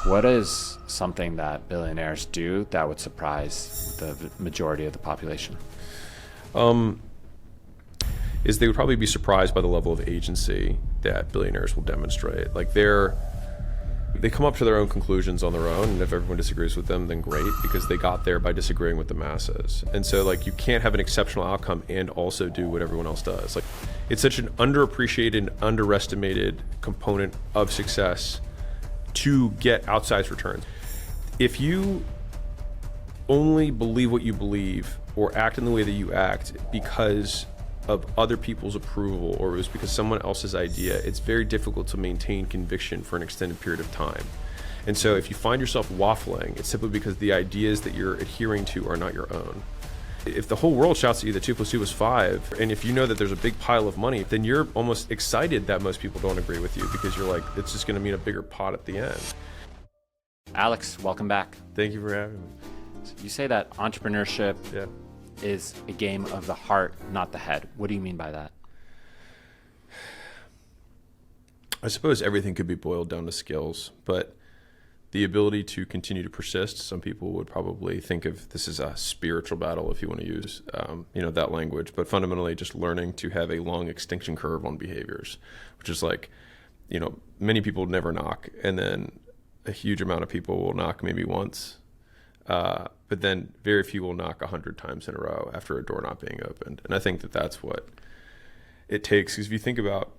What is something that billionaires do that would surprise the majority of the population? Is they would probably be surprised by the level of agency that billionaires will demonstrate. Like they come up to their own conclusions on their own, and if everyone disagrees with them, then great, because they got there by disagreeing with the masses. And so like you can't have an exceptional outcome and also do what everyone else does. Like it's such an underappreciated, underestimated component of success to get outsized returns. If you only believe what you believe or act in the way that you act because of other people's approval, or it was because someone else's idea, it's very difficult to maintain conviction for an extended period of time. And so if you find yourself waffling, it's simply because the ideas that you're adhering to are not your own. If the whole world shouts at you that 2 + 2 is 5, and if you know that there's a big pile of money, then you're almost excited that most people don't agree with you, because you're like, it's just going to mean a bigger pot at the end. Alex, welcome back. Thank you for having me. So you say that entrepreneurship is a game of the heart, not the head. What do you mean by that? I suppose everything could be boiled down to skills, but the ability to continue to persist, some people would probably think of this as a spiritual battle, if you want to use that language, but fundamentally just learning to have a long extinction curve on behaviors, which is like, many people never knock, and then a huge amount of people will knock maybe once, but then very few will knock 100 times in a row after a door not being opened. And I think that that's what it takes, because if you think about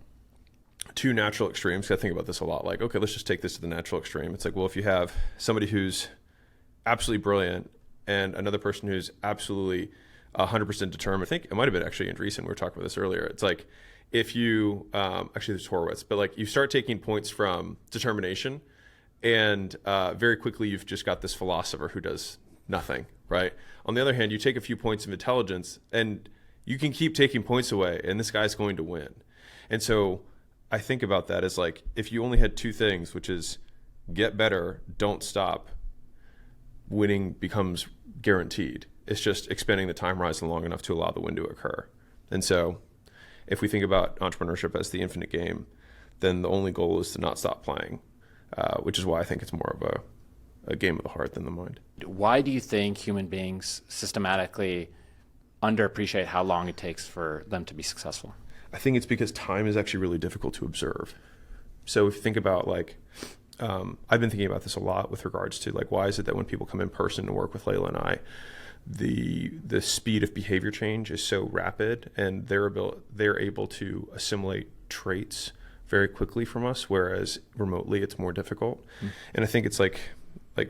two natural extremes, I think about this a lot, like, okay, let's just take this to the natural extreme. It's like, well, if you have somebody who's absolutely brilliant and another person who's absolutely 100% determined, I think it might have been actually Andreessen, we were talking about this earlier. It's like, if you, actually there's Horowitz, but like you start taking points from determination, and very quickly you've just got this philosopher who does nothing, right? On the other hand, you take a few points of intelligence and you can keep taking points away, and this guy's going to win. And so I think about that as like, if you only had two things, which is get better, don't stop, winning becomes guaranteed. It's just expanding the time horizon long enough to allow the win to occur. And so if we think about entrepreneurship as the infinite game, then the only goal is to not stop playing, which is why I think it's more of a game of the heart than the mind. Why do you think human beings systematically underappreciate how long it takes for them to be successful? I think it's because time is actually really difficult to observe. So if you think about like, I've been thinking about this a lot with regards to like, why is it that when people come in person and work with Layla and I, the speed of behavior change is so rapid, and they're able to assimilate traits very quickly from us, whereas remotely it's more difficult. And I think it's like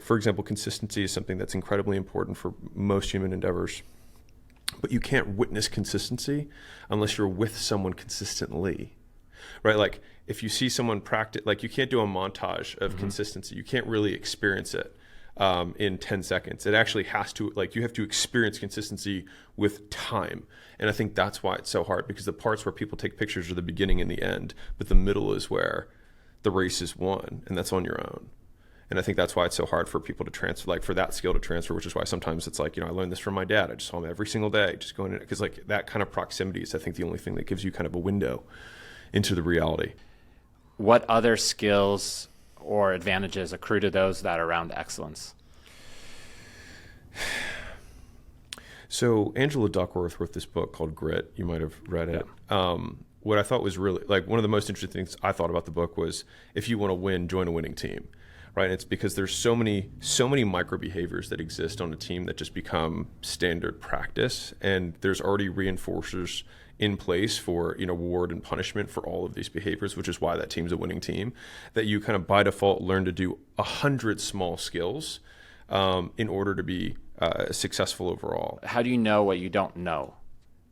for example, consistency is something that's incredibly important for most human endeavors. But you can't witness consistency unless you're with someone consistently, right? Like if you see someone practice, like you can't do a montage of consistency. You can't really experience it in 10 seconds. It actually has to, like you have to experience consistency with time. And I think that's why it's so hard, because the parts where people take pictures are the beginning and the end, but the middle is where the race is won, and that's on your own. And I think that's why it's so hard for people to transfer, like for that skill to transfer, which is why sometimes it's like, I learned this from my dad. I just saw him every single day, just going in, because like that kind of proximity is, I think, the only thing that gives you kind of a window into the reality. What other skills or advantages accrue to those that are around excellence? So Angela Duckworth wrote this book called Grit. You might have read it. Yeah. What I thought was really, like, one of the most interesting things I thought about the book was, if you want to win, join a winning team. Right, it's because there's so many micro behaviors that exist on a team that just become standard practice, and there's already reinforcers in place for reward and punishment for all of these behaviors, which is why that team's a winning team. That you kind of by default learn to do 100 small skills in order to be successful overall. How do you know what you don't know?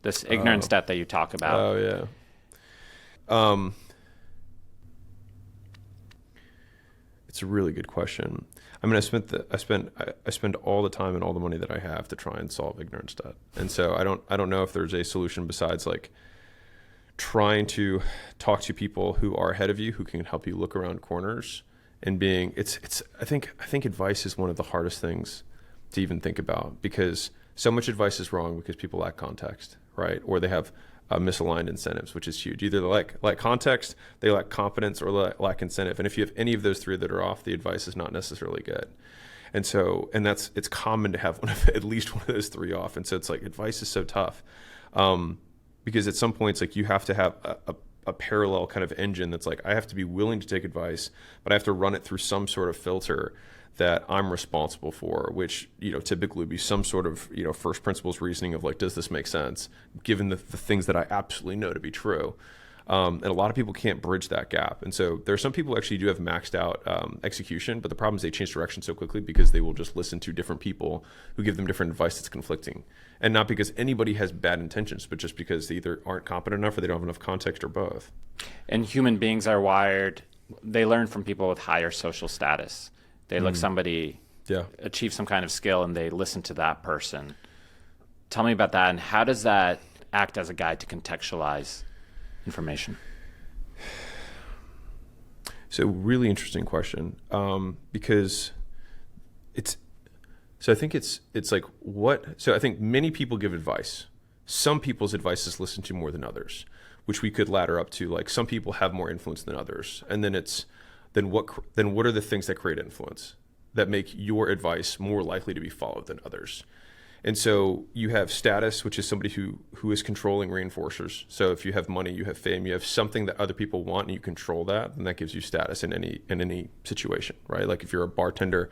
This ignorance debt that you talk about. Oh yeah. It's a really good question. I mean, I spend all the time and all the money that I have to try and solve ignorance debt. And so I don't know if there's a solution besides like trying to talk to people who are ahead of you, who can help you look around corners, and I think advice is one of the hardest things to even think about, because so much advice is wrong because people lack context, right? Or they have misaligned incentives, which is huge. Either they lack context, they lack competence, or lack incentive. And if you have any of those three that are off, the advice is not necessarily good. And so, it's common to have at least one of those three off. And so it's like advice is so tough, because at some points, like you have to have a parallel kind of engine that's like, I have to be willing to take advice, but I have to run it through some sort of filter that I'm responsible for, which, typically would be some sort of, first principles reasoning of like, does this make sense given the things that I absolutely know to be true? And a lot of people can't bridge that gap. And so there are some people who actually do have maxed out execution, but the problem is they change direction so quickly because they will just listen to different people who give them different advice that's conflicting. And not because anybody has bad intentions, but just because they either aren't competent enough or they don't have enough context or both. And human beings are wired, they learn from people with higher social status. They look somebody achieve some kind of skill and they listen to that person. Tell me about that, and how does that act as a guide to contextualize information? So really interesting question, because I think it's like so I think many people give advice. Some people's advice is listened to more than others, which we could ladder up to, like some people have more influence than others. And then what are the things that create influence that make your advice more likely to be followed than others? And so you have status, which is somebody who is controlling reinforcers. So if you have money, you have fame, you have something that other people want, and you control that, then that gives you status in any situation, right? Like if you're a bartender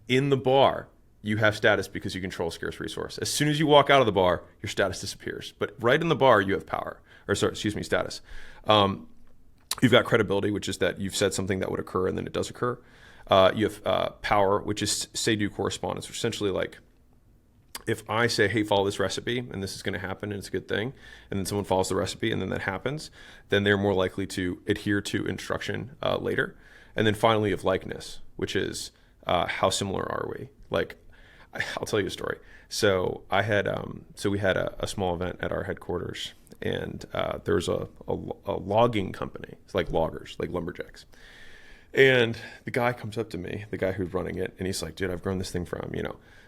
in the bar, you have status because you control a scarce resource. As soon as you walk out of the bar, your status disappears. But right in the bar, you have status. You've got credibility, which is that you've said something that would occur and then it does occur. You have power, which is say-do correspondence, which essentially like, if I say, hey, follow this recipe and this is going to happen and it's a good thing, and then someone follows the recipe and then that happens, then they're more likely to adhere to instruction later. And then finally, you have likeness, which is how similar are we? Like, I'll tell you a story. So we had a small event at our headquarters, and there's a logging company. It's like loggers, like lumberjacks. And the guy comes up to me, the guy who's running it, and he's like, dude, I've grown this thing from,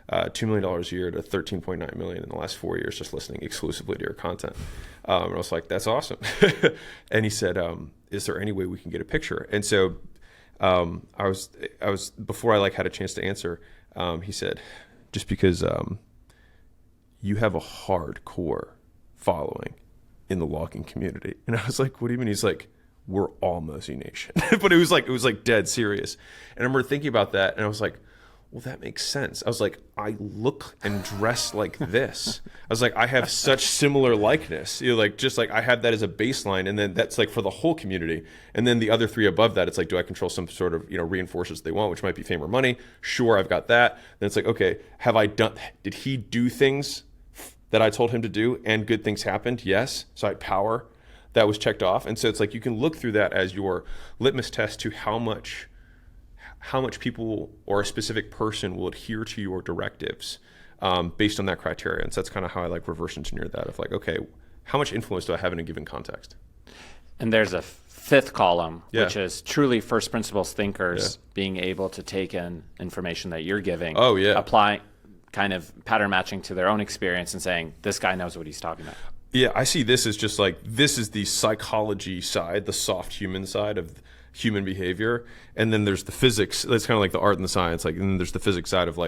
$2 million a year to $13.9 million in the last 4 years, just listening exclusively to your content. And I was like, that's awesome. And he said, is there any way we can get a picture? And so I was before I had a chance to answer, he said, just because you have a hardcore following in the logging community. And I was like, what do you mean? He's like, we're all Mozi Nation. But it was like dead serious. And I remember thinking about that, and I was like, well, that makes sense. I was like, I look and dress like this. I was like, I have such similar likeness. Just like I have that as a baseline, and then that's like for the whole community. And then the other three above that, it's like, do I control some sort of reinforcers they want, which might be fame or money? Sure, I've got that. Then it's like, okay, did he do things that I told him to do and good things happened? Yes. So I had power. That was checked off. And so it's like you can look through that as your litmus test to how much people or a specific person will adhere to your directives based on that criteria. And so that's kind of how I reverse engineer that of okay, how much influence do I have in a given context? And there's a fifth column, which is truly first principles thinkers being able to take in information that you're giving, applying kind of pattern matching to their own experience and saying, this guy knows what he's talking about. Yeah, I see this as just this is the psychology side, the soft human side of human behavior. And then there's the physics. That's kind of like the art and the science. And then there's the physics side of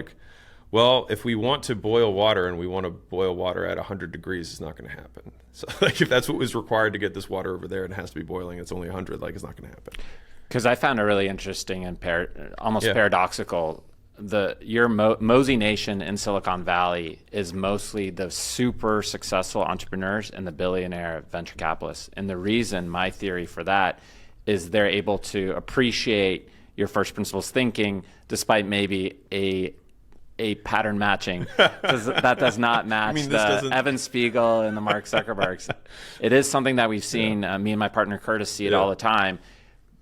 well, if we want to boil water and we want to boil water at 100 degrees, it's not going to happen. So if that's what was required to get this water over there and it has to be boiling, it's only 100, it's not going to happen. Because I found it really interesting and almost paradoxical. Your Mozi Nation in Silicon Valley is mostly the super successful entrepreneurs and the billionaire venture capitalists. And the reason, my theory for that, is they're able to appreciate your first principles thinking despite maybe a pattern matching, because that does not match Evan Spiegel and the Mark Zuckerbergs. It is something that we've seen. Me and my partner Curtis see it all the time.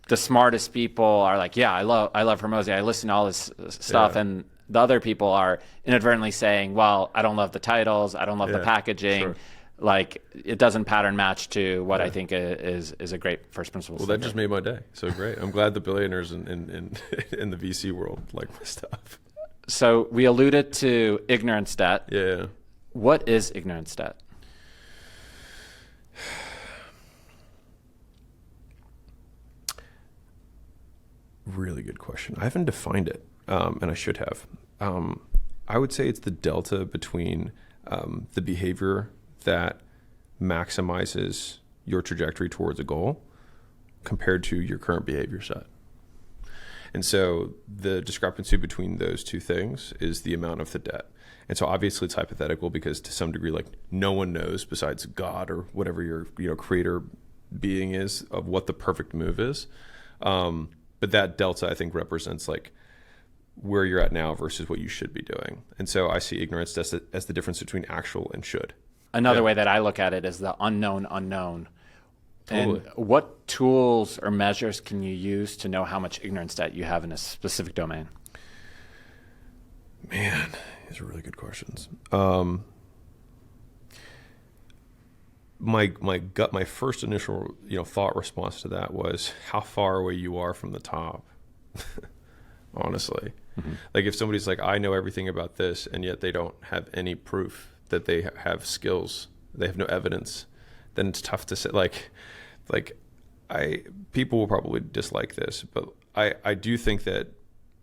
The smartest people are like, I love Hormozi. I listen to all this stuff. And the other people are inadvertently saying, well, I don't love the titles. I don't love the packaging. Sure. It doesn't pattern match to what I think is a great first principles. Well, that just made my day. So great. I'm glad the billionaires in the VC world like my stuff. So we alluded to ignorance debt. Yeah. What is ignorance debt? Really good question. I haven't defined it, and I should have. I would say it's the delta between the behavior that maximizes your trajectory towards a goal compared to your current behavior set. And so the discrepancy between those two things is the amount of the debt. And so obviously it's hypothetical because to some degree, like no one knows besides God or whatever your creator being is of what the perfect move is. But that delta I think represents like where you're at now versus what you should be doing. And so I see ignorance as the difference between actual and should. Another way that I look at it is the unknown unknown. Totally. And what tools or measures can you use to know how much ignorance debt you have in a specific domain? Man, these are really good questions. My first initial thought response to that was how far away you are from the top. Honestly, like if somebody's like, I know everything about this, and yet they don't have any proof that they have skills, they have no evidence, then it's tough to say. People will probably dislike this, but I do think that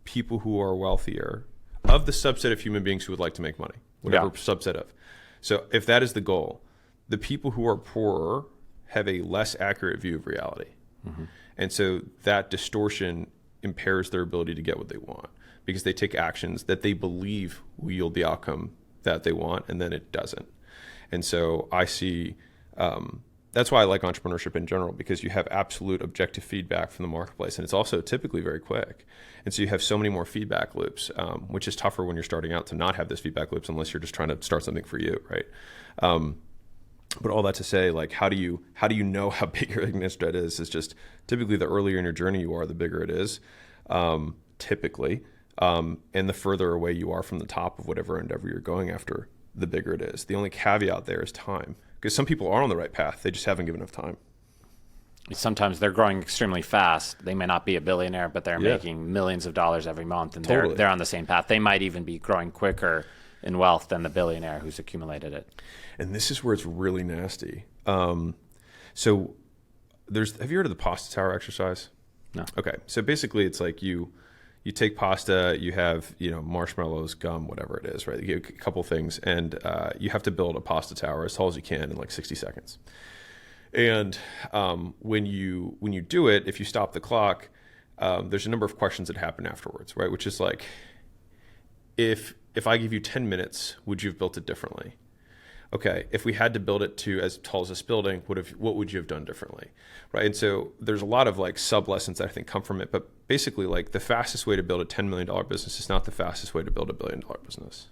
people who are wealthier, of the subset of human beings who would like to make money, whatever subset of. So if that is the goal, the people who are poorer have a less accurate view of reality. And so that distortion impairs their ability to get what they want because they take actions that they believe will yield the outcome that they want, and then it doesn't. And so I see, that's why I like entrepreneurship in general, because you have absolute objective feedback from the marketplace, and it's also typically very quick. And so you have so many more feedback loops, which is tougher when you're starting out to not have this feedback loops unless you're just trying to start something for you, right? But all that to say, like, how do you know how big your ignorance debt is? It's just typically the earlier in your journey you are, the bigger it is, typically. And the further away you are from the top of whatever endeavor you're going after, the bigger it is. The only caveat there is time, because some people are on the right path. They just haven't given enough time. Sometimes they're growing extremely fast. They may not be a billionaire, but they're making millions of dollars every month, and they're on the same path. They might even be growing quicker in wealth than the billionaire who's accumulated it. And this is where it's really nasty. So have you heard of the pasta tower exercise? No. Okay. So basically it's like you take pasta, you have, marshmallows, gum, whatever it is, right? You get a couple things, and you have to build a pasta tower as tall as you can in like 60 seconds. And when you do it, if you stop the clock, there's a number of questions that happen afterwards, right? Which is like, if I give you 10 minutes, would you have built it differently? Okay, if we had to build it to as tall as this building, what would you have done differently, right? And so there's a lot of like sub lessons that I think come from it, but basically like the fastest way to build a $10 million business is not the fastest way to build a $1 billion business.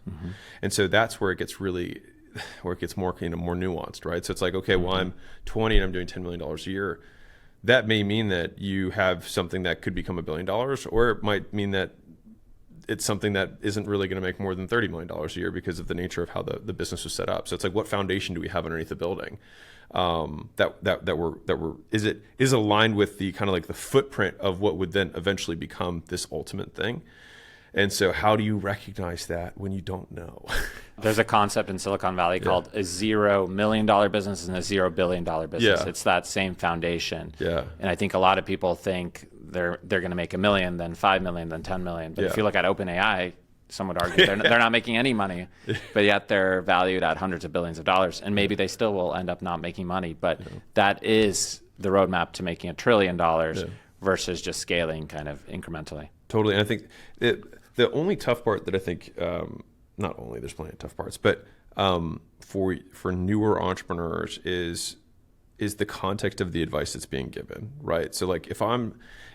And so that's where it gets more more nuanced, right? So it's like, okay, well, I'm 20 and I'm doing $10 million a year. That may mean that you have something that could become $1 billion, or it might mean that it's something that isn't really going to make more than $30 million a year because of the nature of how the business was set up. So it's like, what foundation do we have underneath the building is aligned with the kind of like the footprint of what would then eventually become this ultimate thing. And so how do you recognize that when you don't know? There's a concept in Silicon Valley called a $0 million business and a $0 billion business. Yeah. It's that same foundation. Yeah. And I think a lot of people think they're going to make $1 million, then $5 million, then $10 million. But if you look at OpenAI, some would argue they're not making any money, but yet they're valued at hundreds of billions of dollars. And maybe they still will end up not making money. But that is the roadmap to making $1 trillion versus just scaling kind of incrementally. Totally. And I think the only tough part that I think, not only, there's plenty of tough parts, but for newer entrepreneurs is the context of the advice that's being given, right? So like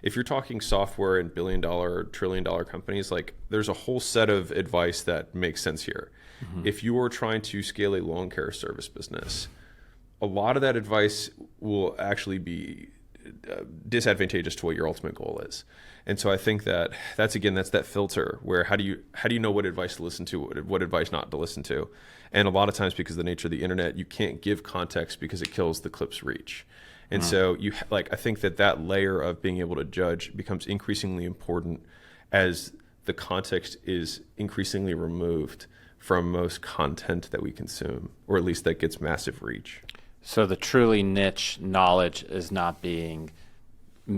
if you're talking software and $1 billion, $1 trillion companies, like there's a whole set of advice that makes sense here. If you are trying to scale a lawn care service business, a lot of that advice will actually be disadvantageous to what your ultimate goal is. And so I think that's that filter where how do you know what advice to listen to, what advice not to listen to? And a lot of times, because of the nature of the internet, you can't give context because it kills the clip's reach. And so I think that layer of being able to judge becomes increasingly important as the context is increasingly removed from most content that we consume, or at least that gets massive reach. So the truly niche knowledge is not being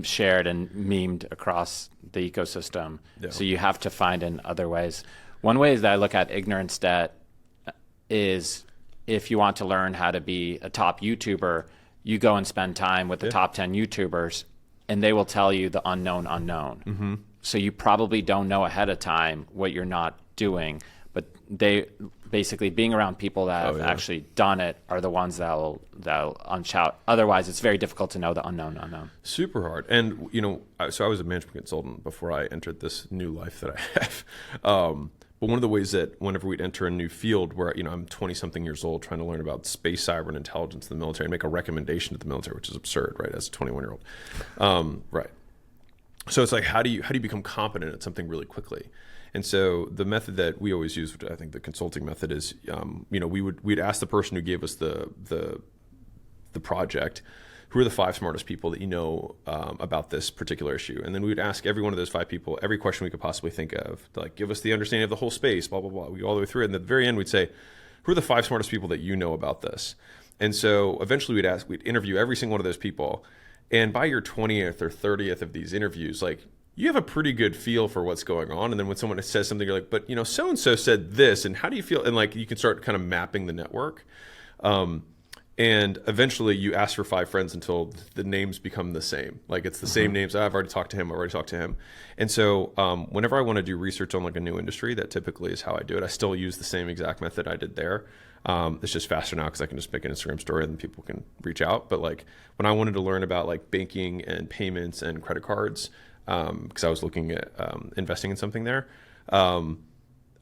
shared and memed across the ecosystem. Yeah. So you have to find in other ways. One way that I look at ignorance debt is if you want to learn how to be a top YouTuber, you go and spend time with the top 10 YouTubers and they will tell you the unknown unknown. Mm-hmm. So you probably don't know ahead of time what you're not doing, but they basically being around people that have actually done it are the ones that'll unshout. Otherwise, it's very difficult to know the unknown unknown. Super hard. And, so I was a management consultant before I entered this new life that I have. But one of the ways that whenever we'd enter a new field where, I'm 20-something years old trying to learn about space, cyber, and intelligence in the military and make a recommendation to the military, which is absurd, right, as a 21-year-old. Right. So it's like, how do you become competent at something really quickly? And so the method that we always use, which I think the consulting method is, we'd ask the person who gave us the project, who are the 5 smartest people that you know about this particular issue? And then we would ask every one of those 5 people every question we could possibly think of, to, like, give us the understanding of the whole space, blah, blah, blah. We go all the way through it. And at the very end, we'd say, who are the 5 smartest people that you know about this? And so eventually we'd interview every single one of those people. And by your 20th or 30th of these interviews, like, you have a pretty good feel for what's going on. And then when someone says something, you're like, but, so-and-so said this, and how do you feel? And, like, you can start kind of mapping the network. And eventually you ask for 5 friends until the names become the same. Like, it's the same names. I've already talked to him. And so whenever I want to do research on, like, a new industry, that typically is how I do it. I still use the same exact method I did there. It's just faster now because I can just make an Instagram story and people can reach out. But, like, when I wanted to learn about, like, banking and payments and credit cards, because I was looking at investing in something there,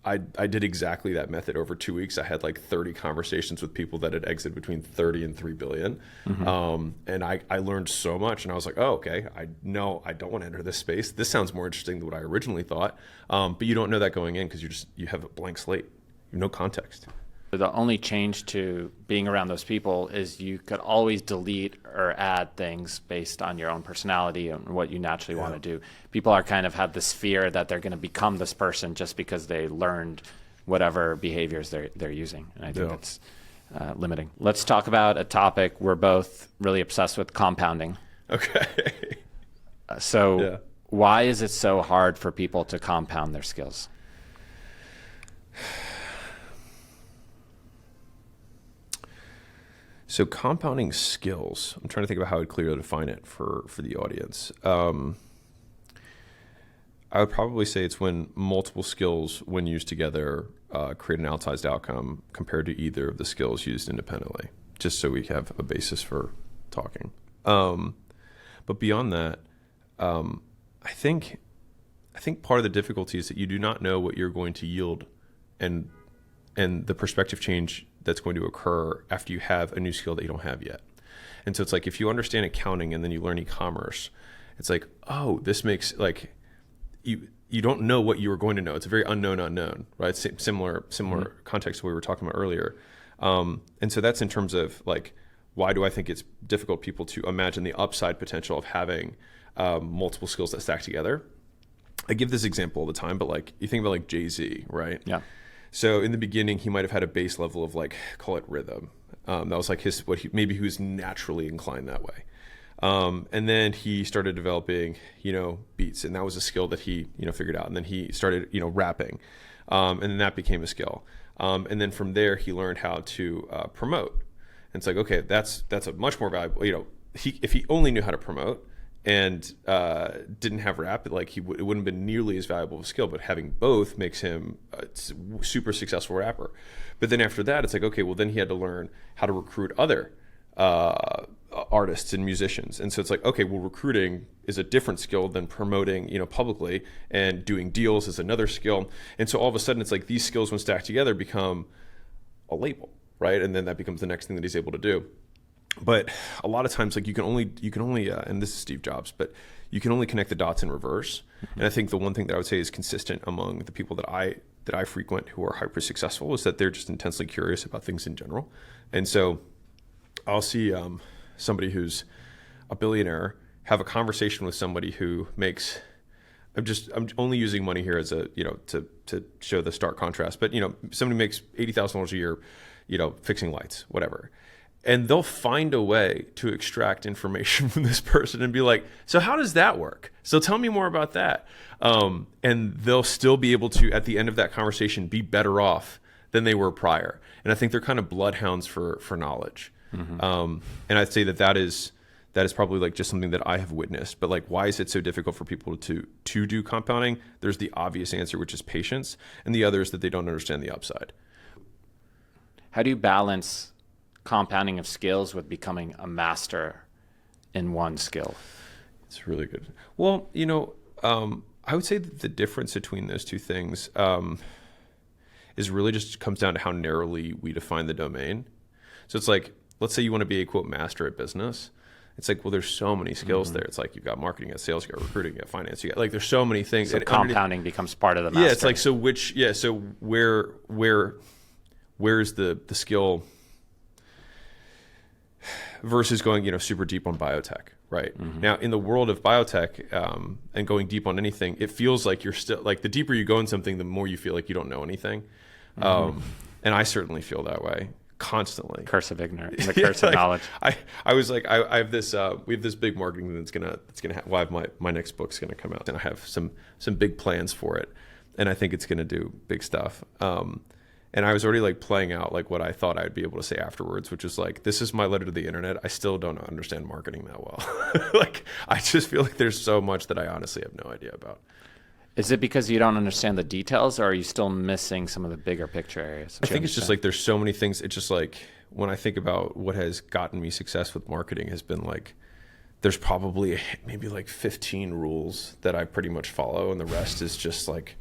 I did exactly that method over 2 weeks. I had like 30 conversations with people that had exited between 30 and 3 billion. And I learned so much, and I was like, oh, okay, I know I don't want to enter this space. This sounds more interesting than what I originally thought. But you don't know that going in because you have a blank slate. You have no context. The only change to being around those people is you could always delete or add things based on your own personality and what you naturally want to do. People are kind of have this fear that they're going to become this person just because they learned whatever behaviors they're using. And I think that's limiting. Let's talk about a topic we're both really obsessed with: compounding. Okay. Why is it so hard for people to compound their skills? So compounding skills, I'm trying to think about how I'd clearly define it for the audience. I would probably say it's when multiple skills, when used together, create an outsized outcome compared to either of the skills used independently, just so we have a basis for talking. But beyond that, I think part of the difficulty is that you do not know what you're going to yield and the perspective change that's going to occur after you have a new skill that you don't have yet. And so it's like, if you understand accounting and then you learn e-commerce, it's like, oh, this makes, like, you don't know what you were going to know. It's a very unknown, right? Similar context to what we were talking about earlier. And so that's in terms of, like, why do I think it's difficult people to imagine the upside potential of having multiple skills that stack together? I give this example all the time, but, like, you think about, like, Jay-Z, right? Yeah. So in the beginning, he might have had a base level of, like, call it rhythm. That was like maybe he was naturally inclined that way. And then he started developing, beats, and that was a skill that he, figured out. And then he started, rapping, and then that became a skill. And then from there, he learned how to promote. And it's like, okay, that's a much more valuable. If he only knew how to promote and didn't have rap, like, it wouldn't have been nearly as valuable of a skill. But having both makes him a super successful rapper. But then after that, it's like, okay, well, then he had to learn how to recruit other artists and musicians. And so it's like, okay, well, recruiting is a different skill than promoting, publicly, and doing deals is another skill. And so all of a sudden, it's like these skills, when stacked together, become a label, right? And then that becomes the next thing that he's able to do. But a lot of times, like, you can only, and this is Steve Jobs, but you can only connect the dots in reverse. Mm-hmm. And I think the one thing that I would say is consistent among the people that I frequent who are hyper successful is that they're just intensely curious about things in general. And so I'll see somebody who's a billionaire have a conversation with somebody who makes, I'm only using money here as a, to show the stark contrast, but, somebody makes $80,000 a year, fixing lights, whatever. And they'll find a way to extract information from this person and be like, so how does that work? So tell me more about that. And they'll still be able to, at the end of that conversation, be better off than they were prior. And I think they're kind of bloodhounds for knowledge. And I'd say that is probably like just something that I have witnessed. But like, why is it so difficult for people to do compounding? There's the obvious answer, which is patience. And the other is that they don't understand the upside. How do you balance compounding of skills with becoming a master in one skill? It's really good. Well, I would say that the difference between those two things is really just comes down to how narrowly we define the domain. So it's like, let's say you want to be a quote master at business. It's like, well, there's so many skills there. It's like you've got marketing, you got sales, you got recruiting, you got finance, you got like there's so many things. So compounding becomes part of the master. Yeah, it's like so where's the skill versus going super deep on biotech, right? Now in the world of biotech and going deep on anything, it feels like you're still like the deeper you go in something, the more you feel like you don't know anything. And I certainly feel that way constantly. Curse of ignorance, the curse of knowledge. I was like, I have this, we have this big marketing that's gonna have, well, my next book's gonna come out, and I have some big plans for it, and I think it's gonna do big stuff. And I was already like playing out like what I thought I'd be able to say afterwards, which is like, this is my letter to the internet. I still don't understand marketing that well. Like, I just feel like there's so much that I honestly have no idea about. Is it because you don't understand the details, or are you still missing some of the bigger picture areas? I think it's just like there's so many things. It's just like when I think about what has gotten me success with marketing has been like, there's probably maybe like 15 rules that I pretty much follow, and the rest is just like,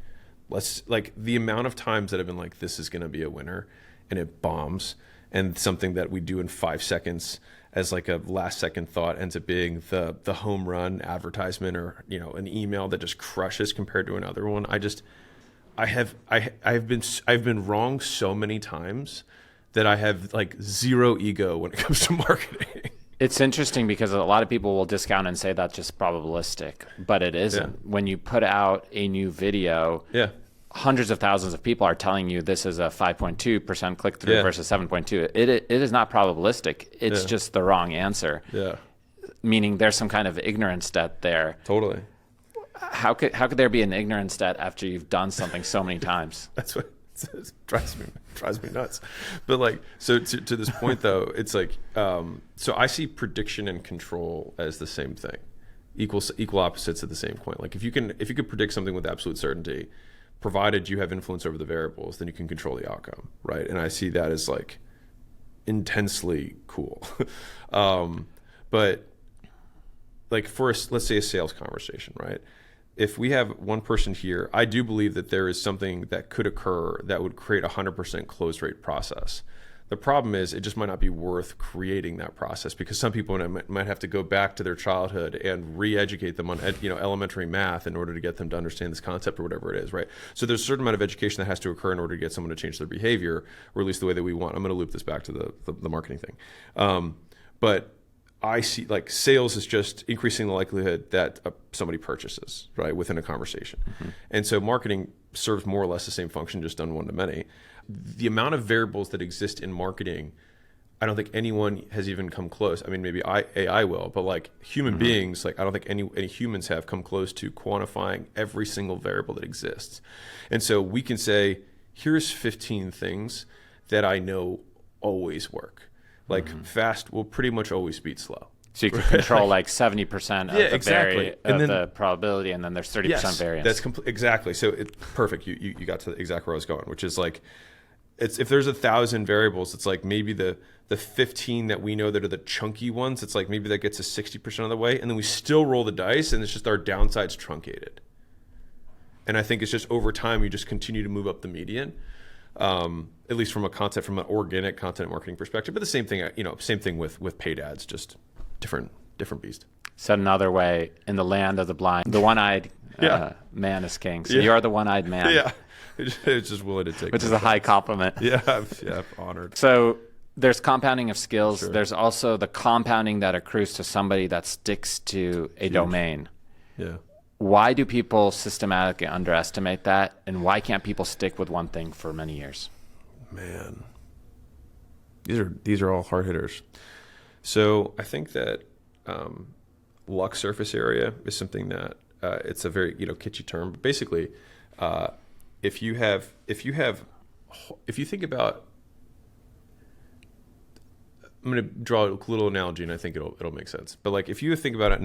the amount of times that I've been like, this is going to be a winner, and it bombs, and something that we do in 5 seconds as like a last second thought ends up being the home run advertisement or an email that just crushes compared to another one. I've been wrong so many times that I have like zero ego when it comes to marketing. It's interesting because a lot of people will discount and say that's just probabilistic, but it isn't. Yeah. When you put out a new video, hundreds of thousands of people are telling you this is a 5.2% click-through versus 7.2. It is not probabilistic. It's just the wrong answer. Yeah. Meaning there's some kind of ignorance debt there. Totally. How could there be an ignorance debt after you've done something so many times? That's what it drives me nuts. But like, so to this point though, it's like, so I see prediction and control as the same thing, equal opposites at the same coin. Like if you could predict something with absolute certainty, provided you have influence over the variables, then you can control the outcome, right? And I see that as like intensely cool. But like for let's say a sales conversation, right? If we have one person here, I do believe that there is something that could occur that would create a 100% close rate process. The problem is it just might not be worth creating that process because some people might have to go back to their childhood and re-educate them on elementary math in order to get them to understand this concept or whatever it is, right? So there's a certain amount of education that has to occur in order to get someone to change their behavior, or at least the way that we want. I'm going to loop this back to the marketing thing. But I see like sales is just increasing the likelihood that somebody purchases, right, within a conversation. And so marketing serves more or less the same function, just done one-to-many. The amount of variables that exist in marketing, I don't think anyone has even come close. I mean, maybe AI will, but like human beings, like I don't think any humans have come close to quantifying every single variable that exists. And so we can say, here's 15 things that I know always work. Like fast will pretty much always beat slow. So you can control like 70% of the probability, and then there's 30% variance. That's exactly. So it's perfect. You got to the exact where I was going, which is like, if there's 1,000 variables, it's like maybe the 15 that we know that are the chunky ones, it's like maybe that gets us 60% of the way, and then we still roll the dice, and it's just our downsides truncated. And I think it's just over time, you just continue to move up the median. At least from an organic content marketing perspective, but the same thing with paid ads, just different beast. Said another way, in the land of the blind, the one-eyed man is king. So you are the one-eyed man. Yeah, it's just willing to take, which is a high compliment. Yeah, honored. So there's compounding of skills. Sure. There's also the compounding that accrues to somebody that sticks to a domain. Yeah. Why do people systematically underestimate that, and why can't people stick with one thing for many years? Man, These are all hard hitters. So I think that luck surface area is something that it's a very kitschy term. But basically, if you think about, I'm going to draw a little analogy, and I think it'll make sense. But like if you think about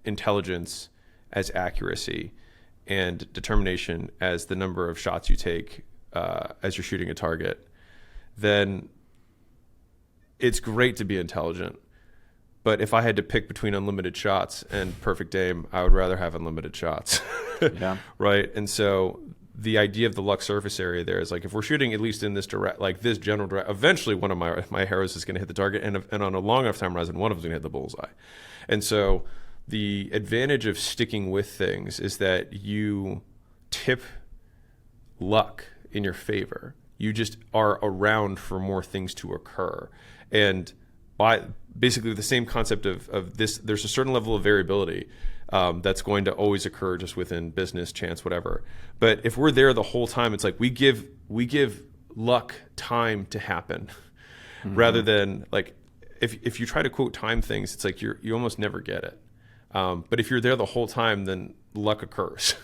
intelligence as accuracy and determination as the number of shots you take as you're shooting a target, then it's great to be intelligent. But if I had to pick between unlimited shots and perfect aim, I would rather have unlimited shots. Yeah. Right. And so the idea of the luck surface area there is like, if we're shooting at least in this this general direction, eventually one of my arrows is going to hit the target, and on a long enough time horizon, one of them is going to hit the bullseye. And so the advantage of sticking with things is that you tip luck in your favor. You just are around for more things to occur. And by basically the same concept of this, there's a certain level of variability that's going to always occur just within business, chance, whatever. But if we're there the whole time, it's like we give luck time to happen, rather than like if you try to quote time things, it's like you almost never get it. But if you're there the whole time, then luck occurs.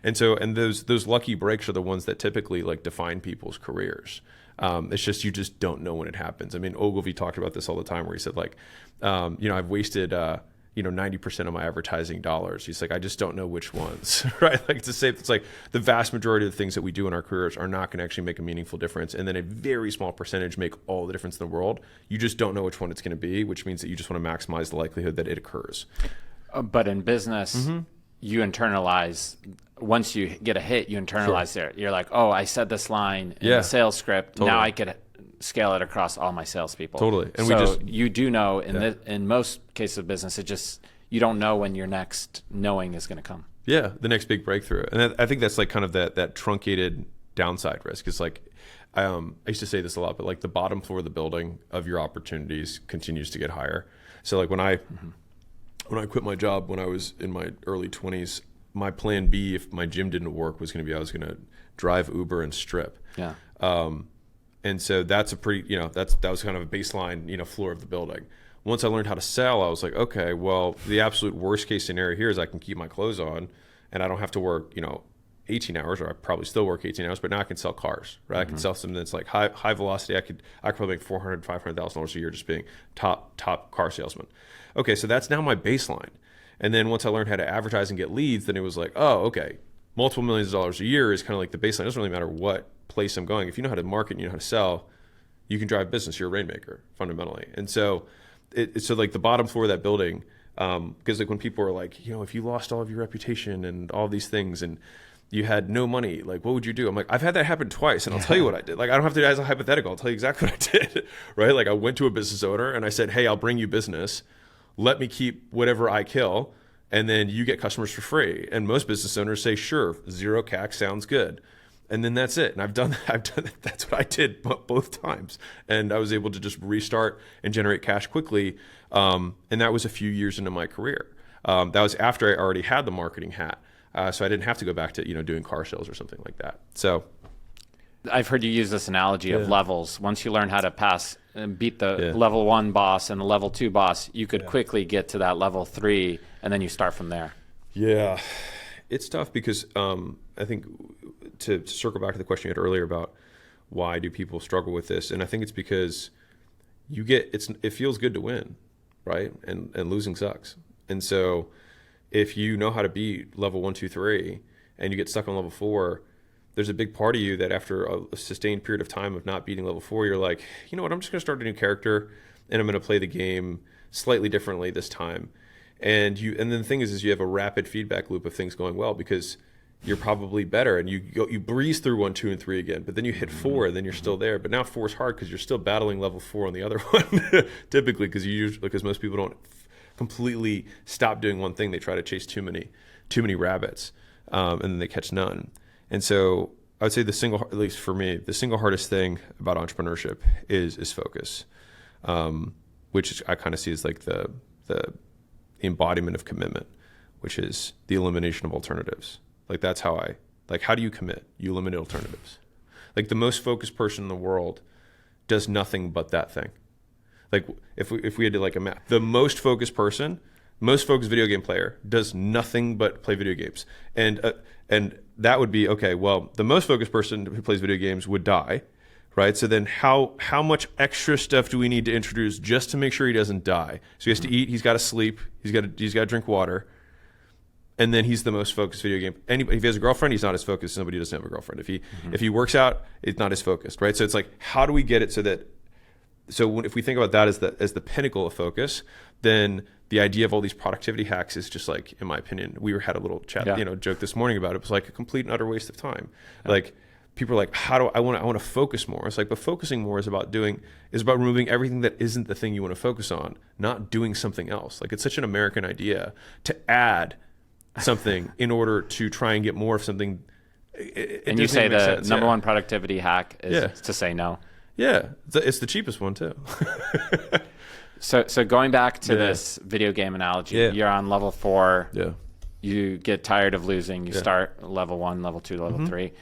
And those lucky breaks are the ones that typically like define people's careers. It's just you just don't know when it happens. I mean, Ogilvy talked about this all the time, where he said like, I've wasted 90% of my advertising dollars. He's like, I just don't know which ones, right? Like it's like the vast majority of the things that we do in our careers are not going to actually make a meaningful difference, and then a very small percentage make all the difference in the world. You just don't know which one it's going to be, which means that you just want to maximize the likelihood that it occurs. But in business, you internalize. Once you get a hit, you internalize it. You're like, oh, I said this line in the sales script. Totally. Now I could scale it across all my salespeople. Totally. And so you do know in most cases of business, you don't know when your next knowing is going to come. Yeah, the next big breakthrough. And I think that's like kind of that truncated downside risk. It's like, I used to say this a lot, but like the bottom floor of the building of your opportunities continues to get higher. So like when I quit my job when I was in my early 20s, my plan B, if my gym didn't work, was going to be I was going to drive Uber and strip. Yeah. And so that's a pretty, that was kind of a baseline, floor of the building. Once I learned how to sell, I was like, okay, well, the absolute worst case scenario here is I can keep my clothes on and I don't have to work, 18 hours, or I probably still work 18 hours, but now I can sell cars, right? I can sell something that's like high velocity. I could probably make $400,000, $500,000 a year just being top car salesman. Okay, so that's now my baseline. And then once I learned how to advertise and get leads, then it was like, oh, okay, multiple millions of dollars a year is kind of like the baseline. It doesn't really matter what place I'm going. If you know how to market and you know how to sell, you can drive business. You're a rainmaker, fundamentally. And so it's like the bottom floor of that building, because like when people are like, if you lost all of your reputation and all these things and you had no money, like what would you do? I'm like, I've had that happen twice, and I'll tell you what I did. Like I don't have to as a hypothetical. I'll tell you exactly what I did, right? Like I went to a business owner and I said, hey, I'll bring you business. Let me keep whatever I kill, and then you get customers for free. And most business owners say, sure, 0 CAC sounds good. And then that's it. And I've done that. That's what I did both times. And I was able to just restart and generate cash quickly. And that was a few years into my career. That was after I already had the marketing hat. So I didn't have to go back to, doing car sales or something like that. So I've heard you use this analogy of levels. Once you learn how to pass and beat the level 1 boss and the level 2 boss, you could quickly get to that level 3, and then you start from there. Yeah. It's tough because I think to circle back to the question you had earlier about why do people struggle with this, and I think it's because it feels good to win, right? And losing sucks. And so if you know how to beat level 1, 2, 3, and you get stuck on level 4, there's a big part of you that after a sustained period of time of not beating level 4, you're like, you know what, I'm just going to start a new character and I'm going to play the game slightly differently this time. And then the thing is you have a rapid feedback loop of things going well because you're probably better, and you breeze through 1, 2, and 3 again, but then you hit 4 and then you're still there. But now 4 is hard because you're still battling level 4 on the other one, typically because most people don't completely stop doing one thing. They try to chase too many rabbits, and then they catch none. And so I would say at least for me, the single hardest thing about entrepreneurship is focus, which I kind of see as like the embodiment of commitment, which is the elimination of alternatives. Like that's how do you commit? You eliminate alternatives. Like the most focused person in the world does nothing but that thing. Like if we had to like a map, the most focused person, most focused video game player does nothing but play video games. And that would be, okay, well, the most focused person who plays video games would die, right? So then how much extra stuff do we need to introduce just to make sure he doesn't die? So he has to eat, he's got to sleep, he's got to drink water. And then he's the most focused video game. If he has a girlfriend, he's not as focused as somebody who doesn't have a girlfriend. If he works out, it's not as focused, right? So it's like, how do we get it so if we think about that as the pinnacle of focus, then the idea of all these productivity hacks is just like, in my opinion, we had a little chat, joke this morning about it. It was like a complete and utter waste of time. Yeah. Like people are like, I want to focus more. It's like, but focusing more is about removing everything that isn't the thing you want to focus on, not doing something else. Like it's such an American idea to add something in order to try and get more of something. And you say the number one productivity hack is to say no. Yeah, it's the cheapest one too. So going back to this video game analogy, you're on level 4. Yeah. You get tired of losing. You start level 1, level 2, level 3.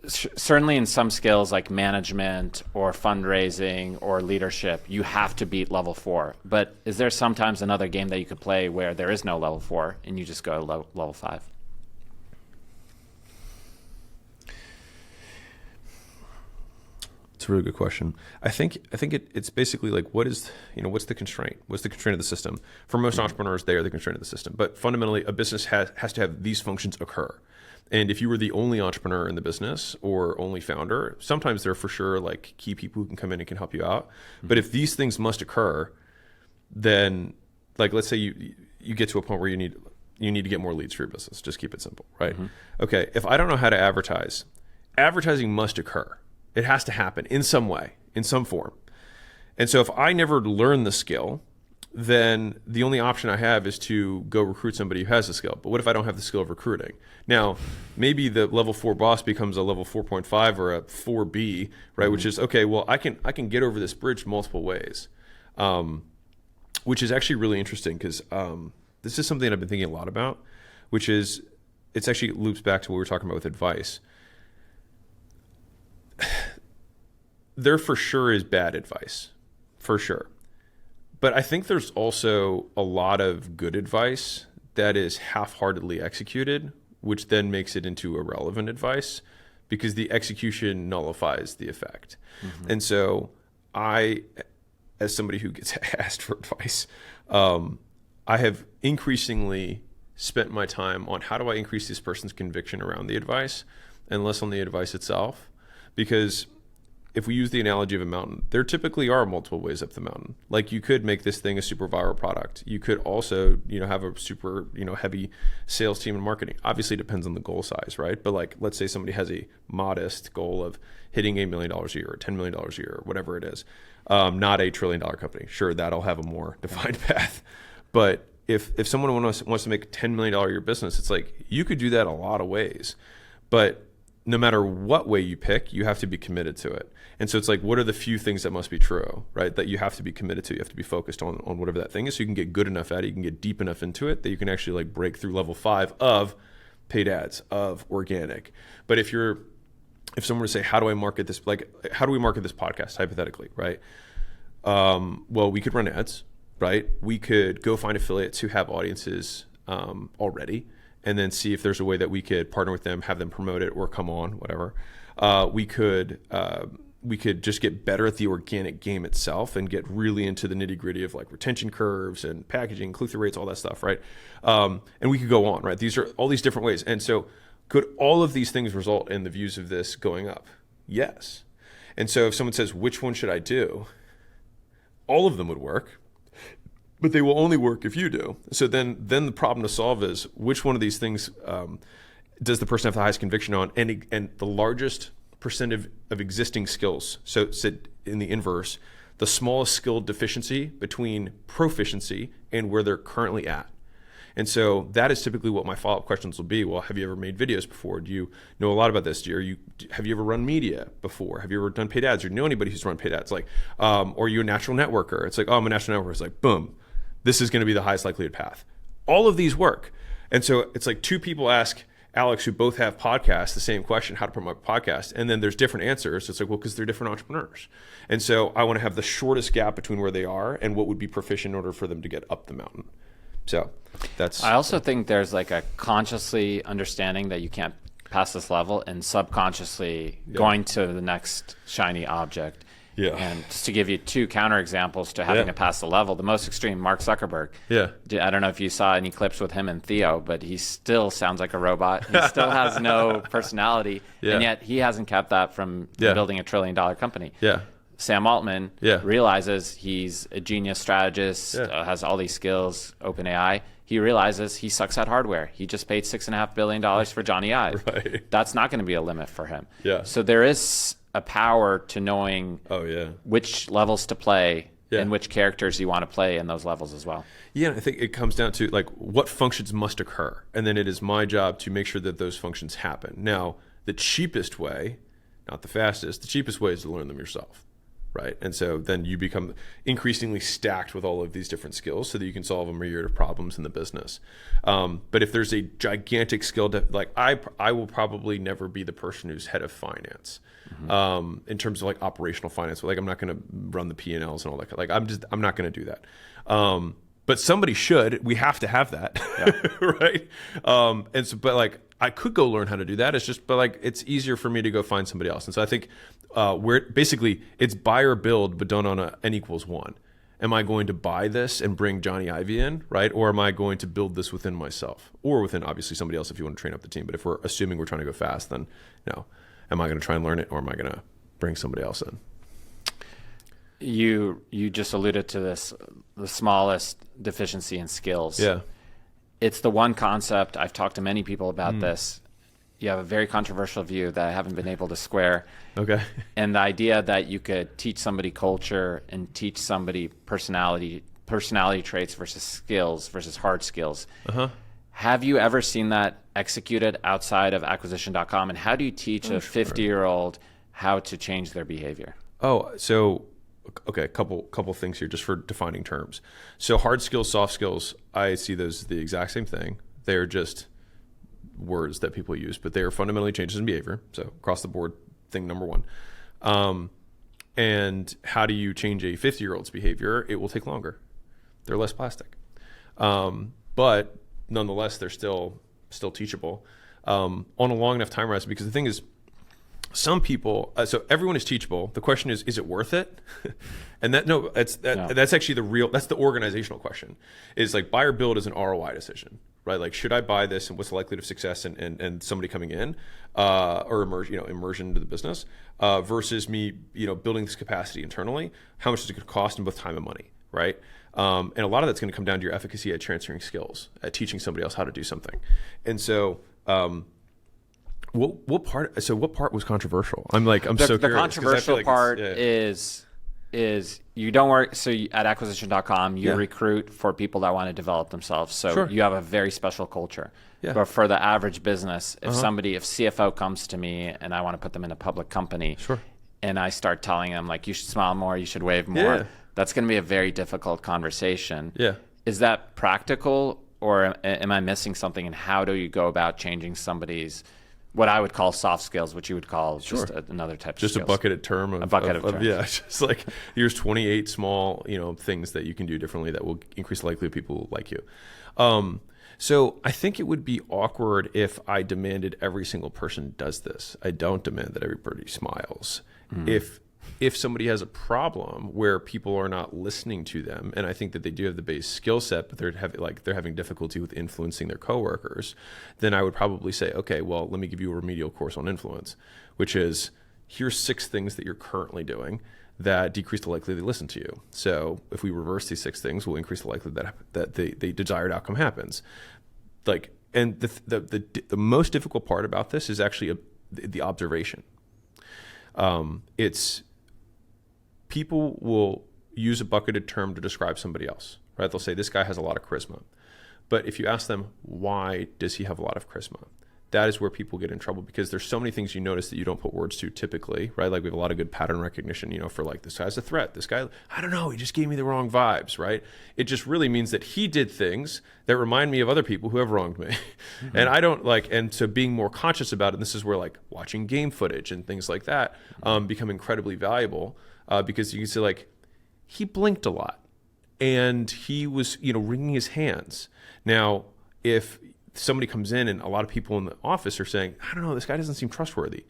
Certainly in some skills like management or fundraising or leadership, you have to beat level 4. But is there sometimes another game that you could play where there is no level 4 and you just go to level 5? It's a really good question. I think it's basically like, what's the constraint? What's the constraint of the system? For most entrepreneurs, they are the constraint of the system. But fundamentally, a business has to have these functions occur. And if you were the only entrepreneur in the business or only founder, sometimes there are for sure like key people who can come in and can help you out. But if these things must occur, then like let's say you get to a point where you need to get more leads for your business. Just keep it simple, right? Okay, if I don't know how to advertise, advertising must occur. It has to happen in some way, in some form. And so if I never learn the skill, then the only option I have is to go recruit somebody who has the skill. But what if I don't have the skill of recruiting? Now, maybe the level 4 boss becomes a level 4.5 or a 4B, right? Which is, okay, well, I can get over this bridge multiple ways, which is actually really interesting because this is something I've been thinking a lot about, which is, it's actually loops back to what we were talking about with advice. There for sure is bad advice, for sure. But I think there's also a lot of good advice that is half-heartedly executed, which then makes it into irrelevant advice because the execution nullifies the effect. And so I, as somebody who gets asked for advice, I have increasingly spent my time on how do I increase this person's conviction around the advice and less on the advice itself. Because if we use the analogy of a mountain, there typically are multiple ways up the mountain. Like you could make this thing a super viral product. You could also, have a super, heavy sales team and marketing. Obviously it depends on the goal size, right? But like, let's say somebody has a modest goal of hitting $8 million a year or $10 million a year or whatever it is. Not a $1 trillion company. Sure, that'll have a more defined path. But if someone wants to make a $10 million a year business, it's like, you could do that a lot of ways. But no matter what way you pick, you have to be committed to it. And so it's like, what are the few things that must be true, right? That you have to be committed to. You have to be focused on whatever that thing is so you can get good enough at it. You can get deep enough into it that you can actually like break through level 5 of paid ads, of organic. But if someone were to say, how do I market this? Like, how do we market this podcast, hypothetically, right? Well, we could run ads, right? We could go find affiliates who have audiences already, and then see if there's a way that we could partner with them, have them promote it or come on, whatever. We could just get better at the organic game itself and get really into the nitty gritty of like retention curves and packaging, click-through rates, all that stuff, right? And we could go on, right? These are all these different ways. And so could all of these things result in the views of this going up? Yes. And so if someone says, which one should I do? All of them would work. But they will only work if you do. So then the problem to solve is which one of these things does the person have the highest conviction on, and the largest percent of existing skills. So in the inverse, the smallest skill deficiency between proficiency and where they're currently at. And so that is typically what my follow-up questions will be. Well, have you ever made videos before? Do you know a lot about this? Have you ever run media before? Have you ever done paid ads? Or know anybody who's run paid ads? Like, or are you a natural networker? It's like, oh, I'm a natural networker. It's like, boom, this is going to be the highest likelihood path. All of these work. And so it's like two people ask Alex, who both have podcasts, the same question, how to promote a podcast. And then there's different answers. It's like, well, because they're different entrepreneurs. And so I want to have the shortest gap between where they are and what would be proficient in order for them to get up the mountain. So that's... I also think there's like a consciously understanding that you can't pass this level and subconsciously going to the next shiny object. Yeah. And just to give you two counterexamples to having to pass the level, the most extreme, Mark Zuckerberg. Yeah. I don't know if you saw any clips with him and Theo, but he still sounds like a robot. He still has no personality. And yet he hasn't kept that from building $1 trillion company. Yeah. Sam Altman realizes he's a genius strategist, has all these skills, OpenAI. He realizes he sucks at hardware. He just paid $6.5 billion for Johnny Ive. Right. That's not going to be a limit for him. Yeah. So there is a power to knowing which levels to play and which characters you want to play in those levels as well. Yeah, I think it comes down to like what functions must occur. And then it is my job to make sure that those functions happen. Now, the cheapest way, not the fastest, the cheapest way is to learn them yourself. Right. And so then you become increasingly stacked with all of these different skills so that you can solve a myriad of problems in the business. But if there's a gigantic skill, like I will probably never be the person who's head of finance in terms of like operational finance. Like I'm not going to run the P&Ls and all that. Like I'm not going to do that. But somebody should. We have to have that. Right. And so, but like I could go learn how to do that. But like it's easier for me to go find somebody else. And so I think where basically it's buy or build, but done on a n=1. Am I going to buy this and bring Johnny Ivey in, right? Or am I going to build this within myself or within obviously somebody else if you want to train up the team? But if we're assuming we're trying to go fast, then am I going to try and learn it or am I going to bring somebody else in? You just alluded to this, the smallest deficiency in skills. Yeah. It's the one concept, I've talked to many people about this. You have a very controversial view that I haven't been able to square. Okay. And the idea that you could teach somebody culture and teach somebody personality traits versus skills versus hard skills. Have you ever seen that executed outside of acquisition.com? And how do you teach a 50-year-old how to change their behavior? Oh, so okay, a couple things here just for defining terms. So hard skills, soft skills, I see those as the exact same thing. They're just words that people use, but they are fundamentally changes in behavior. So across the board, thing number one. And how do you change a 50-year-old's behavior? It will take longer. They're less plastic. But nonetheless, they're still teachable on a long enough time horizon. Because the thing is, some people, so everyone is teachable. The question is it worth it? And that's actually that's the organizational question. Is like buy or build is an ROI decision, right? Like, should I buy this and what's the likelihood of success and somebody coming in or immersion into the business versus me, building this capacity internally? How much is it going to cost in both time and money, right? And a lot of that's going to come down to your efficacy at transferring skills, at teaching somebody else how to do something. And so, what part was controversial? I'm so curious. The controversial part is you don't work. So at acquisition.com, you recruit for people that want to develop themselves. So you have a very special culture. Yeah. But for the average business, if CFO comes to me and I want to put them in a public company, and I start telling them like, you should smile more, you should wave more, that's going to be a very difficult conversation. Yeah. Is that practical, or am I missing something? And how do you go about changing somebody's what I would call soft skills, which you would call just another type of skills? Just a bucketed term. A bucket of terms. Yeah, just like here's 28 small, things that you can do differently that will increase the likelihood people will like you. So I think it would be awkward if I demanded every single person does this. I don't demand that everybody smiles. If somebody has a problem where people are not listening to them, and I think that they do have the base skill set, but they're having difficulty with influencing their coworkers, then I would probably say, okay, well, let me give you a remedial course on influence, which is here's 6 things that you're currently doing that decrease the likelihood they listen to you. So if we reverse these 6 things, we'll increase the likelihood that the desired outcome happens. And the most difficult part about this is actually the observation. It's people will use a bucketed term to describe somebody else, right? They'll say this guy has a lot of charisma. But if you ask them, why does he have a lot of charisma? that is where people get in trouble, because there's so many things you notice that you don't put words to typically, right? Like we have a lot of good pattern recognition, for like, this guy's a threat. This guy, I don't know, he just gave me the wrong vibes, right? It just really means that he did things that remind me of other people who have wronged me. Mm-hmm. And I don't and so being more conscious about it, and this is where like watching game footage and things like that become incredibly valuable, because you can see like, he blinked a lot and he was, wringing his hands. Now, if somebody comes in and a lot of people in the office are saying, I don't know, this guy doesn't seem trustworthy.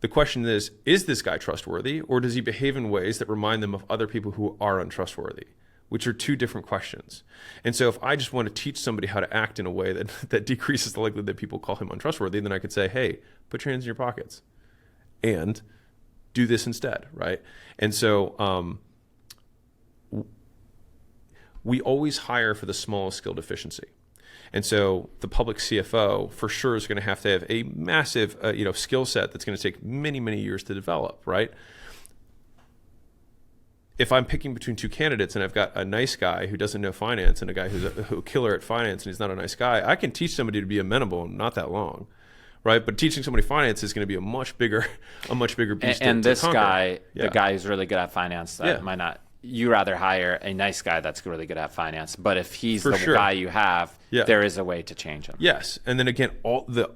The question is this guy trustworthy, or does he behave in ways that remind them of other people who are untrustworthy? Which are two different questions. And so if I just want to teach somebody how to act in a way that decreases the likelihood that people call him untrustworthy, then I could say, hey, put your hands in your pockets and do this instead, right? And so we always hire for the smallest skill deficiency. And so the public CFO for sure is going to have a massive skill set that's going to take many, many years to develop, right? If I'm picking between two candidates and I've got a nice guy who doesn't know finance and a guy who's a killer at finance and he's not a nice guy, I can teach somebody to be amenable in not that long, right? But teaching somebody finance is going to be a much bigger beast. And this conquer. guy, the guy who's really good at finance, that might not. You rather hire a nice guy that's really good at finance, but if he's the guy you have, there is a way to change him. Yes, and then again, all the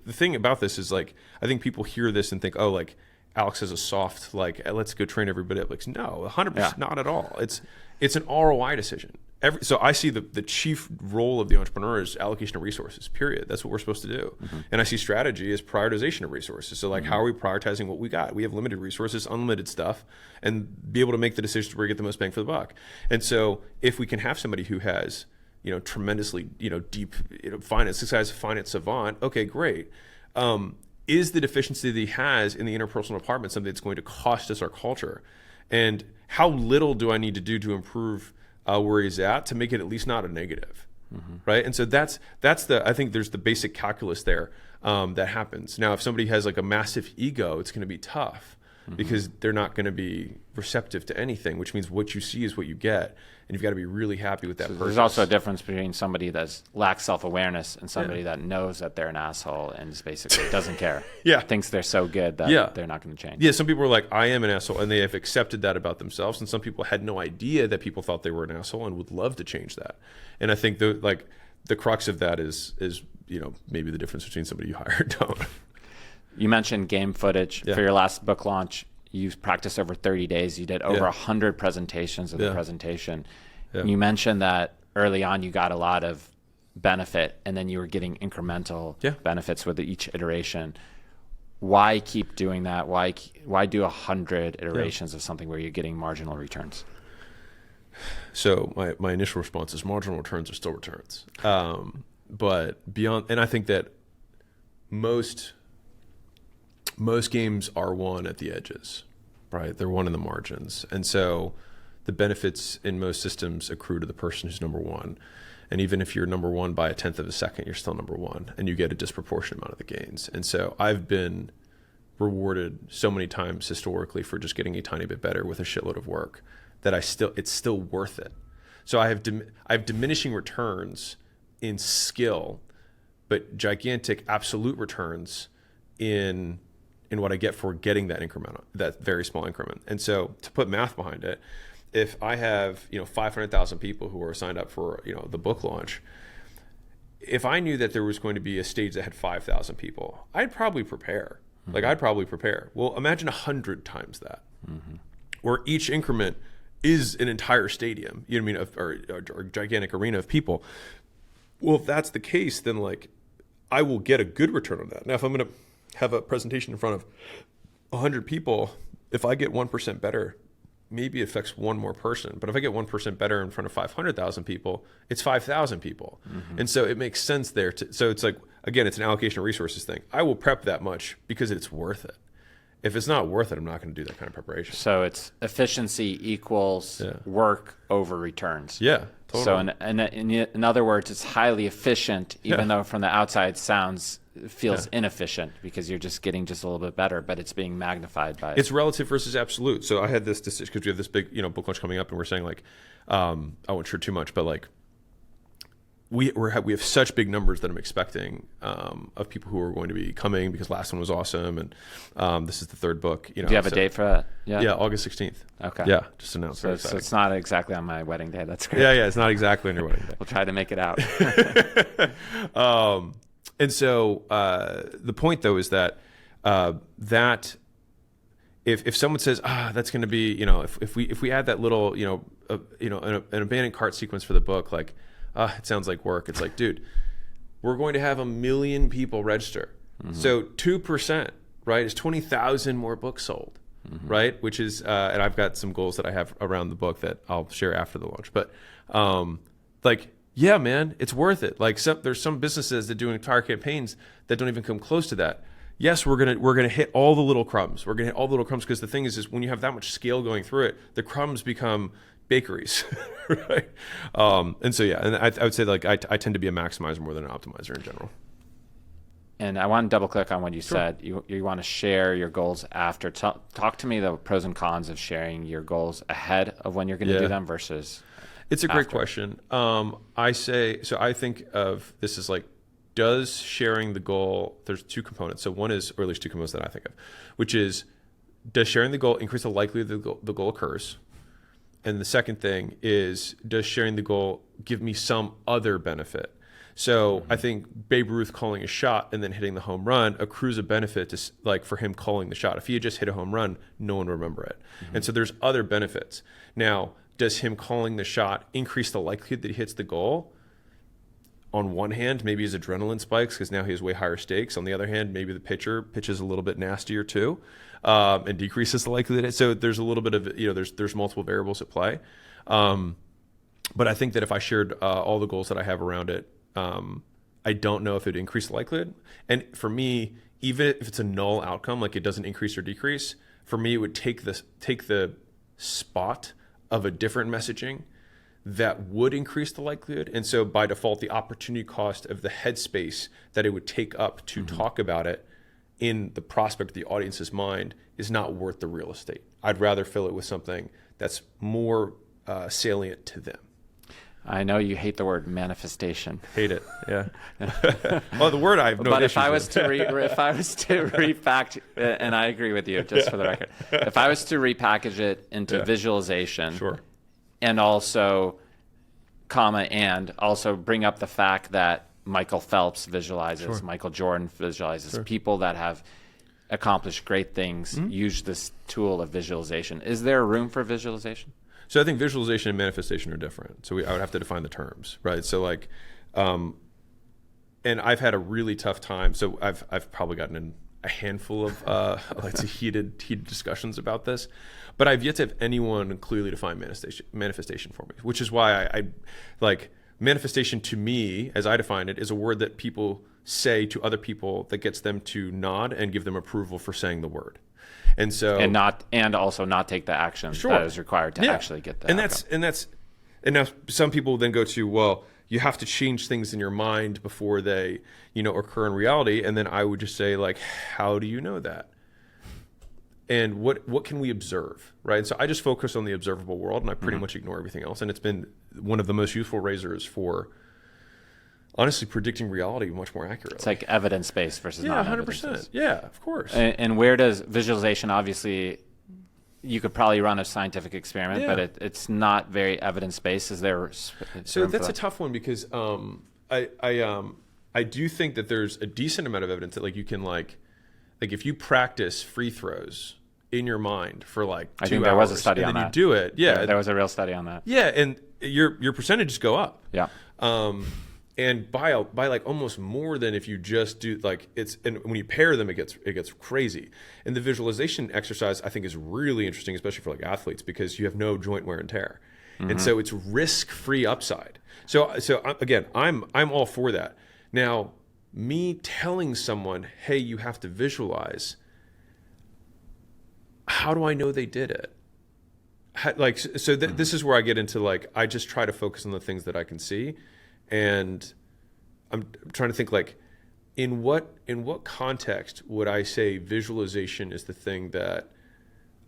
thing about this is like, I think people hear this and think, oh, like Alex has a soft let's go train everybody up. Like, no, 100% not at all. It's an ROI decision. So I see the chief role of the entrepreneur is allocation of resources, period. That's what we're supposed to do. Mm-hmm. And I see strategy as prioritization of resources. So how are we prioritizing what we got? We have limited resources, unlimited stuff, and be able to make the decisions where we get the most bang for the buck. And so if we can have somebody who has, tremendously, deep, finance, this guy's a finance savant, okay, great. Is the deficiency that he has in the interpersonal department something that's going to cost us our culture? And how little do I need to do to improve where he's at to make it at least not a negative, right? And so that's I think there's the basic calculus there that happens. Now, if somebody has like a massive ego, it's going to be tough because they're not going to be receptive to anything, which means what you see is what you get, and you've got to be really happy with that person. There's also a difference between somebody that lacks self-awareness and somebody that knows that they're an asshole and just basically doesn't care. Thinks they're so good that they're not going to change. Yeah, some people are like, I am an asshole, and they have accepted that about themselves, and some people had no idea that people thought they were an asshole and would love to change that. And I think the crux of that is maybe the difference between somebody you hire or don't. You mentioned game footage. For your last book launch, you practiced over 30 days. You did over 100 presentations of the presentation. You mentioned that early on you got a lot of benefit, and then you were getting incremental benefits with each iteration. Why keep doing that? Why do 100 iterations of something where you're getting marginal returns? So my initial response is marginal returns are still returns. But beyond, and I think that most games are won at the edges, right? They're won in the margins. And so the benefits in most systems accrue to the person who's number one. And even if you're number one by 1/10 of a second, you're still number one, and you get a disproportionate amount of the gains. And so I've been rewarded so many times historically for just getting a tiny bit better with a shitload of work that it's still worth it. So I have diminishing returns in skill, but gigantic absolute returns in what I get for getting that increment, that very small increment. And so to put math behind it, if I have 500,000 people who are signed up for the book launch, if I knew that there was going to be a stage that had 5,000 people, I'd probably prepare. Well, imagine 100 times that, where each increment is an entire stadium. You know what I mean? Or a gigantic arena of people. Well, if that's the case, then I will get a good return on that. Now, if I'm going to have a presentation in front of 100 people, if I get 1% better, maybe it affects one more person. But if I get 1% better in front of 500,000 people, it's 5,000 people. And so it makes sense there. So it's again, it's an allocation of resources thing. I will prep that much because it's worth it. If it's not worth it, I'm not going to do that kind of preparation. So it's efficiency equals work over returns. Yeah, totally. So in other words, it's highly efficient, even though from the outside feels inefficient because you're just getting just a little bit better, but it's being magnified by it's relative versus absolute. So I had this decision because we have this big book launch coming up, and we're saying I won't share too much, but we have such big numbers that I'm expecting of people who are going to be coming, because last one was awesome, and this is the third book. Do you have a date for that? Yeah, August 16th. Okay. Yeah, just announced. So it's not exactly on my wedding day. That's great. Yeah, it's not exactly on your wedding day. We'll try to make it out. And so the point, though, is that that if someone says, that's going to be, if we add that little, an abandoned cart sequence for the book, like, it sounds like work. It's like, dude, we're going to have 1 million people register. Mm-hmm. So 2%, right, is 20,000 more books sold, mm-hmm. right? Which is, and I've got some goals that I have around the book that I'll share after the launch. But yeah, man, it's worth it. Like there's some businesses that do entire campaigns that don't even come close to that. Yes, we're gonna hit all the little crumbs. We're gonna hit all the little crumbs, because the thing is when you have that much scale going through it, the crumbs become bakeries, right? And so yeah, and I would say like I tend to be a maximizer more than an optimizer in general. And I want to double click on what you Sure. said. You want to share your goals after. Talk to me the pros and cons of sharing your goals ahead of when you're going to do them versus. It's a great question. I think of this as like, does sharing the goal, there's two components. So one is, or at least two components that I think of, which is, does sharing the goal increase the likelihood that the goal occurs? And the second thing is, does sharing the goal give me some other benefit? So I think Babe Ruth calling a shot and then hitting the home run accrues a benefit to, like, for him calling the shot. If he had just hit a home run, no one would remember it. Mm-hmm. And so there's other benefits. Now, does him calling the shot increase the likelihood that he hits the goal? On one hand, maybe his adrenaline spikes because now he has way higher stakes. On the other hand, maybe the pitcher pitches a little bit nastier too, and decreases the likelihood. So there's a little bit of, there's multiple variables at play. But I think that if I shared all the goals that I have around it, I don't know if it would increase the likelihood. And for me, even if it's a null outcome, like it doesn't increase or decrease, for me, it would take the spot of a different messaging that would increase the likelihood. And so by default, the opportunity cost of the headspace that it would take up to talk about it in the prospect of the audience's mind is not worth the real estate. I'd rather fill it with something that's more salient to them. I know you hate the word manifestation. Hate it, yeah. Well, the word I have no but issues if I was with. if I was to repackage, and I agree with you, just for the record, if I was to repackage it into visualization, Sure. and also, and also bring up the fact that Michael Phelps visualizes, Michael Jordan visualizes, people that have accomplished great things use this tool of visualization. Is there room for visualization? So I think visualization and manifestation are different. So I would have to define the terms, right? So like, and I've had a really tough time. So I've probably gotten in a handful of heated discussions about this, but I've yet to have anyone clearly define manifestation for me, which is why I like manifestation to me, as I define it, is a word that people say to other people that gets them to nod and give them approval for saying the word. And so, and also not take the action that is required to actually get that. And now some people then go to, well, you have to change things in your mind before they, occur in reality. And then I would just say, like, how do you know that? And what can we observe, right? And so I just focus on the observable world, and I pretty much ignore everything else. And it's been one of the most useful razors for, honestly, predicting reality much more accurately. It's like evidence-based versus non-evidence-based. 100%. Yeah, of course. And where does visualization, obviously, you could probably run a scientific experiment, but it's not very evidence-based. Is there So that's a tough one, because I do think that there's a decent amount of evidence that, like, you can, like if you practice free throws in your mind for like 2 hours, I think there was a study on that. And then you do it. Yeah, there was a real study on that. Yeah, and your percentages go up. Yeah. And by like almost more than if you just do and when you pair them, it gets crazy. And the visualization exercise, I think, is really interesting, especially for like athletes, because you have no joint wear and tear, and so it's risk-free upside. So again, I'm all for that. Now, me telling someone, hey, you have to visualize, how do I know they did it? This is where I get into, like, I just try to focus on the things that I can see. And I'm trying to think, like, in what context would I say visualization is the thing that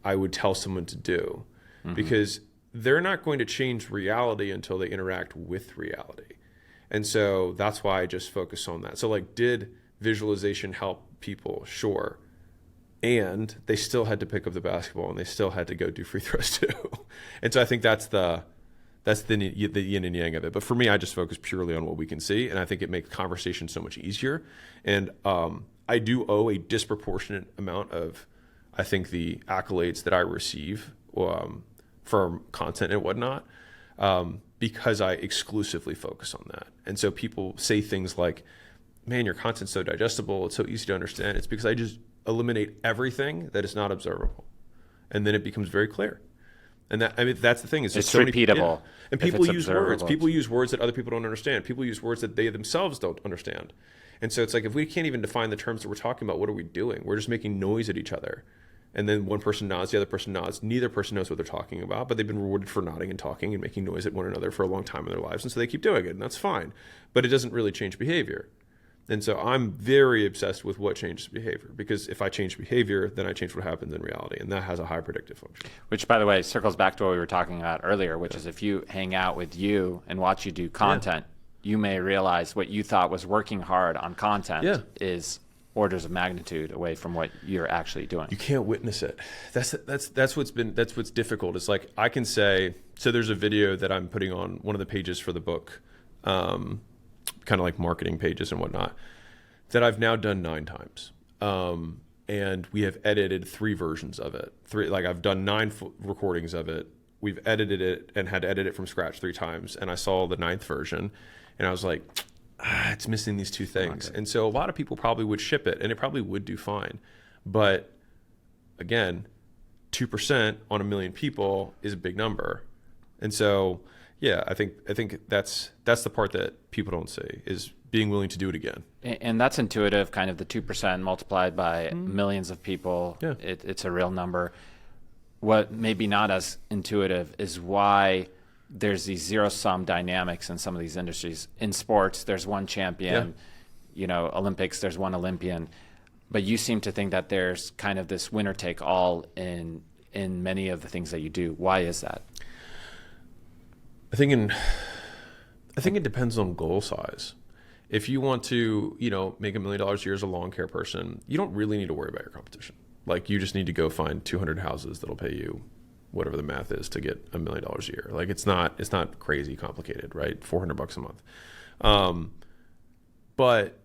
I would tell someone to do? Because they're not going to change reality until they interact with reality. And so that's why I just focus on that. So like, did visualization help people? Sure. And they still had to pick up the basketball and they still had to go do free throws too. And so I think that's the yin and yang of it. But for me, I just focus purely on what we can see. And I think it makes conversation so much easier. And I do owe a disproportionate amount of, I think, the accolades that I receive from content and whatnot, because I exclusively focus on that. And so people say things like, man, your content's so digestible, it's so easy to understand. It's because I just eliminate everything that is not observable. And then it becomes very clear. And that, I mean, that's the thing. It's so repeatable. And people use words. People use words that other people don't understand. People use words that they themselves don't understand. And so it's like, if we can't even define the terms that we're talking about, what are we doing? We're just making noise at each other. And then one person nods, the other person nods. Neither person knows what they're talking about, but they've been rewarded for nodding and talking and making noise at one another for a long time in their lives. And so they keep doing it, and that's fine. But it doesn't really change behavior. And so I'm very obsessed with what changes behavior, because if I change behavior, then I change what happens in reality. And that has a high predictive function. Which, by the way, circles back to what we were talking about earlier, which is if you hang out with you and watch you do content, you may realize what you thought was working hard on content is orders of magnitude away from what you're actually doing. You can't witness it. That's what's difficult. It's like, I can say, so there's a video that I'm putting on one of the pages for the book, kind of like marketing pages and whatnot, that I've now done 9 times. And we have edited 3 versions of it. I've done 9 recordings of it. We've edited it and had to edit it from scratch 3 times. And I saw the 9th version and I was like, it's missing these 2 things. And so a lot of people probably would ship it and it probably would do fine. But again, 2% on 1 million people is a big number. And so, yeah, I think that's the part that people don't see, is being willing to do it again. And that's intuitive, kind of the 2% multiplied by millions of people. Yeah. It's a real number. What maybe not as intuitive is why there's these zero-sum dynamics in some of these industries. In sports, there's one champion. Olympics, there's one Olympian. But you seem to think that there's kind of this winner-take-all in many of the things that you do. Why is that? I think it depends on goal size. If you want to, make $1 million a year as a lawn care person, you don't really need to worry about your competition. Like, you just need to go find 200 houses that'll pay you whatever the math is to get $1 million a year. Like, it's not crazy complicated, right? $400 a month. But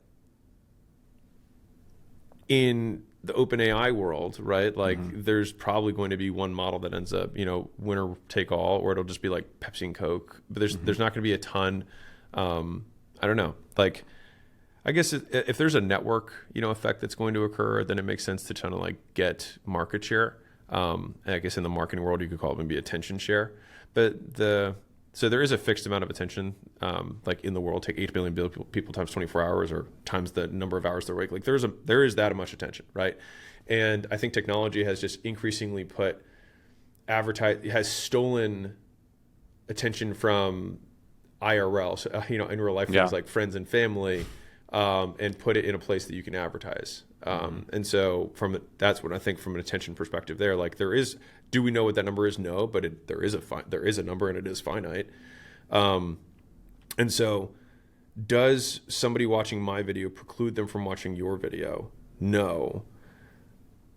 in the open AI world, right? Like, there's probably going to be one model that ends up, winner take all, or it'll just be like Pepsi and Coke. But there's not going to be a ton. I don't know. Like, I guess if there's a network, effect that's going to occur, then it makes sense to try to like get market share. And I guess in the marketing world, you could call it maybe attention share. But so there is a fixed amount of attention, like in the world, take 8 billion people times 24 hours or times the number of hours they're awake. Like there is that much attention, right? And I think technology has just increasingly has stolen attention from IRL, so, in real life, things like friends and family, and put it in a place that you can advertise. And so that's what I think from an attention perspective there. Like, do we know what that number is? No, but there is a number and it is finite. And so does somebody watching my video preclude them from watching your video? No,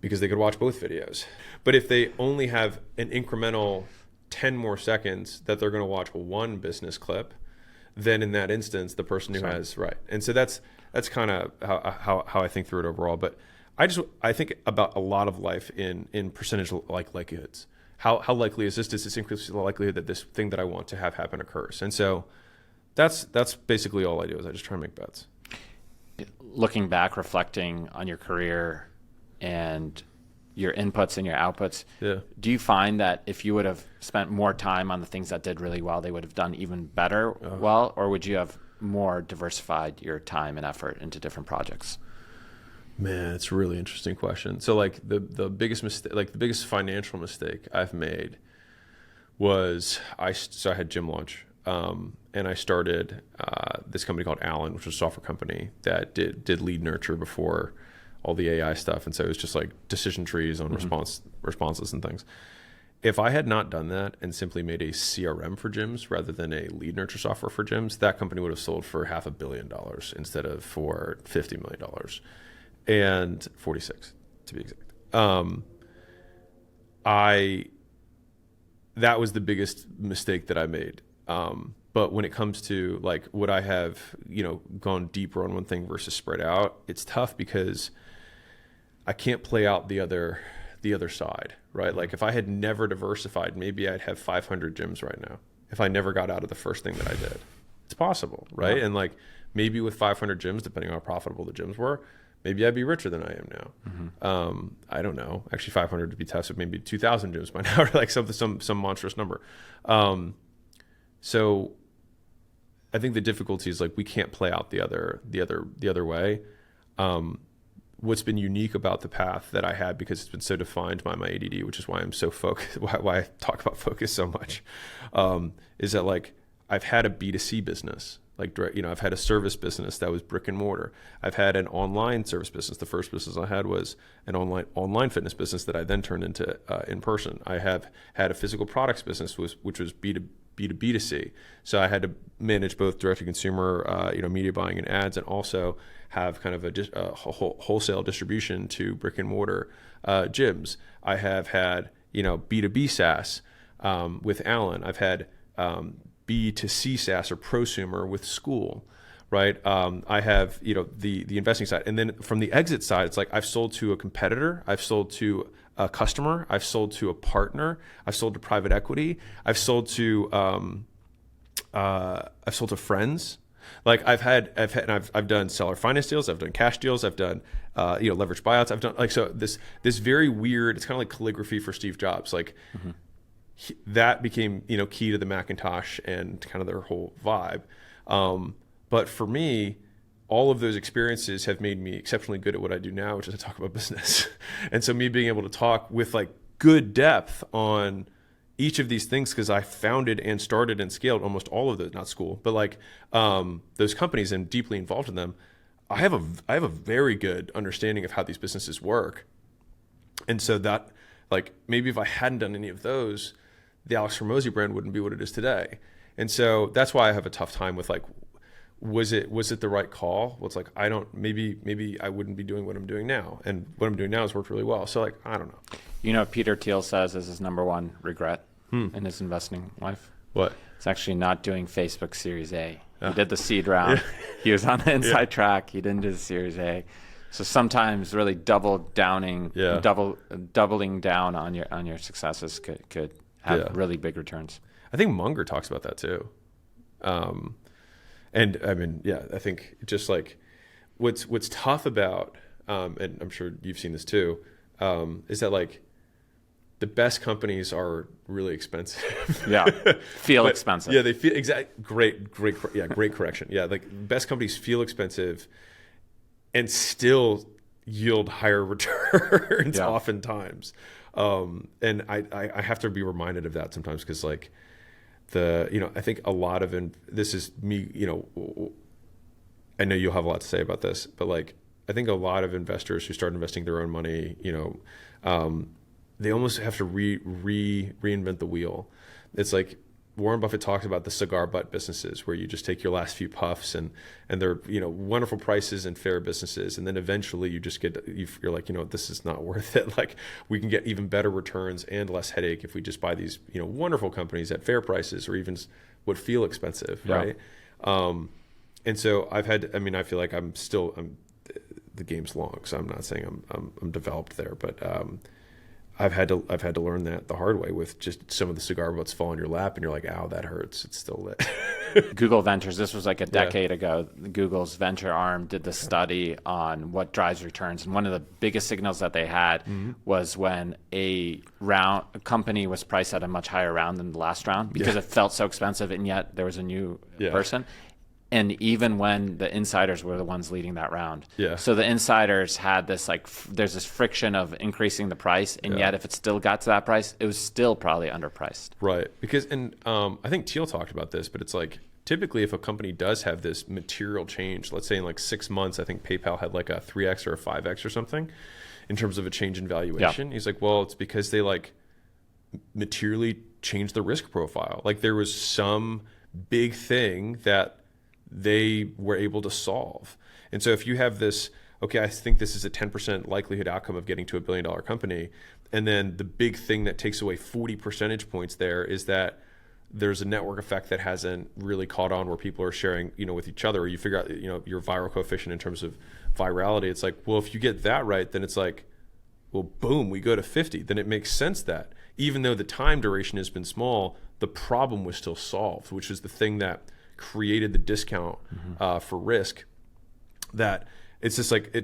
because they could watch both videos. But if they only have an incremental 10 more seconds that they're going to watch one business clip, then in that instance, the person who has, right. And so that's kind of how I think through it overall. But I think about a lot of life in percentage likelihoods. How likely is this? Does this increase the likelihood that this thing that I want to have happen occurs? And so that's basically all I do, is I just try to make bets. Looking back, reflecting on your career and your inputs and your outputs, do you find that if you would have spent more time on the things that did really well, they would have done even better well, or would you have more diversified your time and effort into different projects? Man, it's a really interesting question. So like the biggest mistake, like the biggest financial mistake I've made was I had Gym Launch, and I started this company called Allen, which was a software company that did lead nurture before all the AI stuff. And so it was just like decision trees on responses and things. If I had not done that and simply made a CRM for gyms rather than a lead nurture software for gyms, that company would have sold for $500 million instead of for $50 million, and 46 to be exact. That was the biggest mistake that I made. But when it comes to like, would I have, gone deeper on one thing versus spread out? It's tough because I can't play out the other side, right? Like if I had never diversified, maybe I'd have 500 gyms right now. If I never got out of the first thing that I did, it's possible, right? Yeah. And like maybe with 500 gyms, depending on how profitable the gyms were, maybe I'd be richer than I am now. Mm-hmm. I don't know. Actually, 500 to be tough, so maybe 2,000 gyms by now, or like some monstrous number. So I think the difficulty is like we can't play out the other way. What's been unique about the path that I had, because it's been so defined by my ADD, which is why I'm so focused, why I talk about focus so much, is that like I've had a B2C business. Like, I've had a service business that was brick and mortar. I've had an online service business. The first business I had was an online fitness business that I then turned into in person. I have had a physical products business which was B2B2C. So I had to manage both direct to consumer, media buying and ads, and also have kind of a wholesale distribution to brick and mortar gyms. I have had, B2B SaaS with Alan. I've had B2C SaaS or prosumer with school, right? I have, the investing side. And then from the exit side, it's like I've sold to a competitor, I've sold to a customer, I've sold to a partner, I've sold to private equity, I've sold to friends. Like I've done seller finance deals, I've done cash deals, I've done leverage buyouts, I've done this very weird. It's kind of like calligraphy for Steve Jobs, like. Mm-hmm. That became, key to the Macintosh and kind of their whole vibe. But for me, all of those experiences have made me exceptionally good at what I do now, which is to talk about business. And so me being able to talk with like good depth on each of these things, because I founded and started and scaled almost all of those, not school, but like those companies and deeply involved in them, I have a very good understanding of how these businesses work. And so that, like, maybe if I hadn't done any of those, the Alex Hormozi brand wouldn't be what it is today. And so that's why I have a tough time with like, was it the right call? Well, it's like, maybe I wouldn't be doing what I'm doing now. And what I'm doing now has worked really well. So like, I don't know. Peter Thiel says is his number one regret in his investing life. What? It's actually not doing Facebook Series A. He did the seed round. Yeah. He was on the inside track. He didn't do the Series A. So sometimes really doubling down on your successes could have really big returns. I think Munger talks about that too. And I mean, I think just like what's tough about, and I'm sure you've seen this too, is that like the best companies are really expensive. Feel expensive. Yeah, they feel great correction. Yeah, like best companies feel expensive and still yield higher returns oftentimes. And I have to be reminded of that sometimes, because like I think a lot of, this is me, I know you'll have a lot to say about this, but like, I think a lot of investors who start investing their own money, they almost have to reinvent the wheel. It's like Warren Buffett talks about the cigar butt businesses, where you just take your last few puffs and they're, wonderful prices and fair businesses. And then eventually you're like, this is not worth it. Like we can get even better returns and less headache if we just buy these, wonderful companies at fair prices, or even what feel expensive. Yeah. Right. And so I feel like the game's long, so I'm not saying I'm developed there, but, I've had to learn that the hard way with just some of the cigar butts fall in your lap and you're like, ow, that hurts. It's still lit. Google Ventures, this was like a decade ago. Google's venture arm did the study on what drives returns. And one of the biggest signals that they had was when a company was priced at a much higher round than the last round, because it felt so expensive, and yet there was a new person. And even when the insiders were the ones leading that round. Yeah. So the insiders had this, like, there's this friction of increasing the price, and yet if it still got to that price, it was still probably underpriced. Right. Because, I think Thiel talked about this, but it's like, typically if a company does have this material change, let's say in like 6 months, I think PayPal had like a 3X or a 5X or something in terms of a change in valuation. Yeah. He's like, well, it's because they like materially change the risk profile. Like there was some big thing that they were able to solve. And so if you have this, okay, I think this is a 10% likelihood outcome of getting to $1 billion company, and then the big thing that takes away 40 percentage points there is that there's a network effect that hasn't really caught on, where people are sharing, with each other, or you figure out, your viral coefficient in terms of virality. It's like, well, if you get that right, then it's like, well, boom, we go to 50. Then it makes sense that even though the time duration has been small, the problem was still solved, which is the thing that created the discount for risk. That it's just like,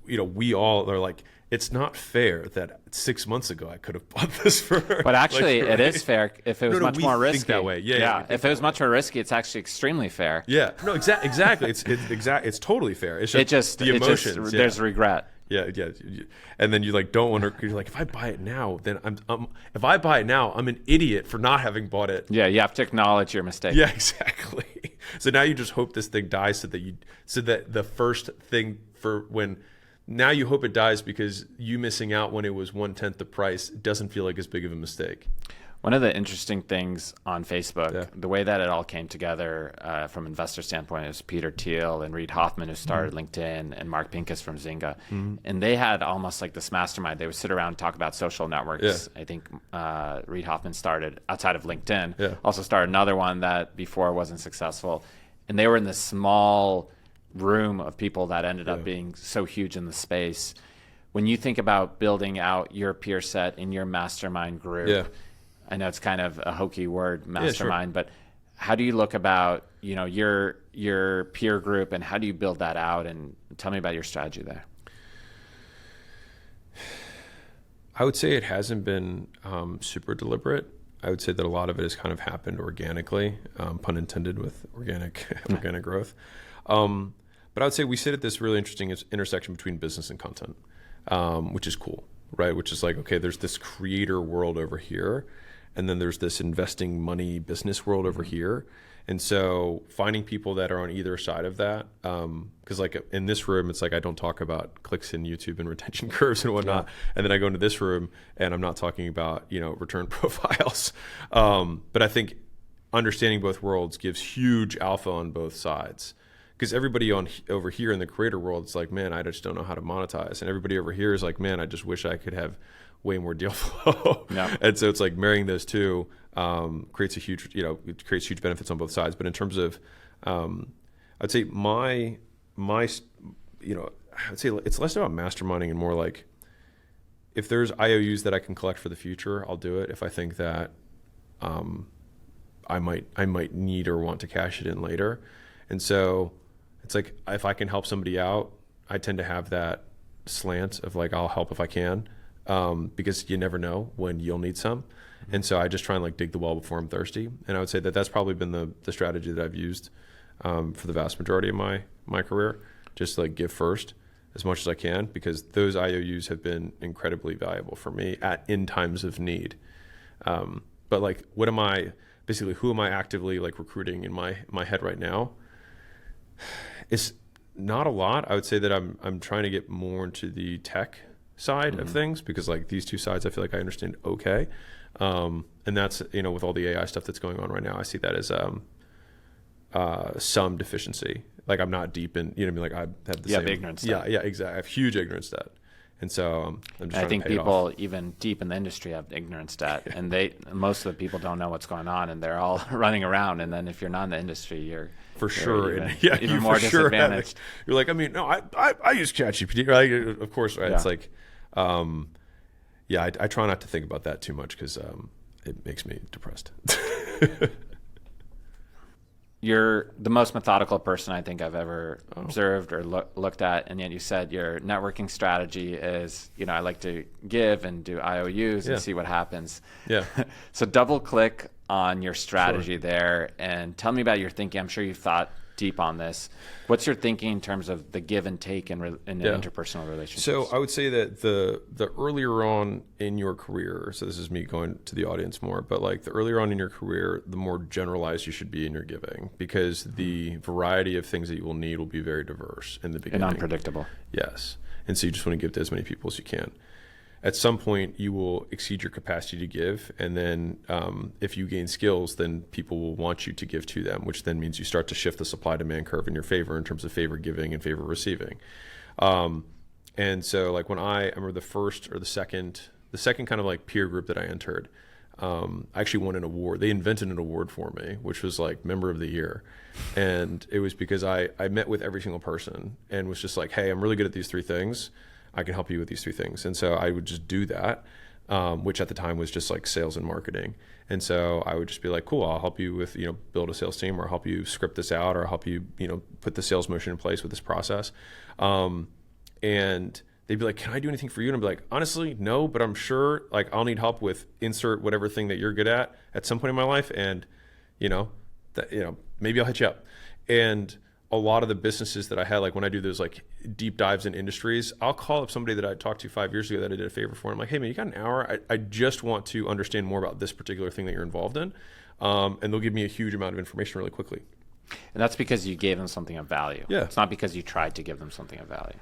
we all are like, it's not fair that 6 months ago I could have bought this for. But actually, it is fair if it was much more risky. Think that way. Yeah. If it was much more risky, it's actually extremely fair. Yeah. No. Exactly. It's totally fair. It's just the emotions. There's regret. Yeah. And then you don't want to. You're like, if I buy it now, then if I buy it now, I'm an idiot for not having bought it. Yeah. You have to acknowledge your mistake. Yeah. Exactly. So now you just hope this thing dies, so that the first thing for when. Now you hope it dies because you missing out when it was 1/10 the price doesn't feel like as big of a mistake. One of the interesting things on Facebook, the way that it all came together from investor standpoint, is Peter Thiel and Reid Hoffman, who started LinkedIn, and Mark Pincus from Zynga. And they had almost like this mastermind. They would sit around and talk about social networks. I think Reid Hoffman started outside of LinkedIn, also started another one that before wasn't successful. And they were in this small room of people that ended up being so huge in the space. When you think about building out your peer set in your mastermind group, I know it's kind of a hokey word, mastermind, but how do you look about your peer group, and how do you build that out? And tell me about your strategy there. I would say it hasn't been super deliberate. I would say that a lot of it has kind of happened organically, pun intended with organic growth. But I would say we sit at this really interesting intersection between business and content, which is cool, right? Which is like, okay, there's this creator world over here, and then there's this investing money business world over here. And so finding people that are on either side of that, because like in this room, it's like I don't talk about clicks in YouTube and retention curves and whatnot. And then I go into this room and I'm not talking about, return profiles. But I think understanding both worlds gives huge alpha on both sides. Because everybody over here in the creator world, it's like, man, I just don't know how to monetize. And everybody over here is like, man, I just wish I could have way more deal flow. And so it's like marrying those two creates a huge, it creates huge benefits on both sides. But in terms of, I'd say I'd say it's less about masterminding and more like, if there's IOUs that I can collect for the future, I'll do it. If I think that I might need or want to cash it in later. And so it's like, if I can help somebody out, I tend to have that slant of like, I'll help if I can, because you never know when you'll need some. And so I just try and like dig the well before I'm thirsty. And I would say that that's probably been the strategy that I've used for the vast majority of my career, just like give first as much as I can, because those IOUs have been incredibly valuable for me in times of need. But like, who am I actively like recruiting in my head right now? It's not a lot. I would say that I'm trying to get more into the tech side of things, because like these two sides I feel like I understand okay. And that's, with all the AI stuff that's going on right now, I see that as some deficiency. Like I'm not deep in, like I have the same ignorance. Yeah, exactly. I have huge ignorance debt. And so I'm just trying I think to pay people it off. even deep in the industry have ignorance debt, and most of the people don't know what's going on, and they're all running around. And then if you're not in the industry, you're even more disadvantaged. You're like, no, I use ChatGPT, right? Of course, right? Yeah. It's like, I try not to think about that too much, because it makes me depressed. You're the most methodical person I think I've ever observed or looked at, and yet you said your networking strategy is, I like to give and do IOUs and see what happens. Yeah. So double click on your strategy there and tell me about your thinking. I'm sure you've thought deep on this. What's your thinking in terms of the give and take in interpersonal relationships? So I would say that the earlier on in your career, so this is me going to the audience more, but like the earlier on in your career, the more generalized you should be in your giving, because the variety of things that you will need will be very diverse in the beginning. And unpredictable. Yes. And so you just want to give to as many people as you can. at some point you will exceed your capacity to give. And then if you gain skills, then people will want you to give to them, which then means you start to shift the supply demand curve in your favor in terms of favor giving and favor receiving. And so like when I remember the first or the second kind of like peer group that I entered, I actually won an award. They invented an award for me, which was like Member of the Year. And it was because I met with every single person and was just like, hey, I'm really good at these 3 things. I can help you with these 3 things. And so I would just do that, which at the time was just like sales and marketing. And so I would just be like, cool, I'll help you with, build a sales team, or I'll help you script this out, or I'll help you, put the sales motion in place with this process. And they'd be like, can I do anything for you? And I'd be like, honestly, no, but I'm sure like I'll need help with insert whatever thing that you're good at some point in my life. And, maybe I'll hit you up. And a lot of the businesses that I had, like when I do those like deep dives in industries, I'll call up somebody that I talked to 5 years ago that I did a favor for. I'm like, hey man, you got an hour? I just want to understand more about this particular thing that you're involved in. And they'll give me a huge amount of information really quickly. And that's because you gave them something of value. Yeah. It's not because you tried to give them something of value.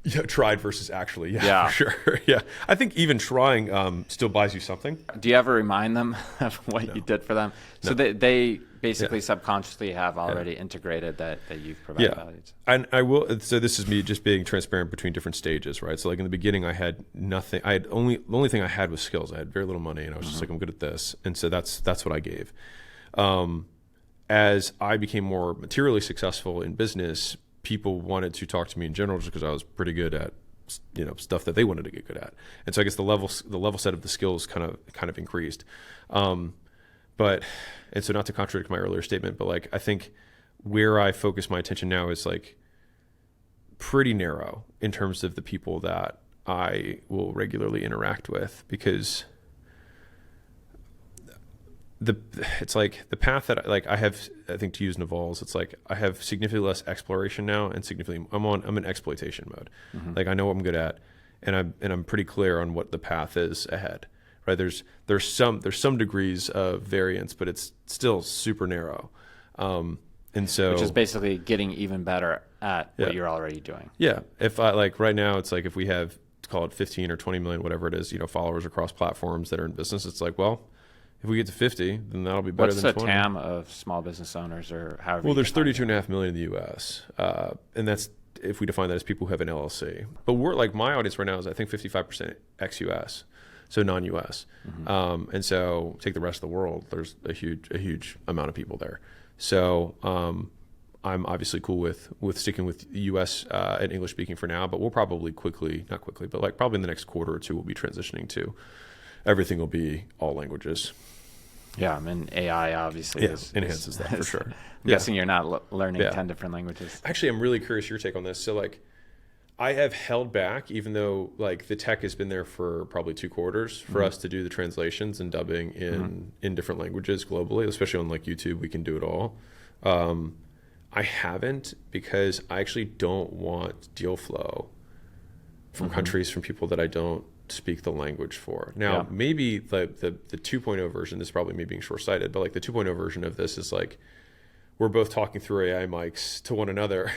Yeah, tried versus actually. Yeah, for sure. Yeah. I think even trying still buys you something. Do you ever remind them of what you did for them? No. So they basically subconsciously have already integrated that you've provided value to. And I will. So this is me just being transparent between different stages, right? So like in the beginning, I had nothing. The only thing I had was skills. I had very little money, and I was just like, I'm good at this, and so that's what I gave. As I became more materially successful in business, people wanted to talk to me in general just because I was pretty good at stuff that they wanted to get good at, and so I guess the level set of the skills kind of increased. And so not to contradict my earlier statement, but like I think where I focus my attention now is like pretty narrow in terms of the people that I will regularly interact with, because it's like the path that I have, I think to use Naval's, it's like I have significantly less exploration now and significantly I'm in exploitation mode. Mm-hmm. Like I know what I'm good at, and I'm pretty clear on what the path is ahead. Right? There's some degrees of variance, but it's still super narrow. And so, which is basically getting even better at what you're already doing. Yeah. If I like right now, it's like if we have, call it 15 or 20 million, whatever it is, followers across platforms that are in business, it's like, well, if we get to 50, then that'll be better than 20. What's the TAM of small business owners, or however? Well, there's 32.5 million in the U.S., and that's if we define that as people who have an LLC. But we're like my audience right now is I think 55% ex-U.S., so non-U.S. Mm-hmm. And so take the rest of the world. There's a huge amount of people there. So I'm obviously cool with sticking with U.S. And English speaking for now, but we'll probably not quickly, but like probably in the next quarter or two, we'll be transitioning to everything will be all languages. Yeah, I mean, AI obviously enhances that for sure. I'm guessing you're not learning 10 different languages. Actually, I'm really curious your take on this. So like, I have held back, even though like the tech has been there for probably 2 quarters for us to do the translations and dubbing in different languages globally, especially on like YouTube, we can do it all. I haven't, because I actually don't want deal flow from countries, from people that I don't speak the language for. Now, maybe the 2.0 version, this is probably me being short-sighted, but like the 2.0 version of this is like, we're both talking through AI mics to one another,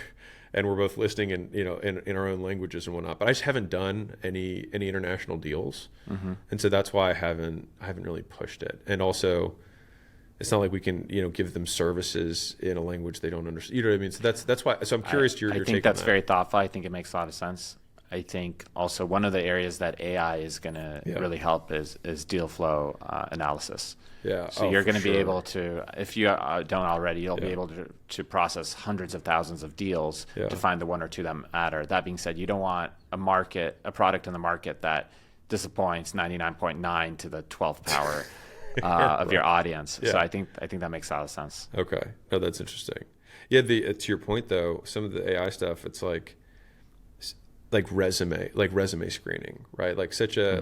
and we're both listening in our own languages and whatnot. But I just haven't done any international deals, and so that's why I haven't really pushed it. And also, it's not like we can give them services in a language they don't understand. You know what I mean? So that's why. So I'm curious to your take on that. I think that's very thoughtful. I think it makes a lot of sense. I think also one of the areas that AI is going to really help is deal flow analysis. Yeah. So you're going to be able to, if you don't already, you'll be able to process hundreds of thousands of deals to find the one or two that matter. That being said, you don't want a product in the market that disappoints 99.9 to the 12th power of your audience. Yeah. So I think that makes a lot of sense. Okay. Oh, that's interesting. Yeah. To your point though, some of the AI stuff, it's like resume screening, right? Like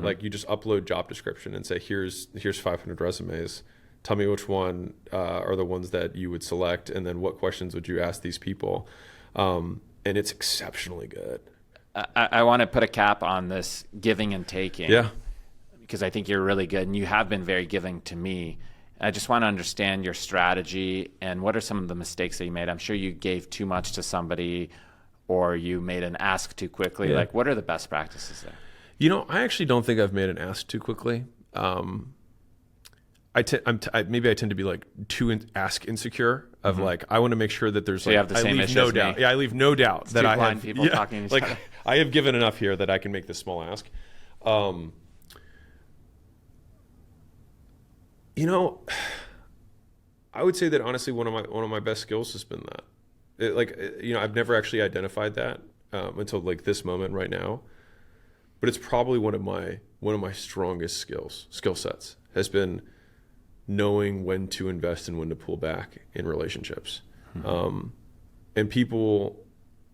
like you just upload job description and say, here's 500 resumes. Tell me which one are the ones that you would select, and then what questions would you ask these people? And it's exceptionally good. I want to put a cap on this giving and taking. Yeah. Because I think you're really good, and you have been very giving to me. I just want to understand your strategy and what are some of the mistakes that you made. I'm sure you gave too much to somebody, or you made an ask too quickly. Like, what are the best practices there? I actually don't think I've made an ask too quickly. Maybe I tend to be like too ask insecure of like, I want to make sure that there's you have the same issue no as doubt. me. Yeah, I leave no doubt that I have people talking to each like other. I have given enough here that I can make this small ask. I would say that honestly, one of my best skills has been that. I've never actually identified that until like this moment right now, but it's probably one of my strongest skill sets has been knowing when to invest and when to pull back in relationships. Mm-hmm. And people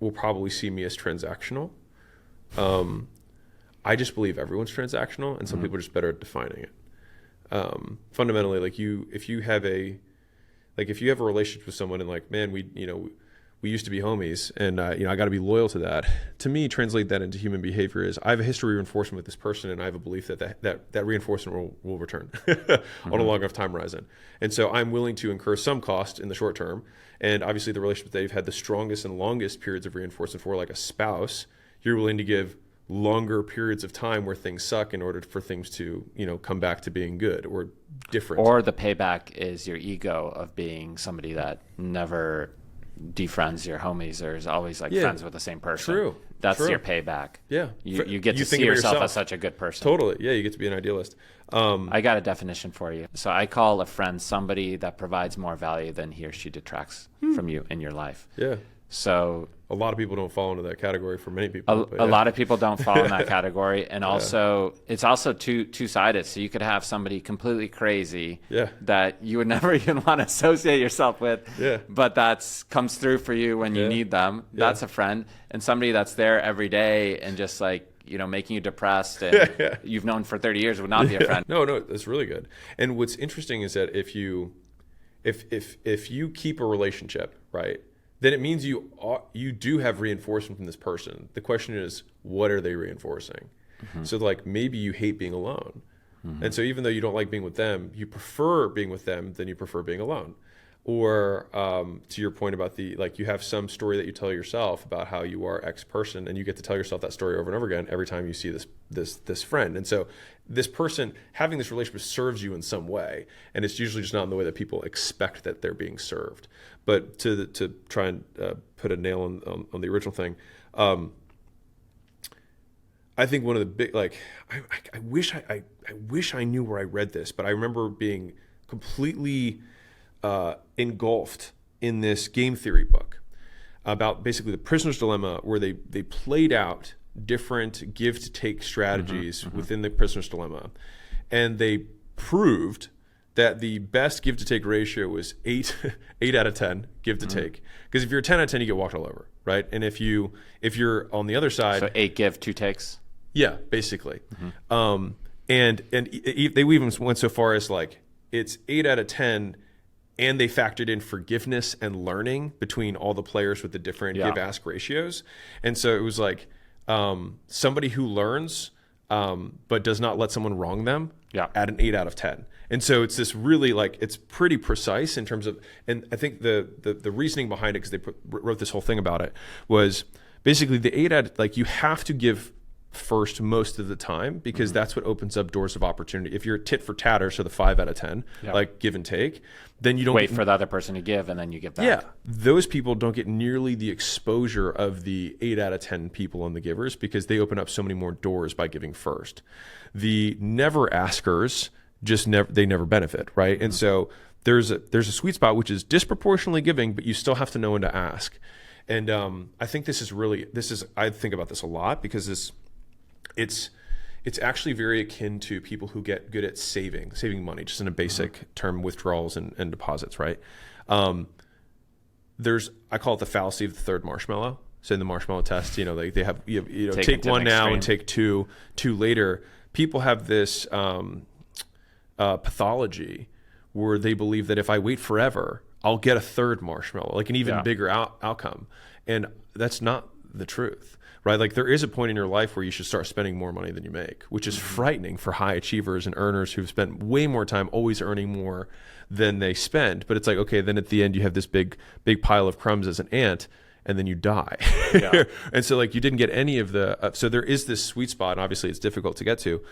will probably see me as transactional. I just believe everyone's transactional, and some mm-hmm. people are just better at defining it. Fundamentally, if you have a relationship with someone and like, man, we used to be homies, and I got to be loyal to that. To me, translate that into human behavior is I have a history of reinforcement with this person, and I have a belief that reinforcement will return mm-hmm. on a long enough time horizon. And so I'm willing to incur some cost in the short term. And obviously, the relationship that they've had the strongest and longest periods of reinforcement for, like a spouse, you're willing to give longer periods of time where things suck in order for things to come back to being good or different. Or the payback is your ego of being somebody that never defriends your homies or is always friends with the same person. True. That's True. your payback. Yeah. You get to think see of yourself as such a good person. Totally. Yeah, you get to be an idealist. I got a definition for you. So I call a friend somebody that provides more value than he or she detracts from you in your life. Yeah. So a lot of people don't fall into that category for many people. A lot of people don't fall in that category. And also, it's also two-sided. So you could have somebody completely crazy that you would never even want to associate yourself with, but that comes through for you when you need them. That's a friend. And somebody that's there every day and just making you depressed and you've known for 30 years would not be a friend. No, that's really good. And what's interesting is that if you keep a relationship, right, then it means you do have reinforcement from this person. The question is, what are they reinforcing? Mm-hmm. So like maybe you hate being alone. Mm-hmm. And so even though you don't like being with them, you prefer being with them than you prefer being alone. Or to your point about you have some story that you tell yourself about how you are X person, and you get to tell yourself that story over and over again every time you see this friend. And so this person having this relationship serves you in some way, and it's usually just not in the way that people expect that they're being served. But to try and put a nail on the original thing, I think one of the big I wish I knew where I read this, but I remember being completely engulfed in this game theory book about basically the prisoner's dilemma, where they played out different give to take strategies within the prisoner's dilemma, and they proved that the best give to take ratio was 8 out of 10 give to take, because if you're 10 out of 10 you get walked all over, right? And if you're on the other side, so 8 give, 2 takes, basically. And they even went so far as it's 8 out of 10. And they factored in forgiveness and learning between all the players with the different give-ask ratios. And so it was somebody who learns but does not let someone wrong them at an 8 out of 10. And so it's this really it's pretty precise in terms of, and I think the reasoning behind it, because they wrote this whole thing about it, was basically the 8 out, you have to give first most of the time, because that's what opens up doors of opportunity. If you're tit for tatter, so the 5 out of 10, give and take, then you don't wait for the other person to give and then you give back. Yeah, those people don't get nearly the exposure of the 8 out of 10 people on the givers, because they open up so many more doors by giving first. The never askers they never benefit, right? And so there's a sweet spot, which is disproportionately giving, but you still have to know when to ask. And I think I think about this a lot, because it's actually very akin to people who get good at saving money, just in a basic term, withdrawals and deposits, right? I call it the fallacy of the third marshmallow. So in the marshmallow test, they have take one now and take two later. People have this pathology where they believe that if I wait forever, I'll get a third marshmallow, an even bigger outcome. And that's not the truth. Right? There is a point in your life where you should start spending more money than you make, which is frightening for high achievers and earners who've spent way more time always earning more than they spend. But it's okay, then at the end you have this big pile of crumbs as an ant, and then you die. Yeah. And so like you didn't get any of the, so there is this sweet spot, and obviously it's difficult to get to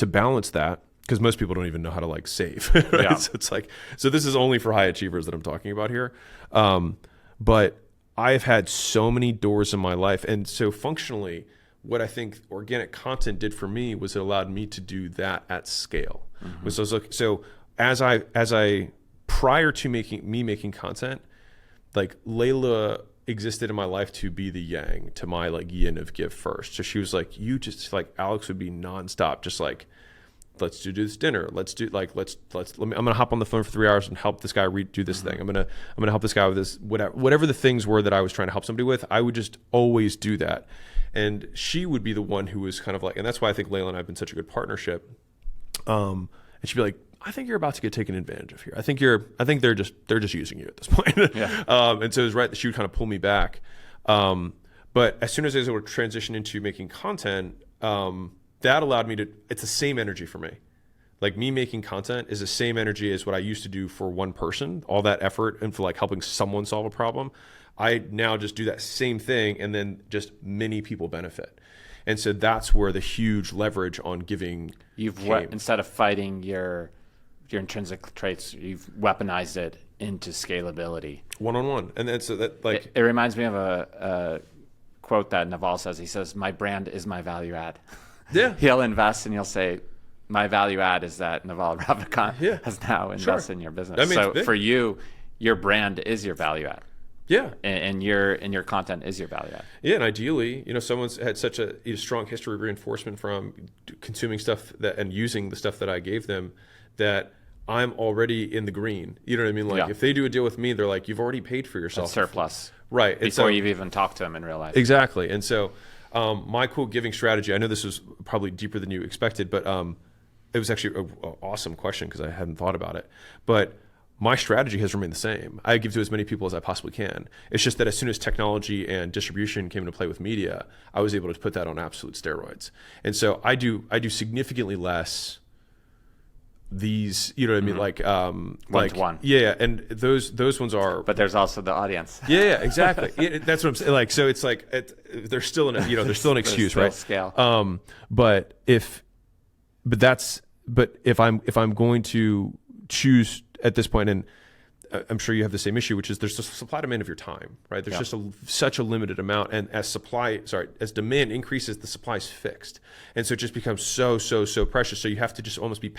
balance that, because most people don't even know how to like save. Right? Yeah. So it's like, so this is only for high achievers that I'm talking about here. But I've had so many doors in my life. And so functionally, what I think organic content did for me was it allowed me to do that at scale. Mm-hmm. So as I prior to making content, like Layla existed in my life to be the yang to my like yin of give first. So she was like, you just like, Alex would be nonstop, just like, let's do this dinner. Let's do like, I'm going to hop on the phone for 3 hours and help this guy do this thing. I'm going to help this guy with this, whatever the things were that I was trying to help somebody with, I would just always do that. And she would be the one who was kind of like, and that's why I think Layla and I have been such a good partnership. And she'd be like, I think you're about to get taken advantage of here. I think they're just using you at this point. Yeah. And so it was right that she would kind of pull me back. But as soon as I was able to transition into making content, that allowed me to, it's the same energy for me. Like me making content is the same energy as what I used to do for one person, all that effort and for like helping someone solve a problem. I now just do that same thing, and then just many people benefit. And so that's where the huge leverage on giving instead of fighting your intrinsic traits, you've weaponized it into scalability. One-on-one. And then so that like... It reminds me of a quote that Naval says. He says, my brand is my value add. Yeah. He'll invest and he'll say, my value add is that Naval Ravikant has now invested in your business. That means so big. For you, your brand is your value add. Yeah. And your content is your value add. Yeah, and ideally, someone's had such a strong history of reinforcement from consuming stuff and using the stuff that I gave them, that I'm already in the green. You know what I mean? Like if they do a deal with me, they're like, you've already paid for yourself. It's surplus. Right. Before you've even talked to them in real life. Exactly. And so my cool giving strategy, I know this was probably deeper than you expected, but it was actually an awesome question because I hadn't thought about it. But my strategy has remained the same. I give to as many people as I possibly can. It's just that as soon as technology and distribution came into play with media, I was able to put that on absolute steroids. And so I do significantly less these, you know what I mean? Like, one-to-one. Yeah. And those ones are, but there's also the audience. Yeah, exactly. That's what I'm saying. Like, so it's like, there's still an, there's still an excuse, still right? Scale. But if I'm going to choose at this point, and I'm sure you have the same issue, which is there's a supply demand of your time, right? There's just such a limited amount, and as demand increases, the supply is fixed, and so it just becomes so precious. So you have to just almost be you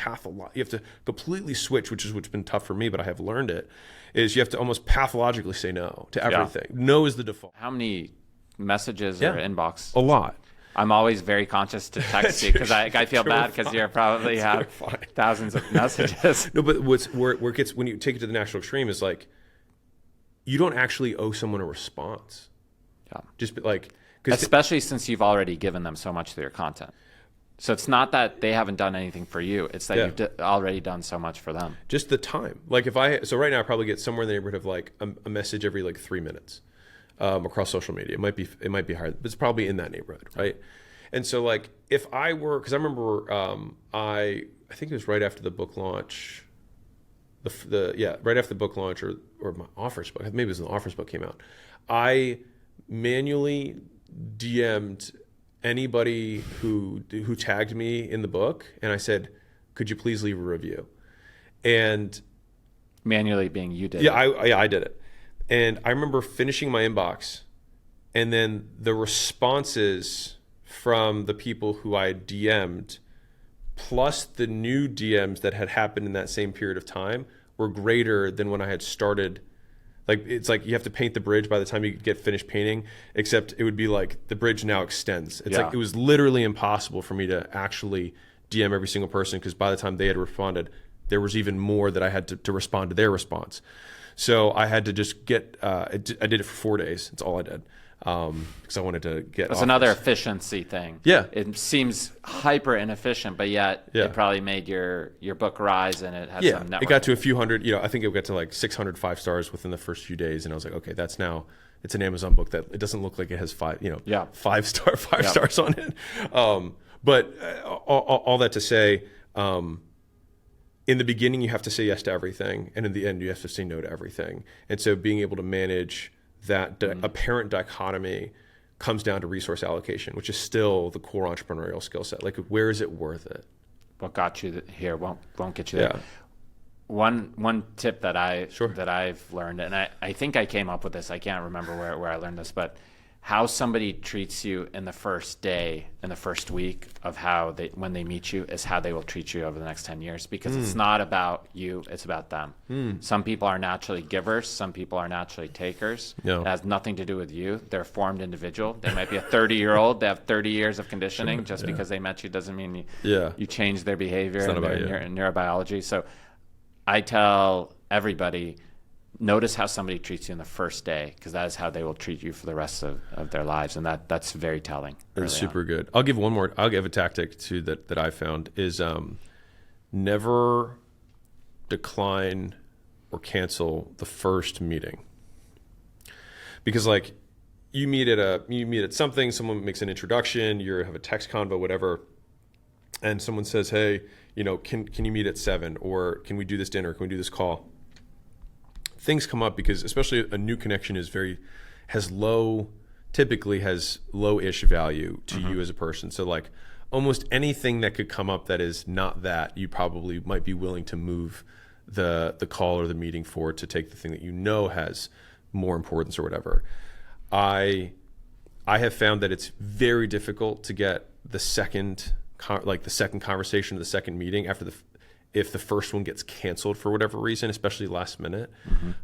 have to completely switch, which has been tough for me, but I have learned it. Is you have to almost pathologically say no to everything. Yeah. No is the default. How many messages or inbox? A lot. I'm always very conscious to text you because I feel bad because you probably have thousands of messages. No, but where it gets, when you take it to the natural extreme, is like you don't actually owe someone a response. Yeah. Just like, especially since you've already given them so much through your content. So it's not that they haven't done anything for you; it's that you've already done so much for them. Just the time. Like so right now I probably get somewhere in the neighborhood of like a message every like 3 minutes. Across social media. It might be higher, but it's probably in that neighborhood, right? And so like if I were, because I remember I think it was right after the book launch, right after the book launch or my offers book, maybe it was when the offers book came out, I manually DM'd anybody who tagged me in the book, and I said, could you please leave a review? And manually being you did. Yeah, I did it. And I remember finishing my inbox, and then the responses from the people who I had DM'd, plus the new DMs that had happened in that same period of time, were greater than when I had started. Like, it's like you have to paint the bridge by the time you get finished painting, except it would be like the bridge now extends. It's like it was literally impossible for me to actually DM every single person, because by the time they had responded, there was even more that I had to respond to their response. So I had to just I did it for 4 days. That's all I did, because I wanted to get. That's another efficiency thing. Yeah, it seems hyper inefficient, but yet it probably made your book rise, and it had some network. It got to a few hundred. I think it got to like 600 5-stars within the first few days, and I was like, okay, it's an Amazon book that it doesn't look like it has 5 stars on it. But all that to say. In the beginning, you have to say yes to everything, and in the end, you have to say no to everything. And so being able to manage that apparent dichotomy comes down to resource allocation, which is still the core entrepreneurial skill set. Like, where is it worth it? What got you here won't get you there. One tip that I've learned, and I think I came up with this, I can't remember where I learned this, but how somebody treats you in the first day, in the first week of when they meet you, is how they will treat you over the next 10 years, because it's not about you, it's about them. Some people are naturally givers, some people are naturally takers. It has nothing to do with you. They're a formed individual. They might be a 30-year-old, they have 30 years of conditioning. Just because they met you doesn't mean you change their behavior and their neurobiology. So I tell everybody, notice how somebody treats you in the first day, because that is how they will treat you for the rest of their lives, and that's very telling. It's super good. I'll give one more. I'll give a tactic too that I found is never decline or cancel the first meeting, because like you meet at something, someone makes an introduction, you have a text convo, whatever, and someone says, hey, can you meet at 7, or can we do this dinner? Can we do this call? Things come up because especially a new connection typically has low-ish value to you as a person. So like almost anything that could come up that is not that, you probably might be willing to move the call or the meeting forward to take the thing that has more importance or whatever. I have found that it's very difficult to get the second conversation or the second meeting if the first one gets canceled for whatever reason, especially last minute.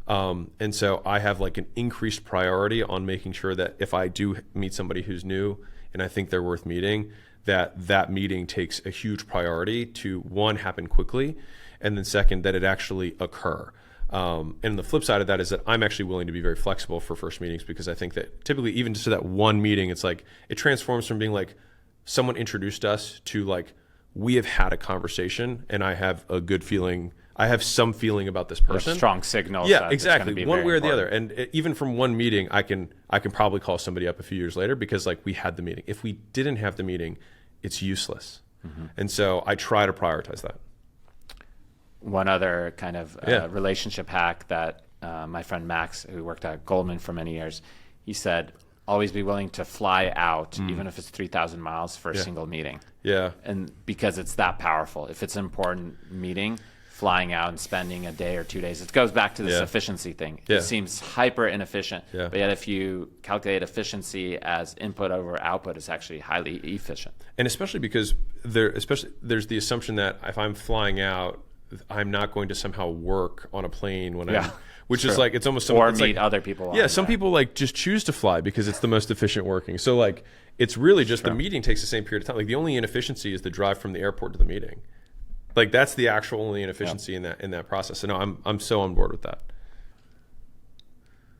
And so I have like an increased priority on making sure that if I do meet somebody who's new and I think they're worth meeting, that meeting takes a huge priority to, one, happen quickly, and then second, that it actually occur. And the flip side of that is that I'm actually willing to be very flexible for first meetings, because I think that typically even just to that one meeting, it's like it transforms from being like someone introduced us to like, we have had a conversation and I have a good feeling. I have some feeling about this person. Strong signals. Yeah, exactly. One way or the other. And even from one meeting, I can probably call somebody up a few years later because like we had the meeting. If we didn't have the meeting, it's useless. And so I try to prioritize that. One other kind of relationship hack that my friend Max, who worked at Goldman for many years, he said, always be willing to fly out, even if it's 3,000 miles for a single meeting. Yeah. And because it's that powerful. If it's an important meeting, flying out and spending a day or 2 days, it goes back to this efficiency thing. It seems hyper inefficient, but yet if you calculate efficiency as input over output, it's actually highly efficient. And especially because there's the assumption that if I'm flying out, I'm not going to somehow work on a plane when I'm, which is like, it's almost or meet other people. Yeah, some people like just choose to fly because it's the most efficient working. So like, it's really just the meeting takes the same period of time. Like the only inefficiency is the drive from the airport to the meeting. Like that's the actual only inefficiency in that process. So no, I'm so on board with that.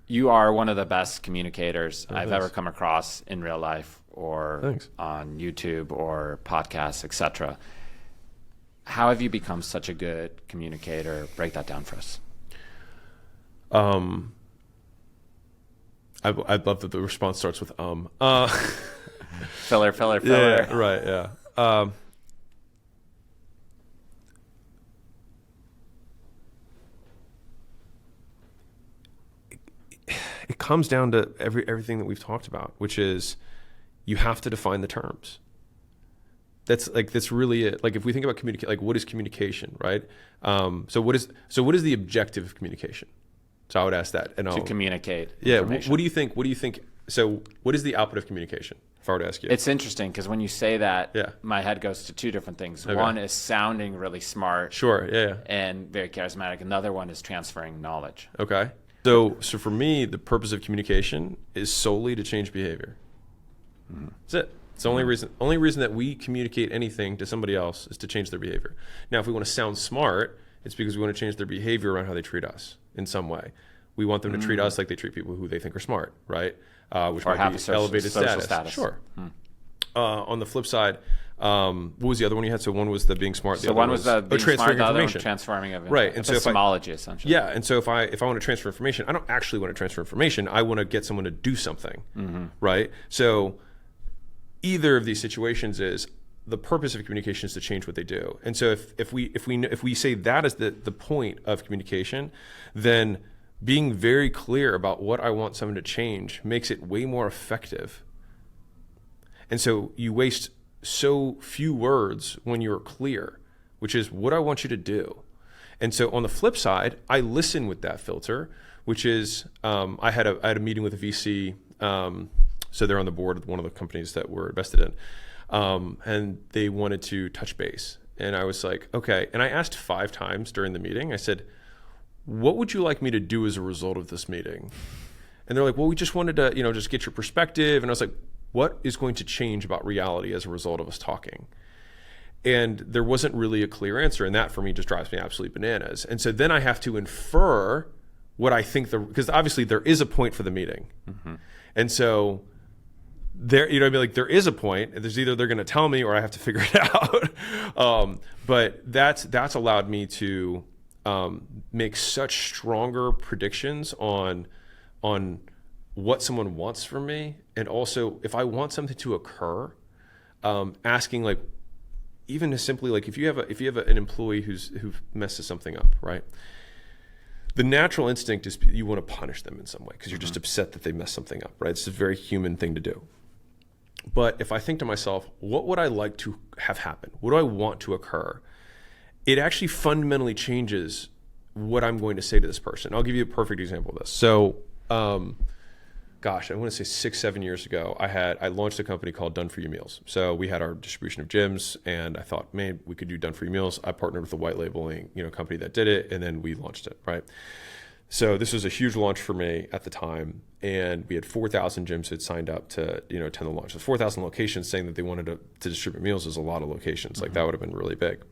You are one of the best communicators I've ever come across in real life or on YouTube or podcasts, etc. How have you become such a good communicator? Break that down for us. I'd love that the response starts with Filler. Yeah, right, yeah. It comes down to everything that we've talked about, which is you have to define the terms. That's really it. Like if we think about like what is communication, right? So what is the objective of communication? So I would ask that. To communicate. Yeah. What do you think? So what is the output of communication? If I were to ask you. It's interesting because when you say that, my head goes to two different things. Okay. One is sounding really smart. Sure. Yeah. And very charismatic. Another one is transferring knowledge. Okay. So for me, the purpose of communication is solely to change behavior. That's it. It's the only reason that we communicate anything to somebody else is to change their behavior. Now, if we want to sound smart, it's because we want to change their behavior around how they treat us in some way. We want them to treat us like they treat people who they think are smart, right? Which or might have be social elevated status. Sure. On the flip side, what was the other one you had? So one was the being smart. So one was the being smart, the other one transforming of right. And so epistemology, essentially. Yeah, and so if I want to transfer information, I don't actually want to transfer information. I want to get someone to do something, right? So either of these situations is the purpose of communication is to change what they do. And so if we say that is the point of communication, then being very clear about what I want someone to change makes it way more effective. And so you waste so few words when you're clear, which is what I want you to do. And so on the flip side, I listen with that filter, which is I had a meeting with a VC. So they're on the board of one of the companies that we're invested in. And they wanted to touch base. And I was like, okay. And I asked 5 times during the meeting, I said, what would you like me to do as a result of this meeting? And they're like, well, we just wanted to, just get your perspective. And I was like, what is going to change about reality as a result of us talking? And there wasn't really a clear answer. And that for me just drives me absolutely bananas. And so then I have to infer what I think because obviously there is a point for the meeting. Mm-hmm. And so there, like there is a point, and there's either they're going to tell me or I have to figure it out. But that's allowed me to make such stronger predictions on what someone wants from me. And also if I want something to occur, asking like, even as simply like if you have an employee who messes something up, right? The natural instinct is you want to punish them in some way because you're just upset that they messed something up, right? It's a very human thing to do. But if I think to myself, what would I like to have happen? What do I want to occur? It actually fundamentally changes what I'm going to say to this person. I'll give you a perfect example of this. So, I want to say 6-7 years ago, I launched a company called Done For You Meals. So we had our distribution of gyms, and I thought, man, we could do Done For You Meals. I partnered with a white labeling, company that did it, and then we launched it, right? So this was a huge launch for me at the time, and we had 4,000 gyms who had signed up to, attend the launch. So 4,000 locations saying that they wanted to distribute meals is a lot of locations. Like that would have been really big.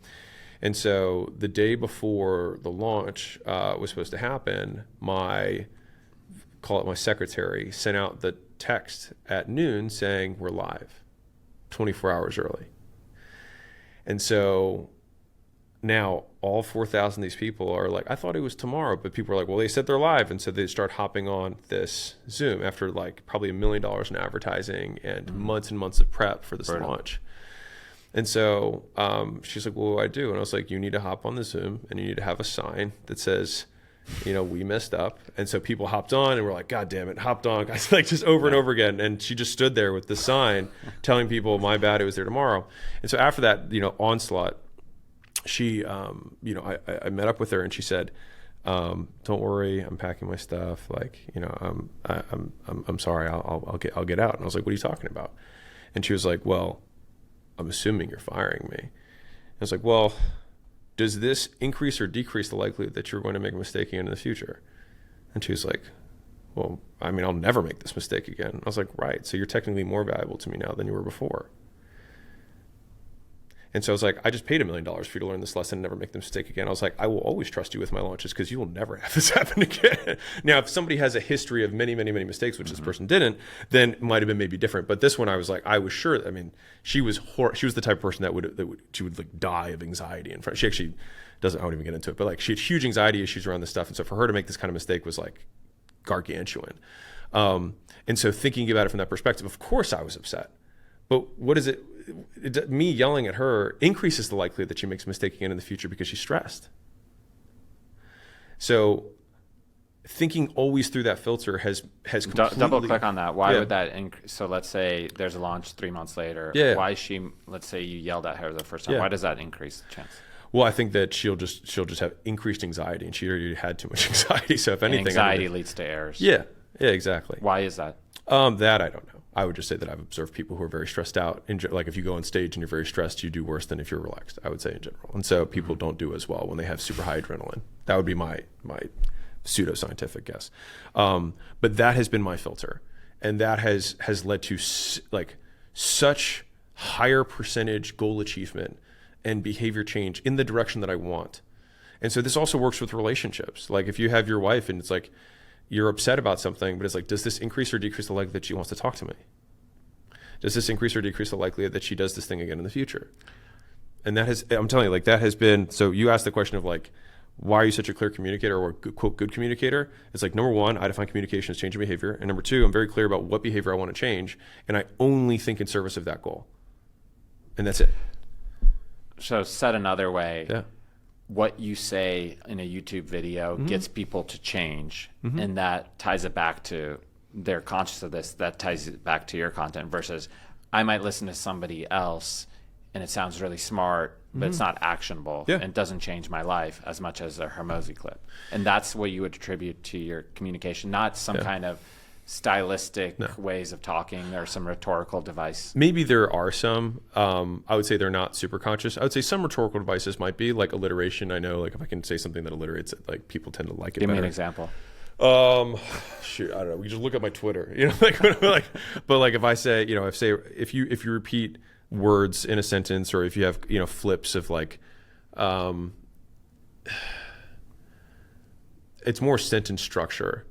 And so the day before the launch was supposed to happen, my secretary sent out the text at noon saying we're live 24 hours early. And so now all 4,000 of these people are like, I thought it was tomorrow, but people are like, well, they said they're live. And so they start hopping on this Zoom after like probably $1 million in advertising and months and months of prep for this launch. And so she's like, well, what do I do? And I was like, you need to hop on the Zoom and you need to have a sign that says, we messed up. And so people hopped on and we're like, God damn it, hopped on. Guys, like just over and over again. And she just stood there with the sign telling people, my bad, it was there tomorrow. And so after that, onslaught, she, I met up with her and she said, don't worry, I'm packing my stuff. Like, I'm sorry, I'll get out. And I was like, what are you talking about? And she was like, well, I'm assuming you're firing me. I was like, well, does this increase or decrease the likelihood that you're going to make a mistake again in the future? And she was like, well, I mean, I'll never make this mistake again. I was like, right. So you're technically more valuable to me now than you were before. And so I was like, I just paid $1 million for you to learn this lesson and never make the mistake again. I was like, I will always trust you with my launches because you will never have this happen again. Now, if somebody has a history of many, many, many mistakes, which this person didn't, then it might have been maybe different. But this one, I was like, I was sure. I mean, she was the type of person that would like die of anxiety in front. She actually doesn't. I won't even get into it. But like, she had huge anxiety issues around this stuff, and so for her to make this kind of mistake was like gargantuan. And so thinking about it from that perspective, of course, I was upset. But what is it? Me yelling at her increases the likelihood that she makes a mistake again in the future because she's stressed. So thinking always through that filter has completely... Double click on that. Why would that increase? So let's say there's a launch 3 months later. Yeah. Why is she, let's say you yelled at her the first time. Yeah. Why does that increase the chance? Well, I think that she'll just have increased anxiety, and she already had too much anxiety. So if anything... And anxiety leads to errors. Yeah, exactly. Why is that? That I don't know. I would just say that I've observed people who are very stressed out. Like if you go on stage and you're very stressed, you do worse than if you're relaxed, I would say in general. And so people don't do as well when they have super high adrenaline. That would be my pseudoscientific guess. But that has been my filter. And that has led to like such higher percentage goal achievement and behavior change in the direction that I want. And so this also works with relationships. Like if you have your wife and it's like, you're upset about something, but it's like, does this increase or decrease the likelihood that she wants to talk to me? Does this increase or decrease the likelihood that she does this thing again in the future? And I'm telling you, like that has been, so you asked the question of like, why are you such a clear communicator or quote, good communicator? It's like, number one, I define communication as change in behavior. And number two, I'm very clear about what behavior I want to change. And I only think in service of that goal. And that's it. So said another way. Yeah. what you say in a YouTube video gets people to change, and that ties it back to they're conscious of this, that ties it back to your content, versus I might listen to somebody else and it sounds really smart, but it's not actionable and doesn't change my life as much as a Hormozi clip. And that's what you would attribute to your communication, not some kind of stylistic ways of talking or some rhetorical device. Maybe there are some. I would say they're not super conscious. I would say some rhetorical devices might be, like alliteration. I know, like if I can say something that alliterates it, like people tend to like it Give better. me an example. Shoot, I don't know. We just look at my Twitter, you know, but like if I say, you know, if you repeat words in a sentence, or if you have, you know, flips of like, it's more sentence structure.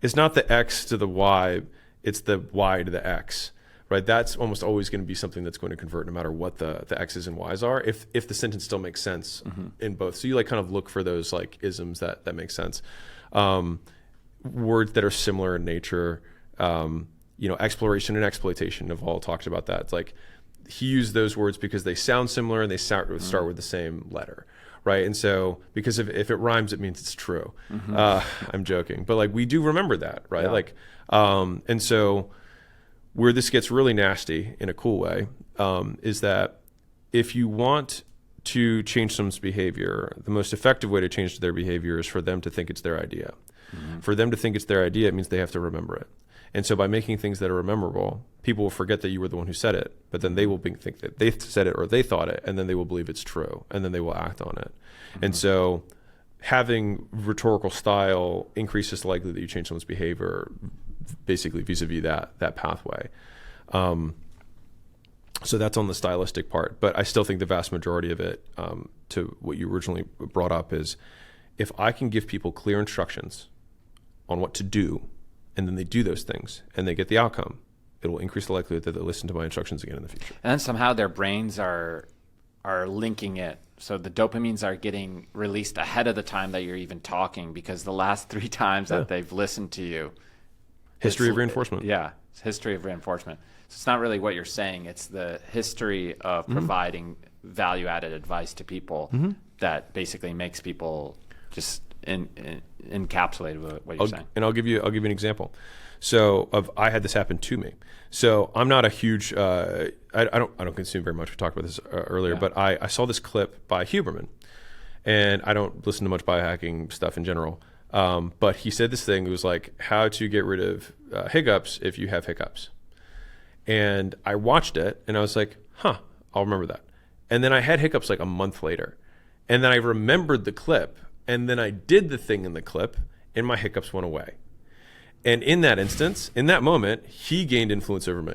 It's not the X to the Y, it's the Y to the X, right? That's almost always going to be something that's going to convert no matter what the X's and Y's are, if the sentence still makes sense in both. So you like kind of look for those like isms that make sense. Words that are similar in nature, you know, exploration and exploitation have all talked about that. It's like he used those words because they sound similar and they start with the same letter. Right. And so because if it rhymes, it means it's true. I'm joking. But like we do remember that. Right. Yeah. Like and so where this gets really nasty in a cool way is that if you want to change someone's behavior, the most effective way to change their behavior is for them to think it's their idea. For them to think it's their idea, it means they have to remember it. And so by making things that are memorable, people will forget that you were the one who said it, but then they will think that they said it or they thought it, and then they will believe it's true, and then they will act on it. And so having rhetorical style increases the likelihood that you change someone's behavior, basically vis-a-vis that pathway. So that's on the stylistic part. But I still think the vast majority of it, to what you originally brought up, is if I can give people clear instructions on what to do, and then they do those things and they get the outcome, it will increase the likelihood that they'll listen to my instructions again in the future. And then somehow their brains are linking it. So the dopamines are getting released ahead of the time that you're even talking, because the last 3 times that they've listened to you. History of reinforcement. Yeah, it's history of reinforcement. So it's not really what you're saying. It's the history of providing value-added advice to people that basically makes people just encapsulated with what you're saying. And I'll give you an example. So I had this happen to me. So I'm not a huge I don't consume very much. We talked about this earlier, but I saw this clip by Huberman, and I don't listen to much biohacking stuff in general. But he said this thing. It was like how to get rid of hiccups if you have hiccups. And I watched it and I was like, I'll remember that. And then I had hiccups like a month later, and then I remembered the clip. And then I did the thing in the clip, and my hiccups went away. And in that instance, in that moment, he gained influence over me.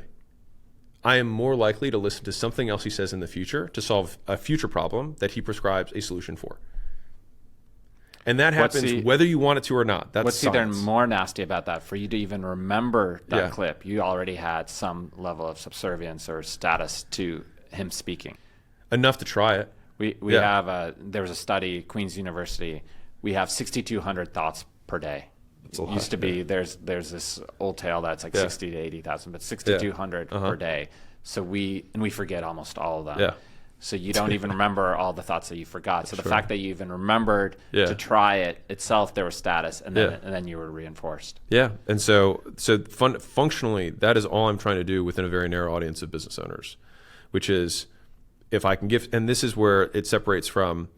I am more likely to listen to something else he says in the future to solve a future problem that he prescribes a solution for. And that happens whether you want it to or not. That's what's science. Even more nasty about that, for you to even remember that clip, you already had some level of subservience or status to him speaking. Enough to try it. We have there was a study, Queen's University. We have 6,200 thoughts per day. It used to be there's this old tale that's like 60 to 80,000, but 6,200 per day. So we forget almost all of them. Yeah. So you don't even remember all the thoughts that you forgot. So the fact that you even remembered to try it itself, there was status, and then you were reinforced. Yeah, and so functionally, that is all I'm trying to do within a very narrow audience of business owners, which is, if I can give, and this is where it separates from,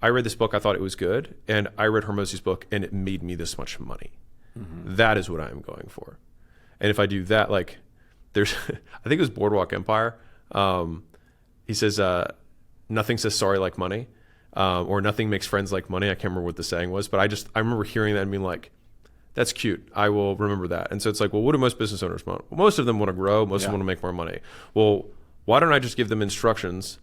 I read this book, I thought it was good, and I read Hormozi's book, and it made me this much money. That is what I'm going for. And if I do that, like, there's, I think it was Boardwalk Empire. He says, nothing says sorry like money, or nothing makes friends like money. I can't remember what the saying was, but I remember hearing that and being like, that's cute. I will remember that. And so it's like, well, what do most business owners want? Well, most of them want to grow. Most of them want to make more money. Well, why don't I just give them instructions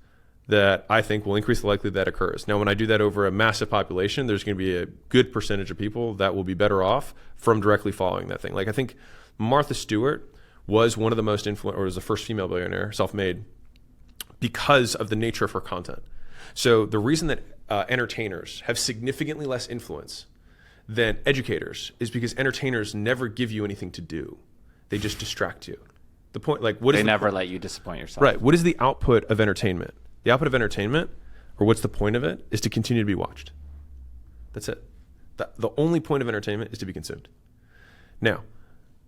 that I think will increase the likelihood that occurs? Now, when I do that over a massive population, there's going to be a good percentage of people that will be better off from directly following that thing. Like, I think Martha Stewart was one of the most influential, or was the first female billionaire, self-made, because of the nature of her content. So the reason that entertainers have significantly less influence than educators is because entertainers never give you anything to do. They just distract you. The point, like, what is they the never point? let you disappoint yourself. Right. What is the output of entertainment? The output of entertainment, or what's the point of it, is to continue to be watched. That's it. The only point of entertainment is to be consumed. Now,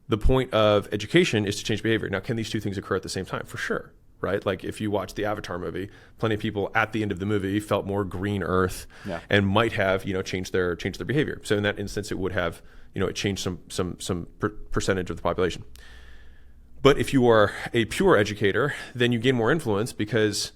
the point of education is to change behavior. Now, can these two things occur at the same time? For sure, right? Like if you watch the Avatar movie, plenty of people at the end of the movie felt more green earth and might have, changed their behavior. So in that instance, it would have, it changed some percentage of the population. But if you are a pure educator, then you gain more influence because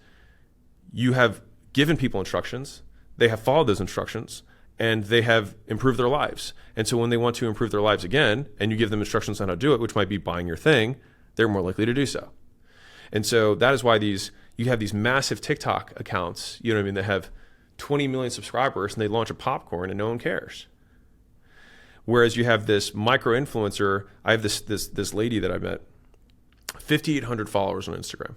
you have given people instructions, they have followed those instructions, and they have improved their lives. And so when they want to improve their lives again, and you give them instructions on how to do it, which might be buying your thing, they're more likely to do so. And so that is why you have these massive TikTok accounts, that have 20 million subscribers, and they launch a popcorn and no one cares. Whereas you have this micro influencer, I have this lady that I met, 5,800 followers on Instagram.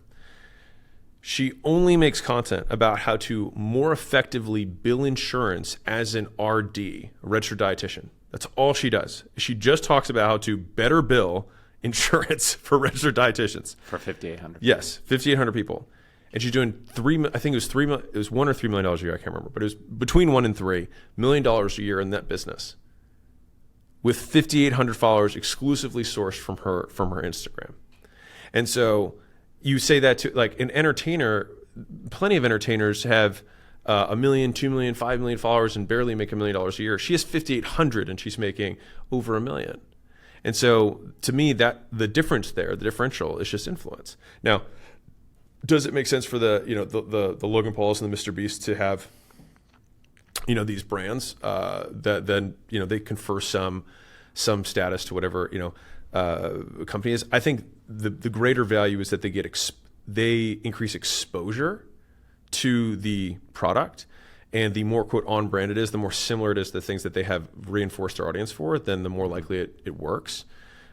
She only makes content about how to more effectively bill insurance as an RD, a registered dietitian. That's all she does. She just talks about how to better bill insurance for registered dietitians. For 5,800. Yes, 5,800 people. And she's doing I think it was $1 or $3 million a year, I can't remember, but it was between $1 and $3 million a year in that business, with 5,800 followers exclusively sourced from her Instagram. And so you say that to like an entertainer, plenty of entertainers have 1 million, 2 million, 5 million followers and barely make $1 million a year. She has 5,800 and she's making over $1 million. And so to me, that the difference there, the differential is just influence. Now, does it make sense for the Logan Pauls and the Mr. Beast to have, these brands that then, they confer some status to whatever, company is? I think the greater value is that they increase exposure to the product, and the more quote on brand it is, the more similar it is to the things that they have reinforced their audience for, then the more likely it works.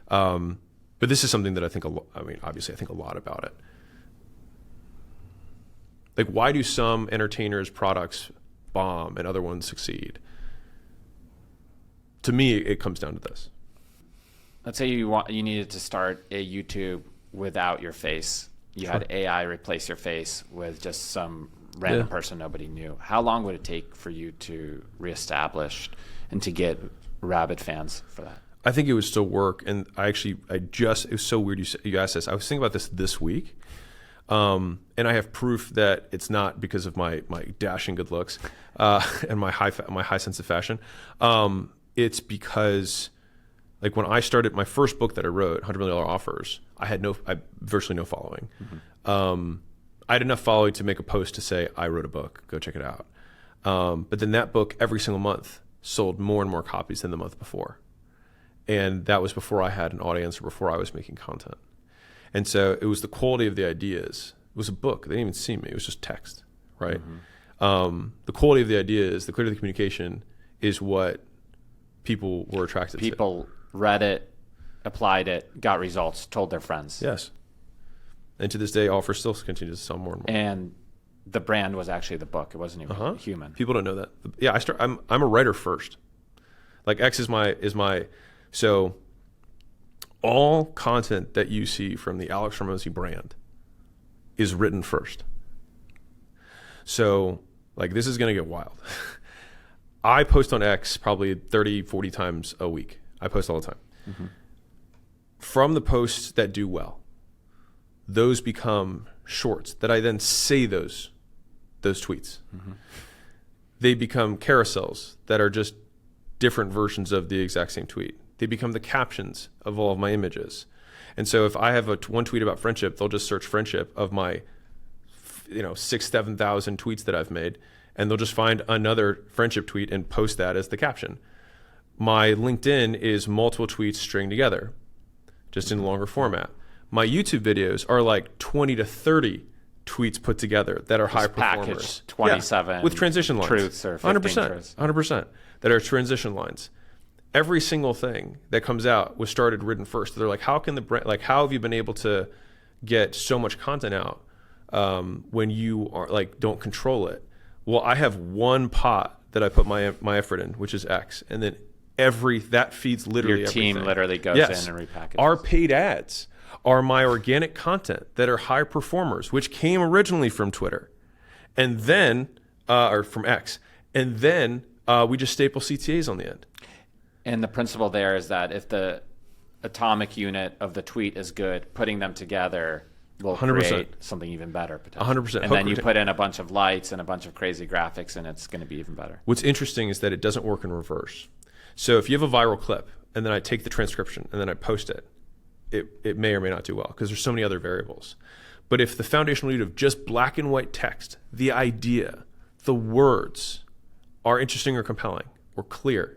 But this is something that I think obviously I think a lot about it. Like, why do some entertainers' products bomb and other ones succeed? To me, it comes down to this. Let's say you needed to start a YouTube without your face. You had AI replace your face with just some random person nobody knew. How long would it take for you to reestablish and to get rabid fans for that? I think it would still work. And it was so weird you asked this. I was thinking about this week. And I have proof that it's not because of my dashing good looks and my high sense of fashion. It's because, like, when I started my first book that I wrote, $100 Million Offers, I had virtually no following. Mm-hmm. I had enough following to make a post to say, I wrote a book, go check it out. But then that book every single month sold more and more copies than the month before. And that was before I had an audience or before I was making content. And so it was the quality of the ideas. It was a book. They didn't even see me. It was just text, right? Mm-hmm. The quality of the ideas, the clarity of the communication is what people were attracted to. People read it, applied it, got results, told their friends. Yes. And to this day, Offers still continues to sell more and more. And the brand was actually the book. It wasn't even human. People don't know that. Yeah, I'm a writer first. Like, X is my so all content that you see from the Alex Hormozi brand is written first. So, like, this is going to get wild. I post on X probably 30, 40 times a week. I post all the time. Mm-hmm. From the posts that do well, those become shorts that I then say those tweets. Mm-hmm. They become carousels that are just different versions of the exact same tweet. They become the captions of all of my images. And so if I have one tweet about friendship, they'll just search friendship of my 6,000, 7,000 tweets that I've made, and they'll just find another friendship tweet and post that as the caption. My LinkedIn is multiple tweets stringed together, just in longer format. My YouTube videos are like 20 to 30 tweets put together that are high performers. 27 with transition lines. Truths or 15 truths. 100%. That are transition lines. Every single thing that comes out was started written first. They're like, how have you been able to get so much content out when you are don't control it? Well, I have one pot that I put my effort in, which is X, and then that feeds literally your team everything. literally goes in and repackages. Our paid ads are my organic content that are high performers, which came originally from Twitter, and then or from X, and then we just staple CTAs on the end. And the principle there is that if the atomic unit of the tweet is good, putting them together will 100%. create something even better potentially. 100%. And then you put in a bunch of lights and a bunch of crazy graphics, and it's going to be even better. What's interesting is that it doesn't work in reverse. So if you have a viral clip, and then I take the transcription, and then I post it, it may or may not do well, because there's so many other variables. But if the foundational unit of just black and white text, the idea, the words are interesting or compelling or clear,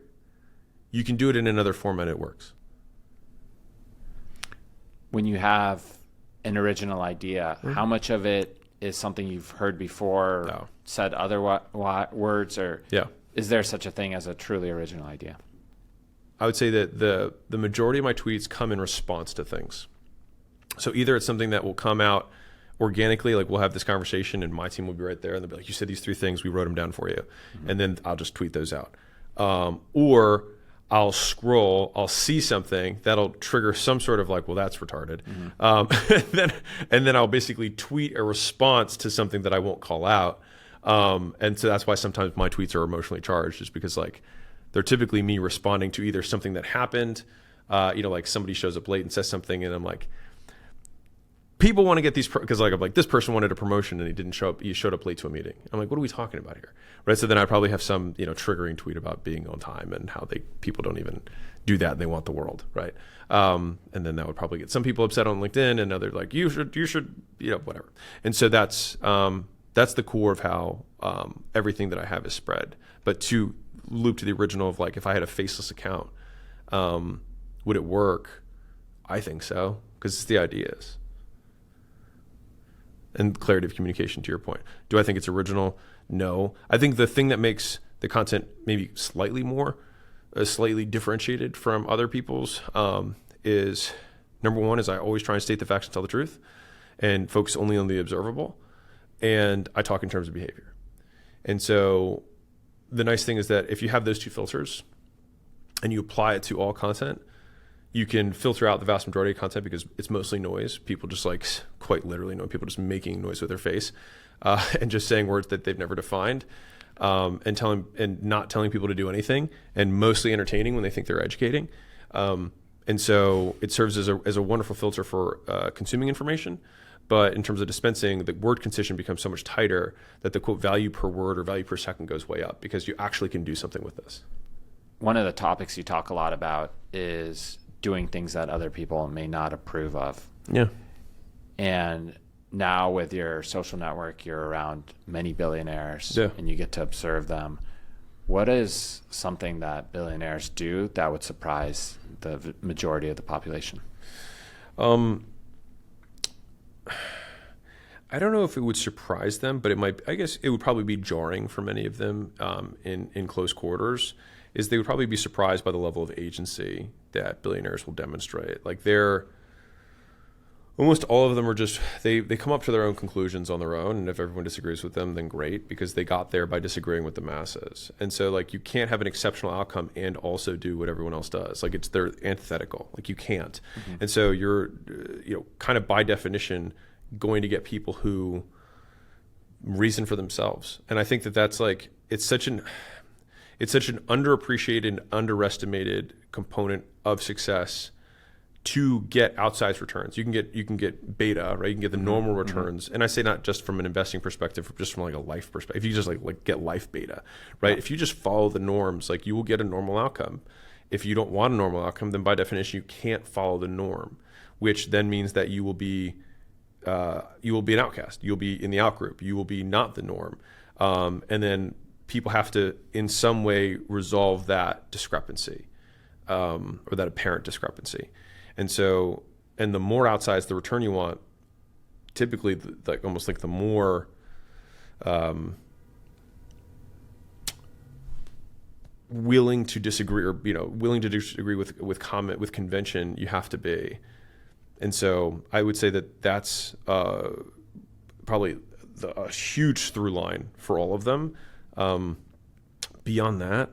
you can do it in another format, it works. When you have an original idea, how much of it is something you've heard before, or said other words, or is there such a thing as a truly original idea? I would say that the majority of my tweets come in response to things. So either it's something that will come out organically, like we'll have this conversation and my team will be right there and they'll be like, you said these 3 things, we wrote them down for you. And then I'll just tweet those out. Or I'll scroll, I'll see something that'll trigger some sort of like, well, that's retarded. And then I'll basically tweet a response to something that I won't call out. And so that's why sometimes my tweets are emotionally charged, just because like they're typically me responding to either something that happened, like somebody shows up late and says something and I'm like, people want to get these, because like I'm like, this person wanted a promotion and he didn't show up, he showed up late to a meeting. I'm like, what are we talking about here? Right. So then I probably have some, triggering tweet about being on time and how people don't even do that and they want the world. Right. And then that would probably get some people upset on LinkedIn and others like, you should, whatever. And so that's the core of how everything that I have is spread. But to loop to the original of like, if I had a faceless account, would it work? I think so, because it's the ideas. And clarity of communication, to your point. Do I think it's original? No. I think the thing that makes the content maybe slightly differentiated from other people's is, number one, is I always try and state the facts and tell the truth and focus only on the observable. And I talk in terms of behavior. And so the nice thing is that if you have those 2 filters and you apply it to all content, you can filter out the vast majority of content because it's mostly noise. People just like quite literally know people just making noise with their face and just saying words that they've never defined and not telling people to do anything and mostly entertaining when they think they're educating. And so it serves as a wonderful filter for consuming information. But in terms of dispensing, the word concision becomes so much tighter that the quote value per word or value per second goes way up because you actually can do something with this. One of the topics you talk a lot about is doing things that other people may not approve of. Yeah. And now with your social network, you're around many billionaires and you get to observe them. What is something that billionaires do that would surprise the majority of the population? I don't know if it would surprise them, but I guess it would probably be jarring for many of them in close quarters, is they would probably be surprised by the level of agency that billionaires will demonstrate. Like almost all of them are just, they come up to their own conclusions on their own. And if everyone disagrees with them, then great, because they got there by disagreeing with the masses. And so like, you can't have an exceptional outcome and also do what everyone else does. Like they're antithetical, like you can't. Mm-hmm. And so you're, kind of by definition going to get people who reason for themselves. And I think that that's like, it's such an underappreciated and underestimated component of success to get outsized returns. You can get beta, right? You can get the normal returns. And I say not just from an investing perspective, just from like a life perspective. If you just like get life beta, right? If you just follow the norms, like you will get a normal outcome. If you don't want a normal outcome, then by definition, you can't follow the norm, which then means that you will be an outcast. You'll be in the out group. You will be not the norm. And then people have to, in some way, resolve that discrepancy or that apparent discrepancy. And so, and the more outsized the return you want, typically, almost like the more willing to disagree, or willing to disagree with convention you have to be. And so, I would say that that's probably a huge through line for all of them. Beyond that,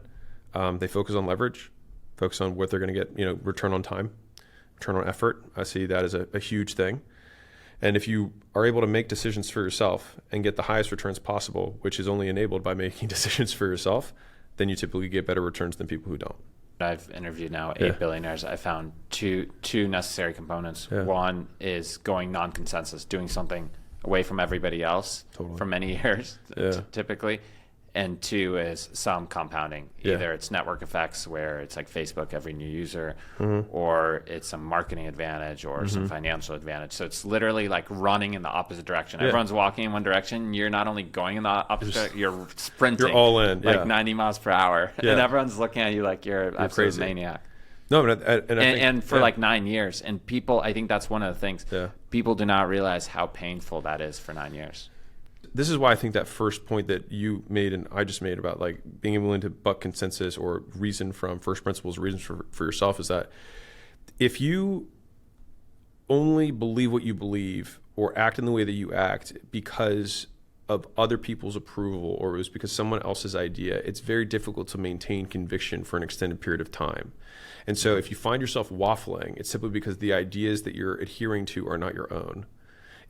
they focus on leverage, focus on what they're going to get, return on time, return on effort. I see that as a huge thing. And if you are able to make decisions for yourself and get the highest returns possible, which is only enabled by making decisions for yourself, then you typically get better returns than people who don't. I've interviewed now 8 billionaires. I found two necessary components. One is going non-consensus, doing something away from everybody else for many years, typically. And 2 is some compounding. Either it's network effects where it's like Facebook, every new user, or it's some marketing advantage or some financial advantage. So it's literally like running in the opposite direction. Everyone's walking in one direction. You're not only going in the opposite direction, you're sprinting. You're all in. Like 90 miles per hour. And everyone's looking at you like you're an absolute crazy maniac. No, but I think, and for like 9 years. And people, I think that's one of the things. People do not realize how painful that is for 9 years. This is why I think that first point that you made and I just made about like being willing to buck consensus or reason from first principles, reasons for yourself, is that if you only believe what you believe or act in the way that you act because of other people's approval or it was because someone else's idea, it's very difficult to maintain conviction for an extended period of time. And so if you find yourself waffling, it's simply because the ideas that you're adhering to are not your own.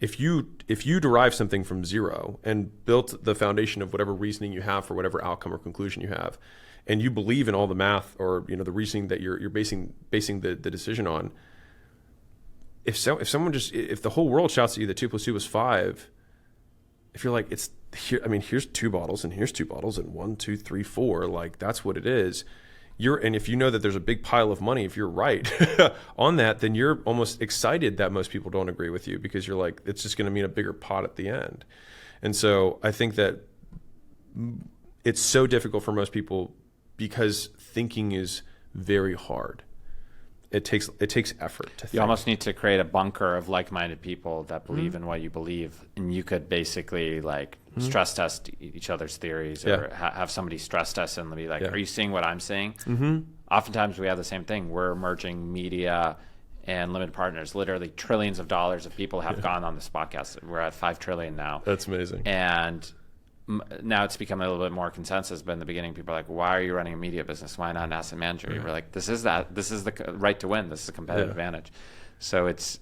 If you derive something from zero and built the foundation of whatever reasoning you have for whatever outcome or conclusion you have, and you believe in all the math or the reasoning that you're basing the decision on, if the whole world shouts at you that 2 + 2 is 5, if you're like here's 2 bottles and here's 2 bottles and 1, 2, 3, 4, like that's what it is. And if you know that there's a big pile of money, if you're right on that, then you're almost excited that most people don't agree with you because you're like, it's just going to mean a bigger pot at the end. And so I think that it's so difficult for most people because thinking is very hard. It takes effort to think. You almost need to create a bunker of like-minded people that believe in what you believe, and you could basically like stress test each other's theories or have somebody stress test and be like, are you seeing what I'm seeing? Oftentimes we have the same thing. We're merging media and limited partners. Literally trillions of dollars of people have gone on this podcast. We're at 5 trillion now. That's amazing. And now it's become a little bit more consensus, but in the beginning people are like, why are you running a media business? Why not an asset manager? We're like, this is the right to win. This is a competitive advantage. So it's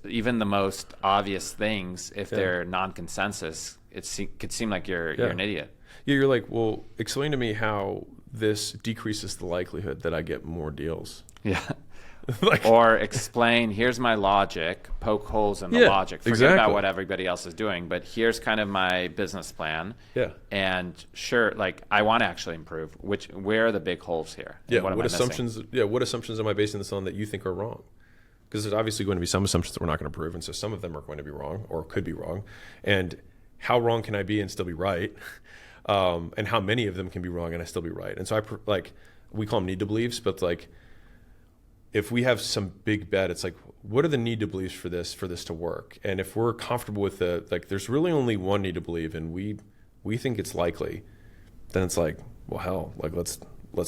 even the most obvious things, if they're non-consensus, could seem like you're an idiot. Yeah, you're like, well, explain to me how this decreases the likelihood that I get more deals. Yeah. Or explain, here's my logic, poke holes in the logic. Forget about what everybody else is doing, but here's kind of my business plan. Yeah. And sure, like I want to actually improve. Where are the big holes here? Yeah. What assumptions am I basing this on that you think are wrong? Because there's obviously going to be some assumptions that we're not going to prove, and so some of them are going to be wrong or could be wrong. And how wrong can I be and still be right? And how many of them can be wrong and I still be right? And so we call them need to believes, but like, if we have some big bet, it's like, what are the need to believes for this to work? And if we're comfortable with there's really only one need to believe and we think it's likely, then it's like, well, hell, like let's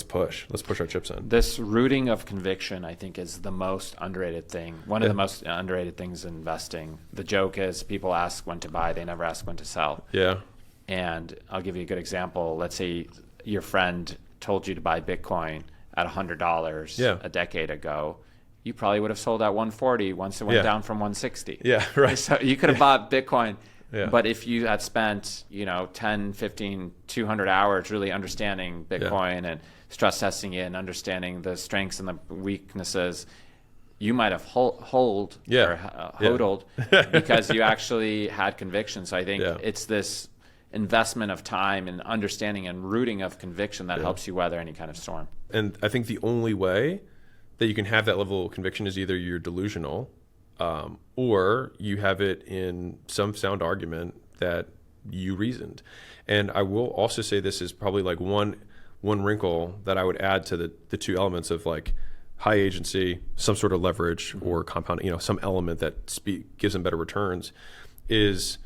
push our chips in. This rooting of conviction, I think, is the most underrated thing. One of the most underrated things in investing. The joke is people ask when to buy, they never ask when to sell. Yeah. And I'll give you a good example. Let's say your friend told you to buy Bitcoin at $100 a decade ago. You probably would have sold at 140 once it went down from 160. Yeah, right. So you could have bought Bitcoin. Yeah. But if you had spent, 10, 15, 200 hours really understanding Bitcoin and stress testing it and understanding the strengths and the weaknesses, you might have hodled because you actually had conviction. So I think it's this investment of time and understanding and rooting of conviction that helps you weather any kind of storm. And I think the only way that you can have that level of conviction is either you're delusional or you have it in some sound argument that you reasoned. And I will also say this is probably like one wrinkle that I would add to the two elements of like high agency, some sort of leverage or compounding, some element that gives them better returns, is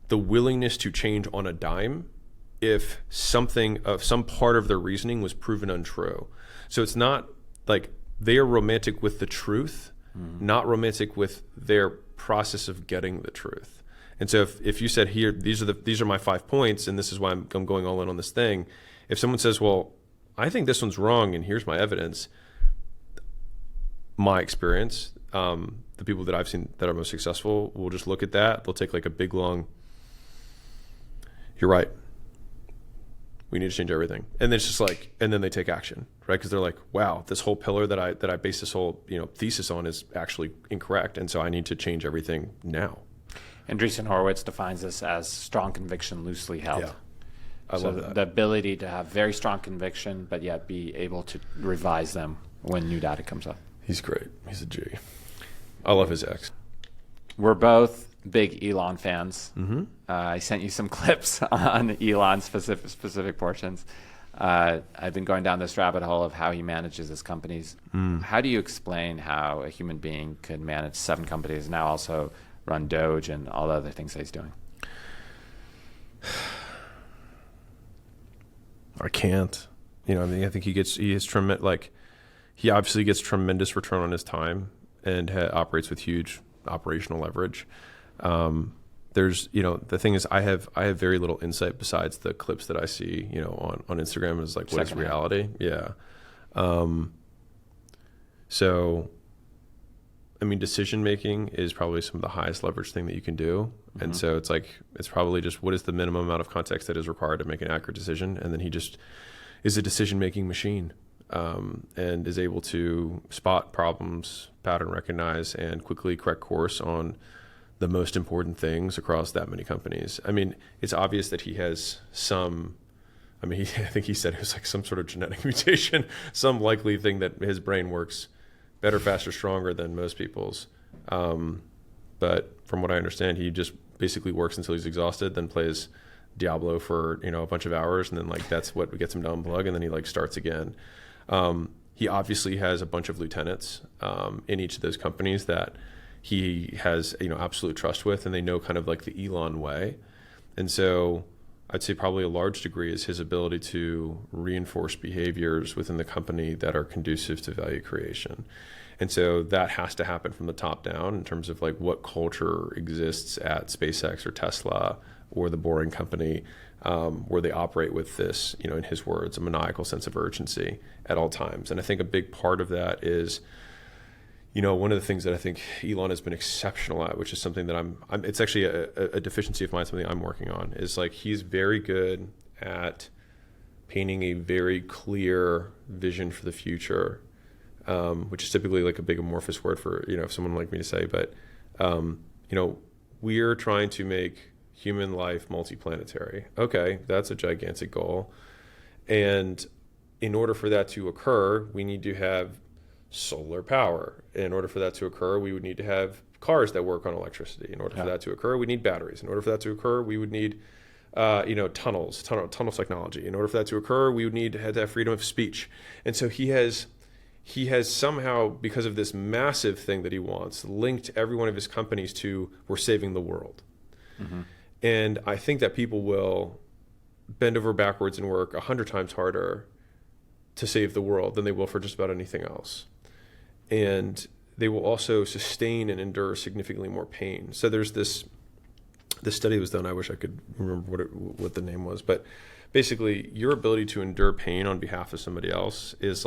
the willingness to change on a dime if some part of their reasoning was proven untrue. So it's not like they are romantic with the truth, not romantic with their process of getting the truth. And so if you said, here, these are my 5 points and this is why I'm going all in on this thing. If someone says, well, I think this one's wrong and here's my evidence, my experience, the people that I've seen that are most successful will just look at that. They'll take like a big long, you're right, we need to change everything. And then it's just like, and then they take action, right? Because they're like, wow, this whole pillar that I base this whole thesis on is actually incorrect. And so I need to change everything now. Andreessen Horowitz defines this as strong conviction loosely held. Yeah. I love that. The ability to have very strong conviction, but yet be able to revise them when new data comes up. He's great. He's a G. I love his ex. We're both big Elon fans. Mm-hmm. I sent you some clips on Elon's specific portions. I've been going down this rabbit hole of how he manages his companies. How do you explain how a human being could manage 7 companies and now also run Doge and all the other things that he's doing? I can't. I think he obviously gets tremendous return on his time and operates with huge operational leverage. The thing is, I have very little insight besides the clips that I see, on Instagram is like, what is reality? Yeah. So, I mean, decision making is probably some of the highest leverage thing that you can do. Mm-hmm. And so it's probably just what is the minimum amount of context that is required to make an accurate decision. And then he just is a decision making machine, and is able to spot problems, pattern recognize, and quickly correct course on the most important things across that many companies. I mean, it's obvious that he has I think he said it was like some sort of genetic mutation, some likely thing that his brain works better, faster, stronger than most people's. But from what I understand, he just basically works until he's exhausted, then plays Diablo for, a bunch of hours. And then that's what gets him to unplug. And then he starts again. He obviously has a bunch of lieutenants, in each of those companies that he has, absolute trust with, and they know kind of like the Elon way. And so I'd say probably a large degree is his ability to reinforce behaviors within the company that are conducive to value creation. And so that has to happen from the top down in terms of what culture exists at SpaceX or Tesla or the Boring Company, where they operate with this, in his words, a maniacal sense of urgency at all times. And I think a big part of that is, one of the things that I think Elon has been exceptional at, which is something that it's actually a deficiency of mine, something I'm working on, is he's very good at painting a very clear vision for the future, which is typically a big amorphous word for, someone like me to say. But, we're trying to make human life multiplanetary. Okay, that's a gigantic goal. And in order for that to occur, we need to have solar power. In order for that to occur, we would need to have cars that work on electricity. In order for that to occur, we need batteries. In order for that to occur, we would need tunnel technology. In order for that to occur, we would need to have freedom of speech. And so he has somehow, because of this massive thing that he wants, linked every one of his companies to we're saving the world. Mm-hmm. And I think that people will bend over backwards and work 100 times harder to save the world than they will for just about anything else. And they will also sustain and endure significantly more pain. So there's this study was done. I wish I could remember what the name was, but basically your ability to endure pain on behalf of somebody else is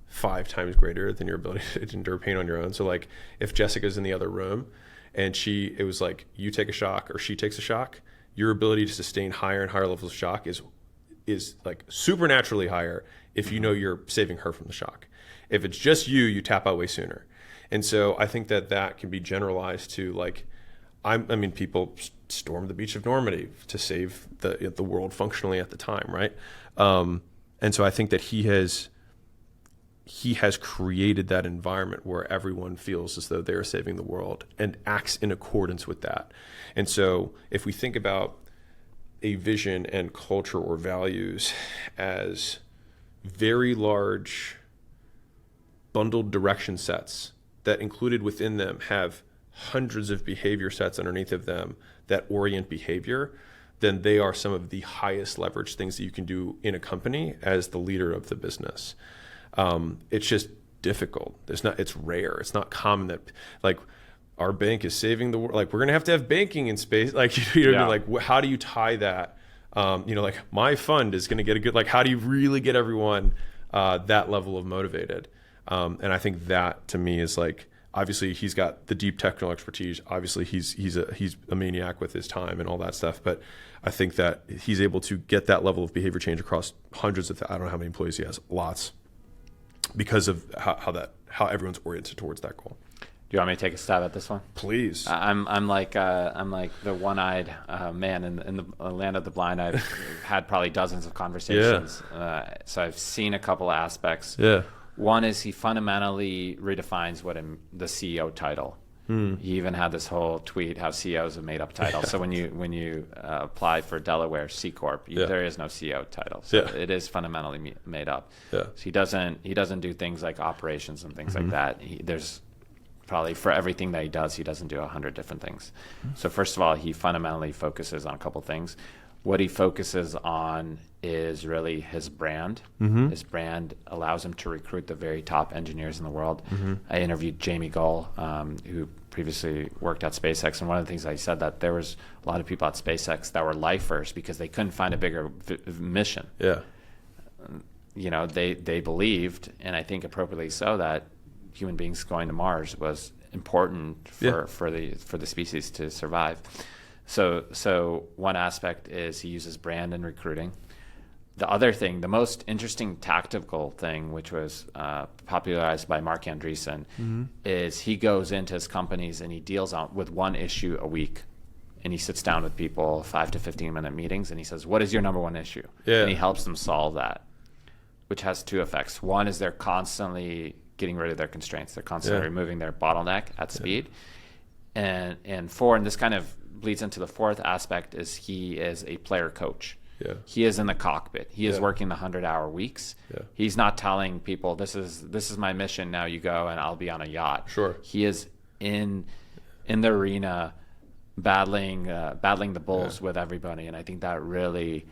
5 times greater than your ability to endure pain on your own. So if Jessica's in the other room and it was you take a shock or she takes a shock, your ability to sustain higher and higher levels of shock is supernaturally higher if you know you're saving her from the shock. If it's just you tap out way sooner. And so I think that can be generalized to people stormed the beach of Normandy to save the world functionally at the time, right? And so I think that he has created that environment where everyone feels as though they're saving the world and acts in accordance with that. And so if we think about a vision and culture or values as very large bundled direction sets that included within them have hundreds of behavior sets underneath of them that orient behavior, then they are some of the highest leverage things that you can do in a company as the leader of the business. It's just difficult. It's rare. It's not common that our bank is saving the world. We're going to have banking in space. How do you tie that? My fund is going to get a good, how do you really get everyone that level of motivated? And I think that to me is like, obviously he's got the deep technical expertise. Obviously he's a maniac with his time and all that stuff. But I think that he's able to get that level of behavior change across hundreds of, I don't know how many employees he has, lots, because of how everyone's oriented towards that goal. Do you want me to take a stab at this one? Please. I'm like the one-eyed man in the land of the blind. I've had probably dozens of conversations. So I've seen a couple of aspects. Yeah. One is he fundamentally redefines what the CEO title. He even had this whole tweet how CEO is a made-up title. So when you apply for Delaware C Corp, there is no CEO title. So it is fundamentally made up. Yeah. So he doesn't do things like operations and things like that. There's probably for everything that he doesn't do 100 different things. So first of all, he fundamentally focuses on a couple things. What he focuses on is really his brand. His brand allows him to recruit the very top engineers in the world. I interviewed Jamie Gull, who previously worked at SpaceX, and one of the things that he said that there was a lot of people at SpaceX that were lifers because they couldn't find a bigger mission. Yeah. They believed, and I think appropriately so, that human beings going to Mars was important for the species to survive. So one aspect is he uses brand in recruiting. The other thing, the most interesting tactical thing, which was popularized by Mark Andreessen, is he goes into his companies and he deals with one issue a week. And he sits down with people, 5 to 15-minute meetings, and he says, what is your number one issue? Yeah. And he helps them solve that, which has two effects. One is they're constantly getting rid of their constraints. They're constantly removing their bottleneck at speed. And this kind of bleeds into the fourth aspect, is he is a player coach. Yeah. He is in the cockpit. He is working the 100-hour weeks. Yeah. He's not telling people, this is my mission, now you go and I'll be on a yacht. Sure. He is in the arena battling the bulls with everybody, and I think that really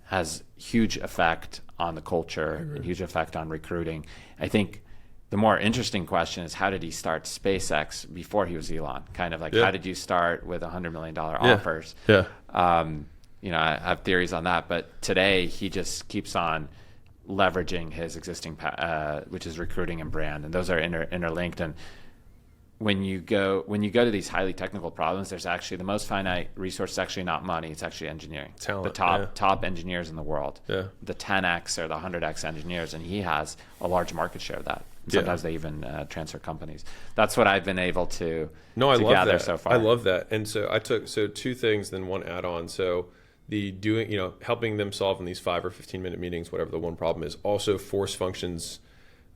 has huge effect on the culture and huge effect on recruiting. I think the more interesting question is, how did he start SpaceX before he was Elon? Kind of like, how did you start with $100 million offers? Yeah. I have theories on that, but today he just keeps on leveraging his existing, which is recruiting and brand, and those are interlinked. And when you go to these highly technical problems, there's actually the most finite resource is actually not money, it's actually engineering. Talent, the top engineers in the world. Yeah. The 10x or the 100x engineers, and he has a large market share of that. And sometimes they even transfer companies. That's what I've been able to gather so far. I love that. And so I took two things, then one add-on. So the helping them solve in these 5 or 15-minute meetings, whatever the one problem is, also force functions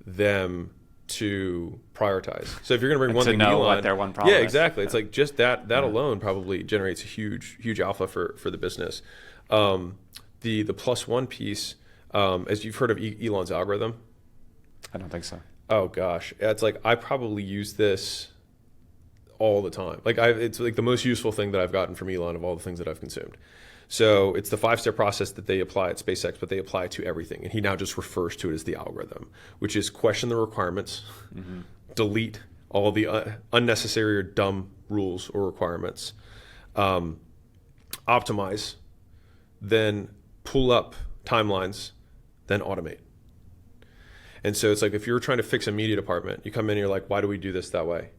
them to prioritize. So if you're going to bring one thing to Elon, what their one problem is. Exactly. It's like just that alone probably generates a huge alpha for the business. The plus one piece, as you've heard of Elon's algorithm. I don't think so. Oh gosh, it's like I probably use this all the time. It's like the most useful thing that I've gotten from Elon of all the things that I've consumed. So it's the 5-step process that they apply at SpaceX, but they apply it to everything. And he now just refers to it as the algorithm, which is question the requirements, delete all the unnecessary or dumb rules or requirements, optimize, then pull up timelines, then automate. And so it's like, if you're trying to fix a media department, you come in and you're like, why do we do this that way?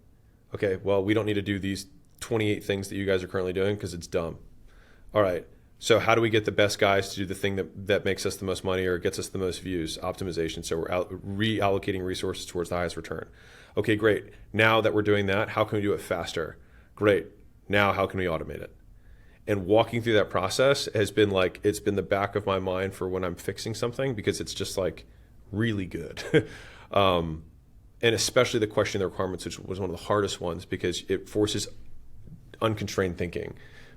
Okay, well, we don't need to do these 28 things that you guys are currently doing because it's dumb. All right, so how do we get the best guys to do the thing that makes us the most money or gets us the most views? Optimization. So we're reallocating resources towards the highest return. Okay, great. Now that we're doing that, how can we do it faster? Great. Now how can we automate it? And walking through that process has been like, it's been the back of my mind for when I'm fixing something, because it's just like really good. And especially the question of the requirements, which was one of the hardest ones, because it forces unconstrained thinking,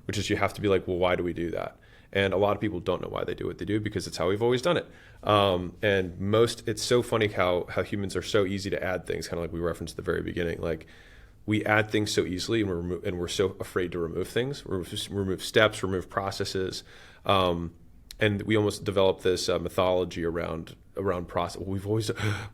which is you have to be like, well, why do we do that? And a lot of people don't know why they do what they do, because it's how we've always done it. It's so funny how humans are so easy to add things, kind of like we referenced at the very beginning. Like, we add things so easily, and we're so afraid to remove things, remove steps, remove processes. And we almost develop this mythology around process.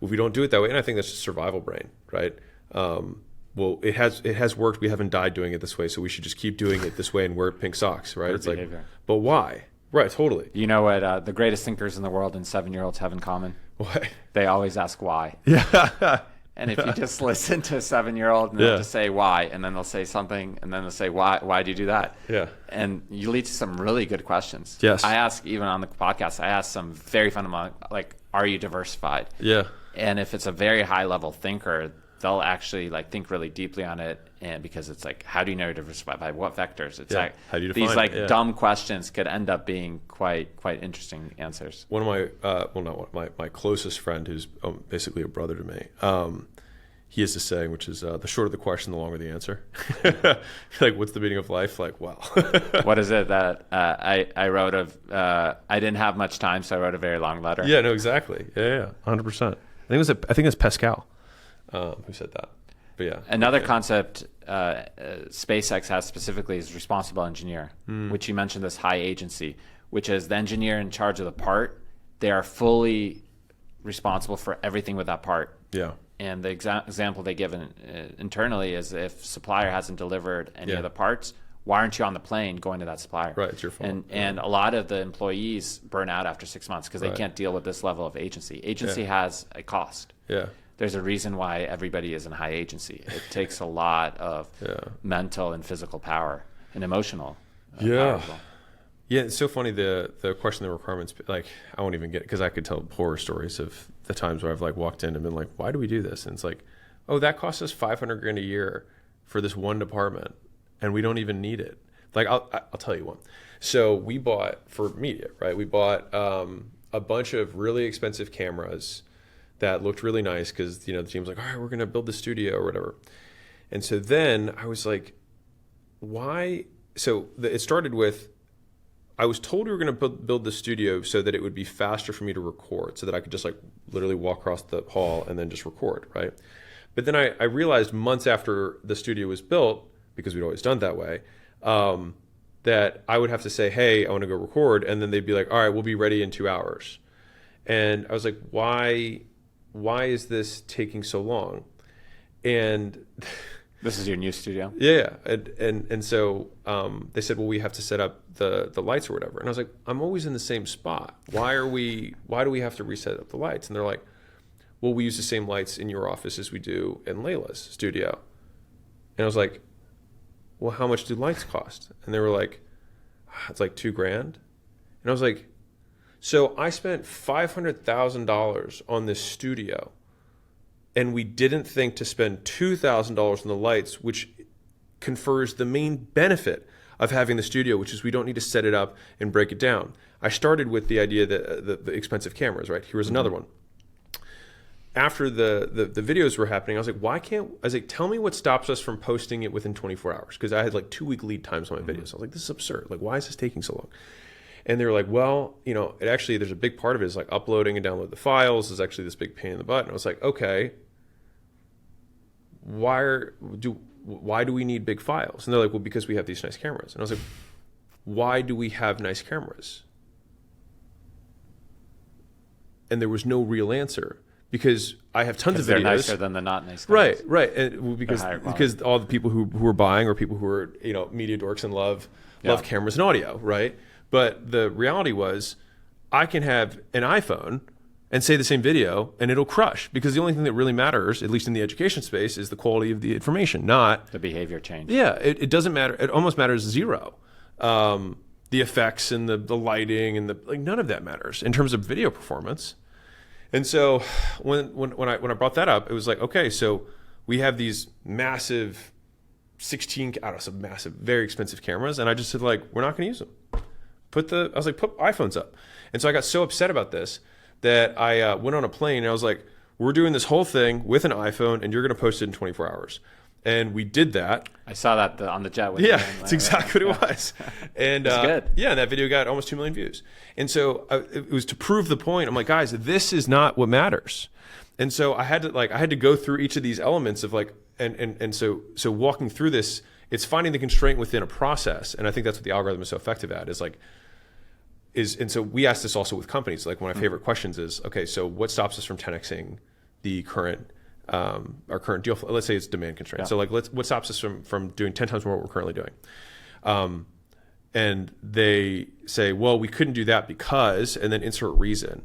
We don't do it that way. And I think that's just survival brain, right? Well, it has worked. We haven't died doing it this way, so we should just keep doing it this way and wear pink socks, right? It's like, but why? Right, totally. You know what the greatest thinkers in the world and 7-year-olds have in common? Why? They always ask why. Yeah. And if you just listen to a 7-year-old and they'll just say why, and then they'll say something, and then they'll say why do you do that? Yeah. And you lead to some really good questions. Yes. I ask, even on the podcast, I ask some very fundamental, like, are you diversified? Yeah. And if it's a very high level thinker, they'll actually like think really deeply on it. And because it's like, how do you know you're diversified? By what vectors? It's like, how do you define these like it? dumb questions could end up being quite interesting answers. One of my my closest friend, who's basically a brother to me, he has this saying, which is the shorter the question, the longer the answer. Like, what's the meaning of life? Like, wow. What is it that I wrote I didn't have much time, so I wrote a very long letter. Yeah, no, exactly. Yeah, 100%. I think it's Pascal who said that. But yeah. Another concept SpaceX has specifically is responsible engineer, which you mentioned, this high agency, which is the engineer in charge of the part. They are fully responsible for everything with that part. Yeah. And the example they give internally is if supplier hasn't delivered any of the parts, why aren't you on the plane going to that supplier? Right, it's your fault. And a lot of the employees burn out after 6 months because they can't deal with this level of agency. Agency has a cost. Yeah. There's a reason why everybody is in high agency. It takes a lot of mental and physical power and emotional power as well. Yeah, it's so funny, the question, the requirements, like, I won't even get it, because I could tell horror stories of the times where I've like walked in and been like, why do we do this? And it's like, oh, that costs us $500,000 a year for this one department, and we don't even need it. Like, I'll tell you one. So we bought, for media, right? We bought a bunch of really expensive cameras that looked really nice because, the team's like, all right, we're going to build the studio or whatever. And so then I was like, why? So it started with, I was told we were going to build the studio so that it would be faster for me to record, so that I could just like literally walk across the hall and then just record, right? But then I realized months after the studio was built, because we'd always done it that way, that I would have to say, hey, I want to go record. And then they'd be like, all right, we'll be ready in 2 hours. And I was like, why is this taking so long? And this is your new studio? Yeah. And so they said, well, we have to set up the lights or whatever. And I was like, I'm always in the same spot. Why do we have to reset up the lights? And they're like, well, we use the same lights in your office as we do in Layla's studio. And I was like, well, how much do lights cost? And they were like, it's like $2,000. And I was like, so I spent $500,000 on this studio, and we didn't think to spend $2,000 on the lights, which confers the main benefit of having the studio, which is we don't need to set it up and break it down. I started with the idea that the expensive cameras, right? Here was another one. After the videos were happening, I was like, tell me what stops us from posting it within 24 hours? Because I had like 2-week lead times on my videos. I was like, this is absurd. Like, why is this taking so long? And they were like, well, there's a big part of it is like uploading and download the files is actually this big pain in the butt. And I was like, okay, why do we need big files? And they're like, well, because we have these nice cameras. And I was like, why do we have nice cameras? And there was no real answer, because I have tons of videos. They're nicer than the not nice cameras. Right. And because all the people who are buying are people who are, media dorks and love cameras and audio, right? But the reality was, I can have an iPhone and say the same video and it'll crush, because the only thing that really matters, at least in the education space, is the quality of the information, not the behavior change. Yeah, it doesn't matter. It almost matters zero. The effects and the lighting and none of that matters in terms of video performance. And so when I brought that up, it was like, okay, so we have these massive massive, very expensive cameras, and I just said, like, we're not going to use them. Put iPhones up. And so I got so upset about this that I went on a plane and I was like, we're doing this whole thing with an iPhone and you're going to post it in 24 hours. And we did that. I saw that on the jet. Yeah, that's exactly what it was. And it's good. Yeah, and that video got almost 2 million views. And so it was to prove the point. I'm like, guys, this is not what matters. And so I had to go through each of these elements of so walking through this, it's finding the constraint within a process. And I think that's what the algorithm is so effective at, and so we ask this also with companies. Like, one of my favorite questions is, okay, so what stops us from 10xing the current our current deal flow? Let's say it's demand constraint. Yeah. So what stops us from doing 10 times more what we're currently doing? and they say, well, we couldn't do that because, and then insert reason.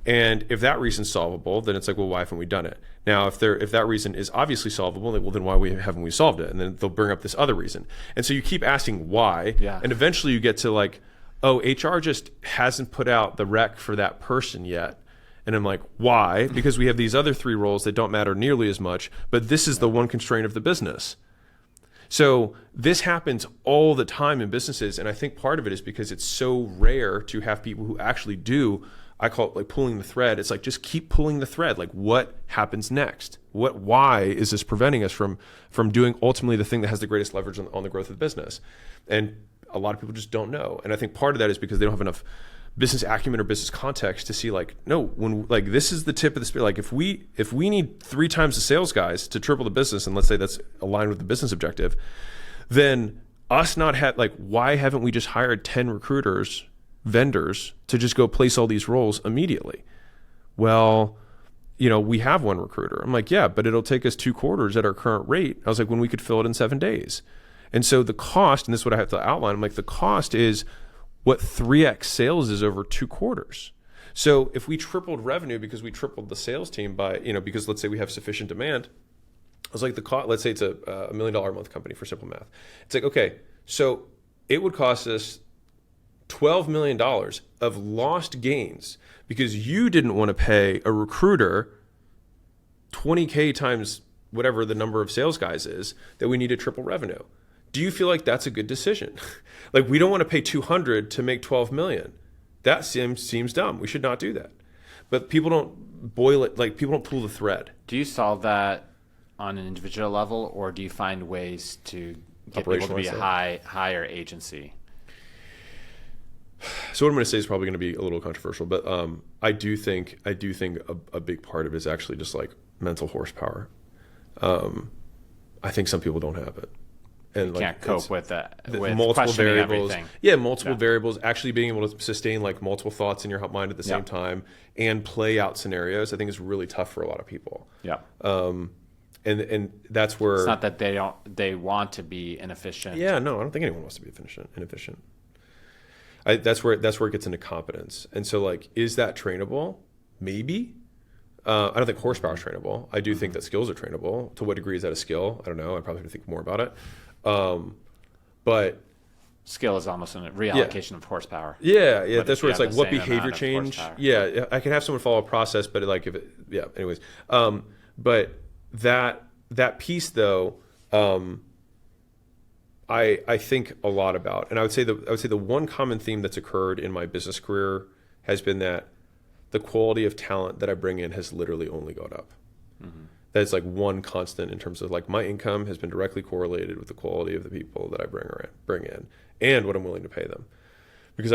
And if that reason's solvable, then it's like, well, why haven't we done it? Now, if that reason is obviously solvable, well, then why haven't we solved it? And then they'll bring up this other reason. And so you keep asking why, and eventually you get to like, oh, HR just hasn't put out the rec for that person yet. And I'm like, why? Because we have these other 3 roles that don't matter nearly as much, but this is the one constraint of the business. So this happens all the time in businesses, and I think part of it is because it's so rare to have people who actually do, I call it like pulling the thread. It's like, just keep pulling the thread. Like, what happens next? Why is this preventing us from doing ultimately the thing that has the greatest leverage on the growth of the business? And a lot of people just don't know. And I think part of that is because they don't have enough business acumen or business context to see like, no, when like this is the tip of the spear. Like if we need 3 times the sales guys to triple the business, and let's say that's aligned with the business objective, then us not have like, why haven't we just hired 10 recruiters, vendors to just go place all these roles immediately? Well, we have 1 recruiter. I'm like, yeah, but it'll take us 2 quarters at our current rate. I was like, when we could fill it in 7 days. And so the cost, and this is what I have to outline, I'm like, the cost is what 3x sales is over 2 quarters. So if we tripled revenue because we tripled the sales team by, because let's say we have sufficient demand, I was like, the cost, let's say it's a $1 million a month company for simple math. It's like, okay, so it would cost us $12 million of lost gains because you didn't want to pay a recruiter $20K times whatever the number of sales guys is that we need to triple revenue. Do you feel like that's a good decision? Like, we don't want to pay 200 to make 12 million. That seems dumb. We should not do that. But people don't boil it, like people don't pull the thread. Do you solve that on an individual level, or do you find ways to get people to be a higher agency? So what I'm going to say is probably going to be a little controversial, but I do think a big part of it is actually just like mental horsepower. I think some people don't have it. And you can't cope with that, with multiple variables. Everything. Yeah, multiple variables. Actually being able to sustain like multiple thoughts in your mind at the same time and play out scenarios, I think is really tough for a lot of people. Yeah. And that's where it's not that they want to be inefficient. Yeah, no, I don't think anyone wants to be inefficient. That's where it gets into competence. And so like, is that trainable? Maybe. I don't think horsepower is trainable. I do think that skills are trainable. To what degree is that a skill? I don't know. I probably have to think more about it. But skill is almost a reallocation of horsepower. Yeah. That's where it's like, what behavior change? Yeah, I can have someone follow a process, but like anyways. But that piece though, I think a lot about, and I would say the one common theme that's occurred in my business career has been that the quality of talent that I bring in has literally only gone up. Mm-hmm. That's like one constant in terms of like my income has been directly correlated with the quality of the people that I bring in and what I'm willing to pay them. Because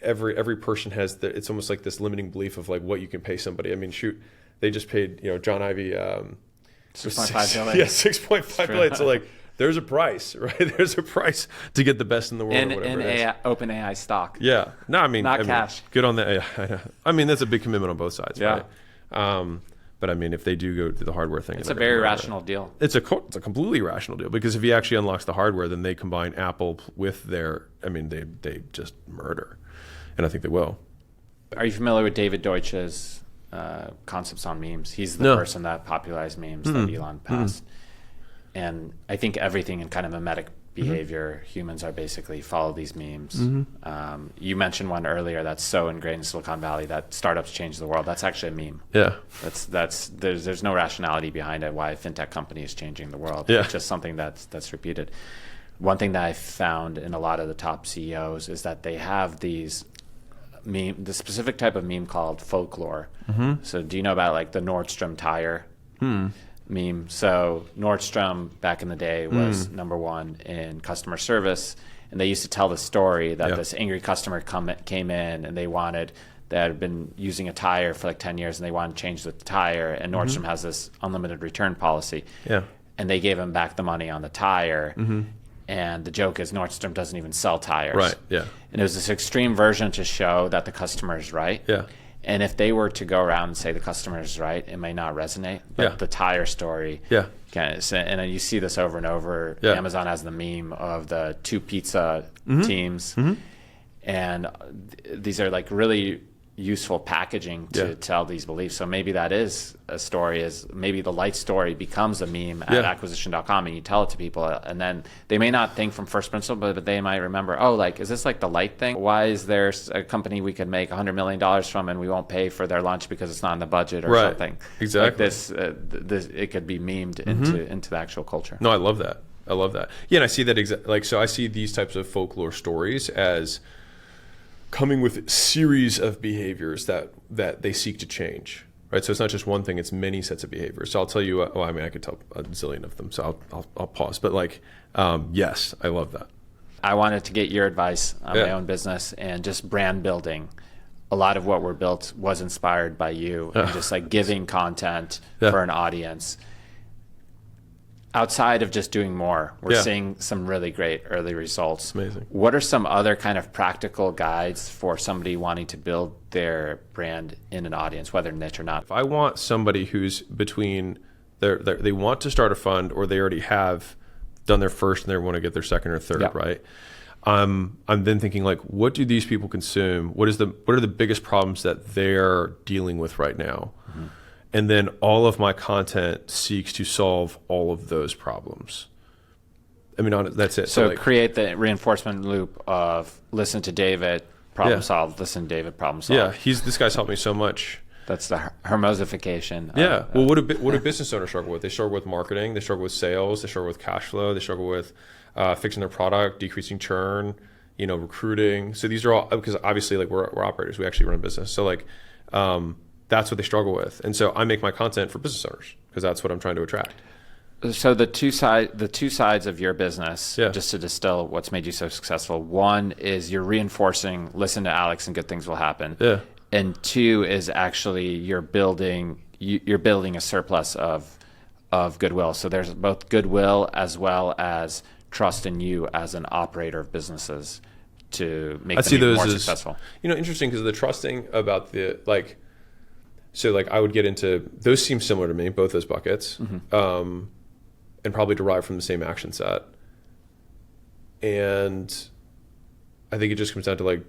every person has it's almost like this limiting belief of like what you can pay somebody. I mean, shoot, they just paid, John Ivy, 6.5 billion. Yeah, 6.5 billion. So like, there's a price, right? There's a price to get the best in the world. In open AI stock. Yeah. No, not cash. Good on that. Yeah, I mean, that's a big commitment on both sides, right? But I mean, if they do go to the hardware thing, it's a very rational deal. It's a completely rational deal, because if he actually unlocks the hardware, then they combine Apple with their. I mean, they just murder, and I think they will. Are you familiar with David Deutsch's concepts on memes? He's the person that popularized memes that Elon passed. And I think everything in kind of mimetic behavior, humans are basically follow these memes. You mentioned one earlier that's so ingrained in Silicon Valley that startups change the world. That's actually a meme. Yeah. There's no rationality behind it why a fintech company is changing the world. Yeah. It's just something that's repeated. One thing that I found in a lot of the top CEOs is that they have these the specific type of meme called folklore. So do you know about like the Nordstrom tire meme? So Nordstrom back in the day was number one in customer service, and they used to tell the story that this angry customer came in and they had been using a tire for like 10 years and they wanted to change the tire, and Nordstrom has this unlimited return policy. And they gave him back the money on the tire. And the joke is Nordstrom doesn't even sell tires. Right. Yeah. And it was this extreme version to show that the customer is right. Yeah. And if they were to go around and say the customer is right, it may not resonate. But the tire story, and you see this over and over. Amazon has the meme of the 2 pizza teams, and these are like really useful packaging to tell these beliefs. So maybe that is a story, is maybe the light story becomes a meme at acquisition.com, and you tell it to people, and then they may not think from first principle, but they might remember, oh, like, is this like the light thing? Why is there a company we could make $100 million from and we won't pay for their lunch because it's not in the budget or something? Exactly. Like this, it could be memed into the actual culture. No, I love that. Yeah, and I see that so I see these types of folklore stories as coming with series of behaviors that they seek to change, right? So it's not just one thing; it's many sets of behaviors. So I'll tell you. I mean, I could tell a zillion of them. So I'll pause. But yes, I love that. I wanted to get your advice on my own business and just brand building. A lot of what we're built was inspired by you, and just like giving content for an audience. Outside of just doing more, we're seeing some really great early results. Amazing. What are some other kind of practical guides for somebody wanting to build their brand in an audience, whether niche or not? If I want somebody who's between they want to start a fund, or they already have done their first and they want to get their second or third, right? I'm then thinking, like, what do these people consume? What are the biggest problems that they're dealing with right now? And then all of my content seeks to solve all of those problems. I mean, that's it. So create the reinforcement loop of listen to David, problem solve, listen to David, problem solve. Yeah, this guy's helped me so much. That's the Hormozification. Well, what do business owners struggle with? They struggle with marketing. They struggle with sales. They struggle with cash flow. They struggle with fixing their product, decreasing churn, recruiting. So these are all, because obviously, like, we're operators. We actually run a business. So that's what they struggle with. And so I make my content for business owners because that's what I'm trying to attract. So the two sides of your business, just to distill what's made you so successful. One is you're reinforcing, listen to Alex and good things will happen. Yeah. And 2 is actually you're building a surplus of goodwill. So there's both goodwill as well as trust in you as an operator of businesses to make them even more successful. Interesting, because the trusting about so I would get into, those seem similar to me, both those buckets, and probably derive from the same action set. And I think it just comes down to,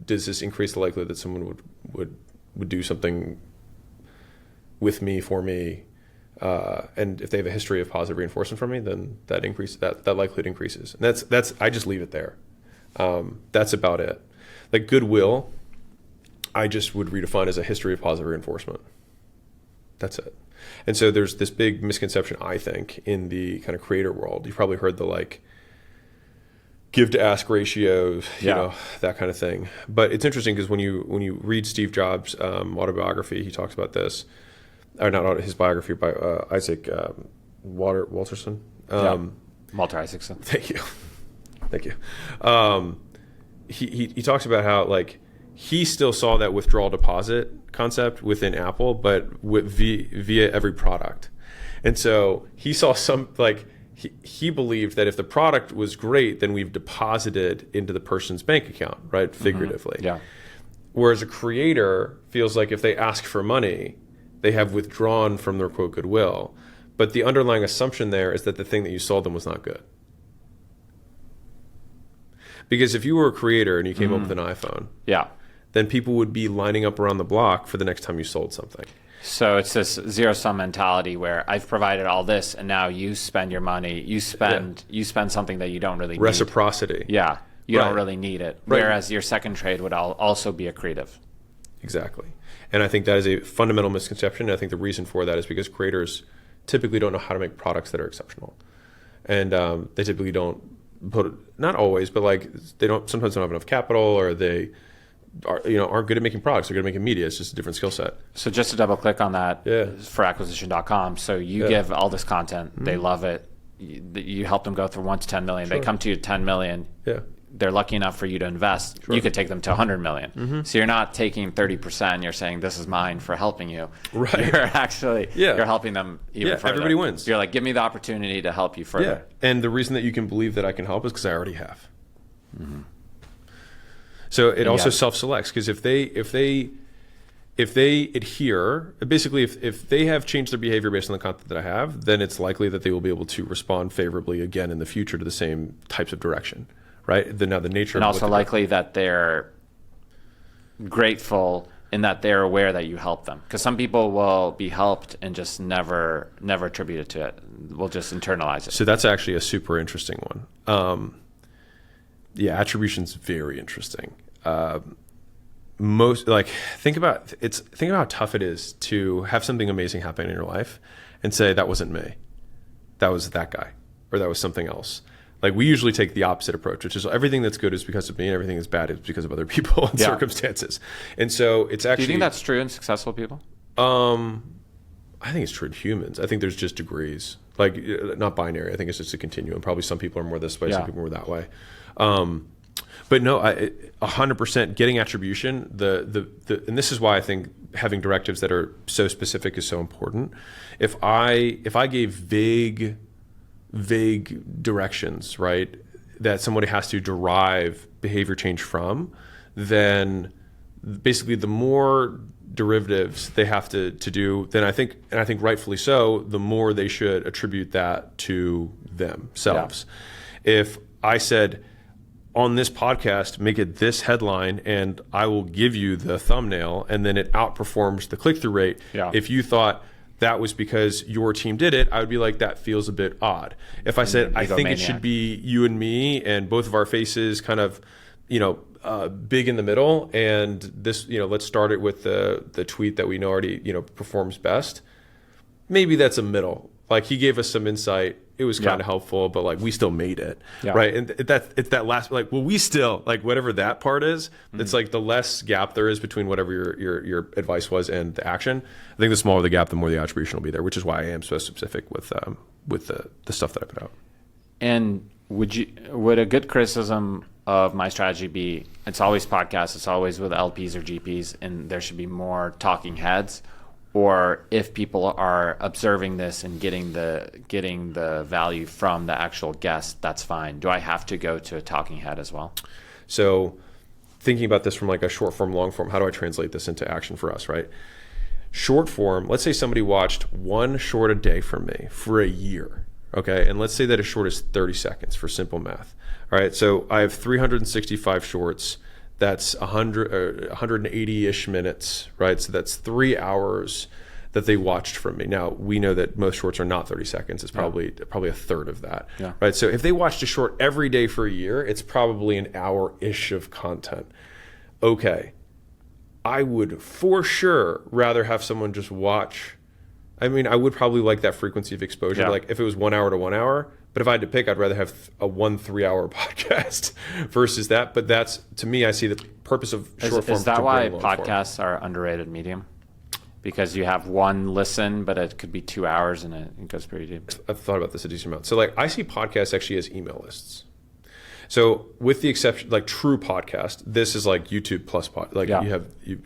does this increase the likelihood that someone would do something with me, for me? And if they have a history of positive reinforcement from me, then that likelihood increases. And that's I just leave it there. That's about it. Like goodwill, I just would redefine as a history of positive reinforcement. That's it. And so there's this big misconception, I think, in the kind of creator world. You've probably heard the give to ask ratio, that kind of thing. But it's interesting because when you read Steve Jobs' autobiography, he talks about this, or not his biography, by Isaac Walterson. Walter Isaacson. Thank you. He talks about how he still saw that withdrawal deposit concept within Apple, but via every product. And so he saw he believed that if the product was great, then we've deposited into the person's bank account, right? Figuratively. Yeah. Whereas a creator feels like if they ask for money, they have withdrawn from their quote goodwill. But the underlying assumption there is that the thing that you sold them was not good. Because if you were a creator and you came up with an iPhone, then people would be lining up around the block for the next time you sold something. So it's this zero-sum mentality where I've provided all this, and now you spend your money. You spend something that you don't really need. Reciprocity. Yeah, you don't really need it. Right. Whereas your second trade would also be accretive. Exactly. And I think that is a fundamental misconception. And I think the reason for that is because creators typically don't know how to make products that are exceptional. And they typically don't not always, but they sometimes don't have enough capital, or they aren't good at making products. They're good at making media. It's just a different skill set. So just to double click on that for acquisition.com. So you give all this content. They love it. You help them go through 1 to 10 million. Sure. They come to you at 10 million. Yeah. They're lucky enough for you to invest. Sure. You could take them to 100 million. So you're not taking 30%. You're saying this is mine for helping you. Right. You're actually you're helping them even further. Everybody wins. You're like, give me the opportunity to help you further. Yeah. And the reason that you can believe that I can help is because I already have. So it also self-selects, because if they if they adhere, basically if they have changed their behavior based on the content that I have, then it's likely that they will be able to respond favorably again in the future to the same types of direction, right? Now the nature and of also likely that they're grateful in that they're aware that you help them. Because some people will be helped and just never attribute it to it. We'll just internalize it. So that's actually a super interesting one. Yeah, attribution's very interesting. Think about how tough it is to have something amazing happen in your life and say that wasn't me, that was that guy, or that was something else. Like, we usually take the opposite approach, which is everything that's good is because of me and everything that's bad is because of other people and circumstances. And so it's actually... Do you think that's true in successful people? I think it's true in humans. I think there's just degrees, like not binary. I think it's just a continuum. Probably some people are more this way, some people are that way. But no, 100% getting attribution. And this is why I think having directives that are so specific is so important. If I gave vague directions, right, that somebody has to derive behavior change from, then basically the more derivatives they have to do, then I think rightfully so, the more they should attribute that to themselves. Yeah. If I said, on this podcast, make it this headline and I will give you the thumbnail, and then it outperforms the click-through rate. Yeah. If you thought that was because your team did it, I would be like, that feels a bit odd. If I said, I think it should be you and me and both of our faces kind of, big in the middle, and this, let's start it with the tweet that we know already, performs best. Maybe that's a middle. Like, he gave us some insight. It was kind of helpful, but like, we still made it, right? And it's that last, like, well, we still, like, whatever that part is, it's like the less gap there is between whatever your advice was and the action. I think the smaller the gap, the more the attribution will be there, which is why I am so specific with the stuff that I put out. And would a good criticism of my strategy be, it's always podcasts, it's always with LPs or GPs, and there should be more talking heads? Or if people are observing this and getting the value from the actual guest, that's fine. Do I have to go to a talking head as well? So thinking about this from like a short form, long form, how do I translate this into action for us, right? Short form, let's say somebody watched one short a day from me for a year, okay? And let's say that a short is 30 seconds for simple math. All right, so I have 365 shorts. That's 180-ish minutes, right? So that's 3 hours that they watched from me. Now, we know that most shorts are not 30 seconds. It's probably a third of that, right? So if they watched a short every day for a year, it's probably an hour-ish of content. Okay, I would for sure rather have someone just watch. I mean, I would probably like that frequency of exposure. Yeah. Like if it was 1 hour to 1 hour, but if I had to pick, I'd rather have a 3 hour podcast versus that. But that's, to me, I see the purpose of short form. Is that why podcasts are underrated medium? Because you have one listen, but it could be 2 hours and it goes pretty deep. I've thought about this a decent amount. So like, I see podcasts actually as email lists. So with the exception, like true podcast, this is like YouTube plus pod. Like you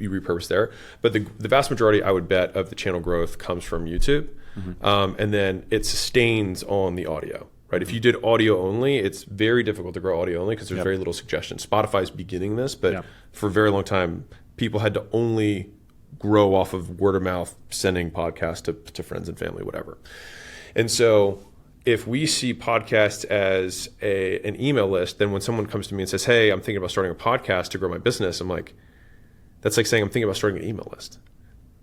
repurpose there. But the vast majority, I would bet, of the channel growth comes from YouTube. Mm-hmm. And then it sustains on the audio. Right? If you did audio only, it's very difficult to grow audio only because there's very little suggestion. Spotify's beginning this, but for a very long time, people had to only grow off of word of mouth, sending podcasts to friends and family, whatever. And so if we see podcasts as an email list, then when someone comes to me and says, hey, I'm thinking about starting a podcast to grow my business, I'm like, that's like saying I'm thinking about starting an email list.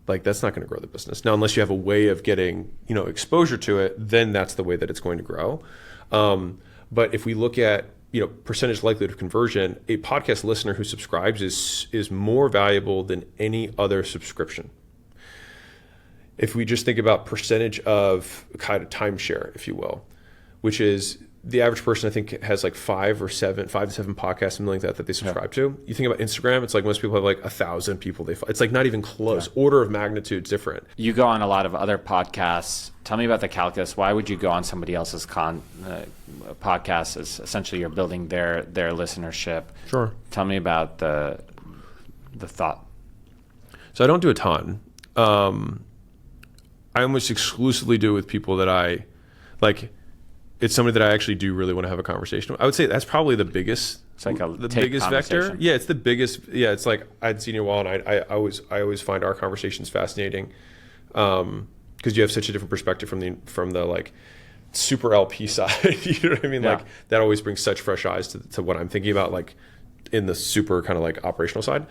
Like, that's not going to grow the business. Now, unless you have a way of getting, exposure to it, then that's the way that it's going to grow. But if we look at, percentage likelihood of conversion, a podcast listener who subscribes is more valuable than any other subscription. If we just think about percentage of kind of timeshare, if you will, which is the average person, I think, has like 5 to 7 podcasts, something like that they subscribe to. You think about Instagram, it's like most people have like 1,000 people it's like not even close. Yeah. Order of magnitude's different. You go on a lot of other podcasts. Tell me about the calculus. Why would you go on somebody else's podcast? As essentially you're building their listenership. Sure. Tell me about the thought. So I don't do a ton. I almost exclusively do it with people that I like. It's somebody that I actually do really want to have a conversation with. I would say that's probably the biggest It's like the biggest vector. Yeah, it's the biggest. Yeah, it's like I'd seen you a while, and I always find our conversations fascinating, because you have such a different perspective from the like super LP side. You know what I mean? Yeah. Like that always brings such fresh eyes to what I'm thinking about, like in the super kind of like operational side.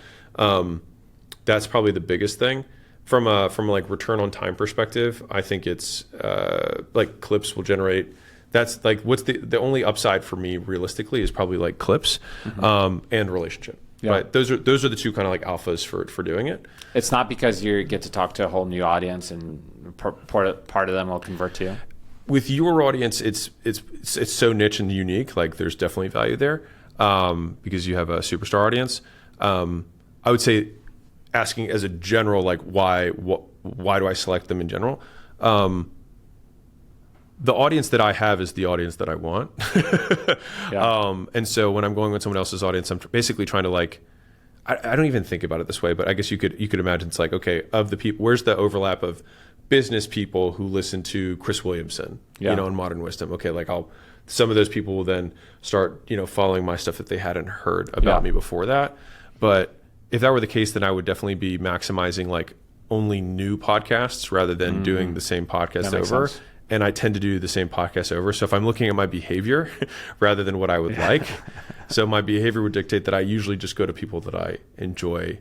That's probably the biggest thing. From a like return on time perspective, I think it's like clips will generate. That's like what's the only upside for me realistically is probably like clips, and relationship. Yeah. Right. Those are the two kind of like alphas for doing it. It's not because you get to talk to a whole new audience and part of them will convert to you. With your audience, it's so niche and unique. Like there's definitely value there, because you have a superstar audience. I would say asking as a general, like why do I select them in general? The audience that I have is the audience that I want. Yeah. And so when I'm going with someone else's audience, I'm basically trying to like, I don't even think about it this way, but I guess you could imagine it's like, okay, of the people, where's the overlap of business people who listen to Chris Williamson, Yeah. in Modern Wisdom? Okay, like some of those people will then start, following my stuff that they hadn't heard about me before that. But if that were the case, then I would definitely be maximizing like only new podcasts rather than doing the same podcast That makes over. sense. And I tend to do the same podcast over. So if I'm looking at my behavior rather than what I would like, so my behavior would dictate that I usually just go to people that I enjoy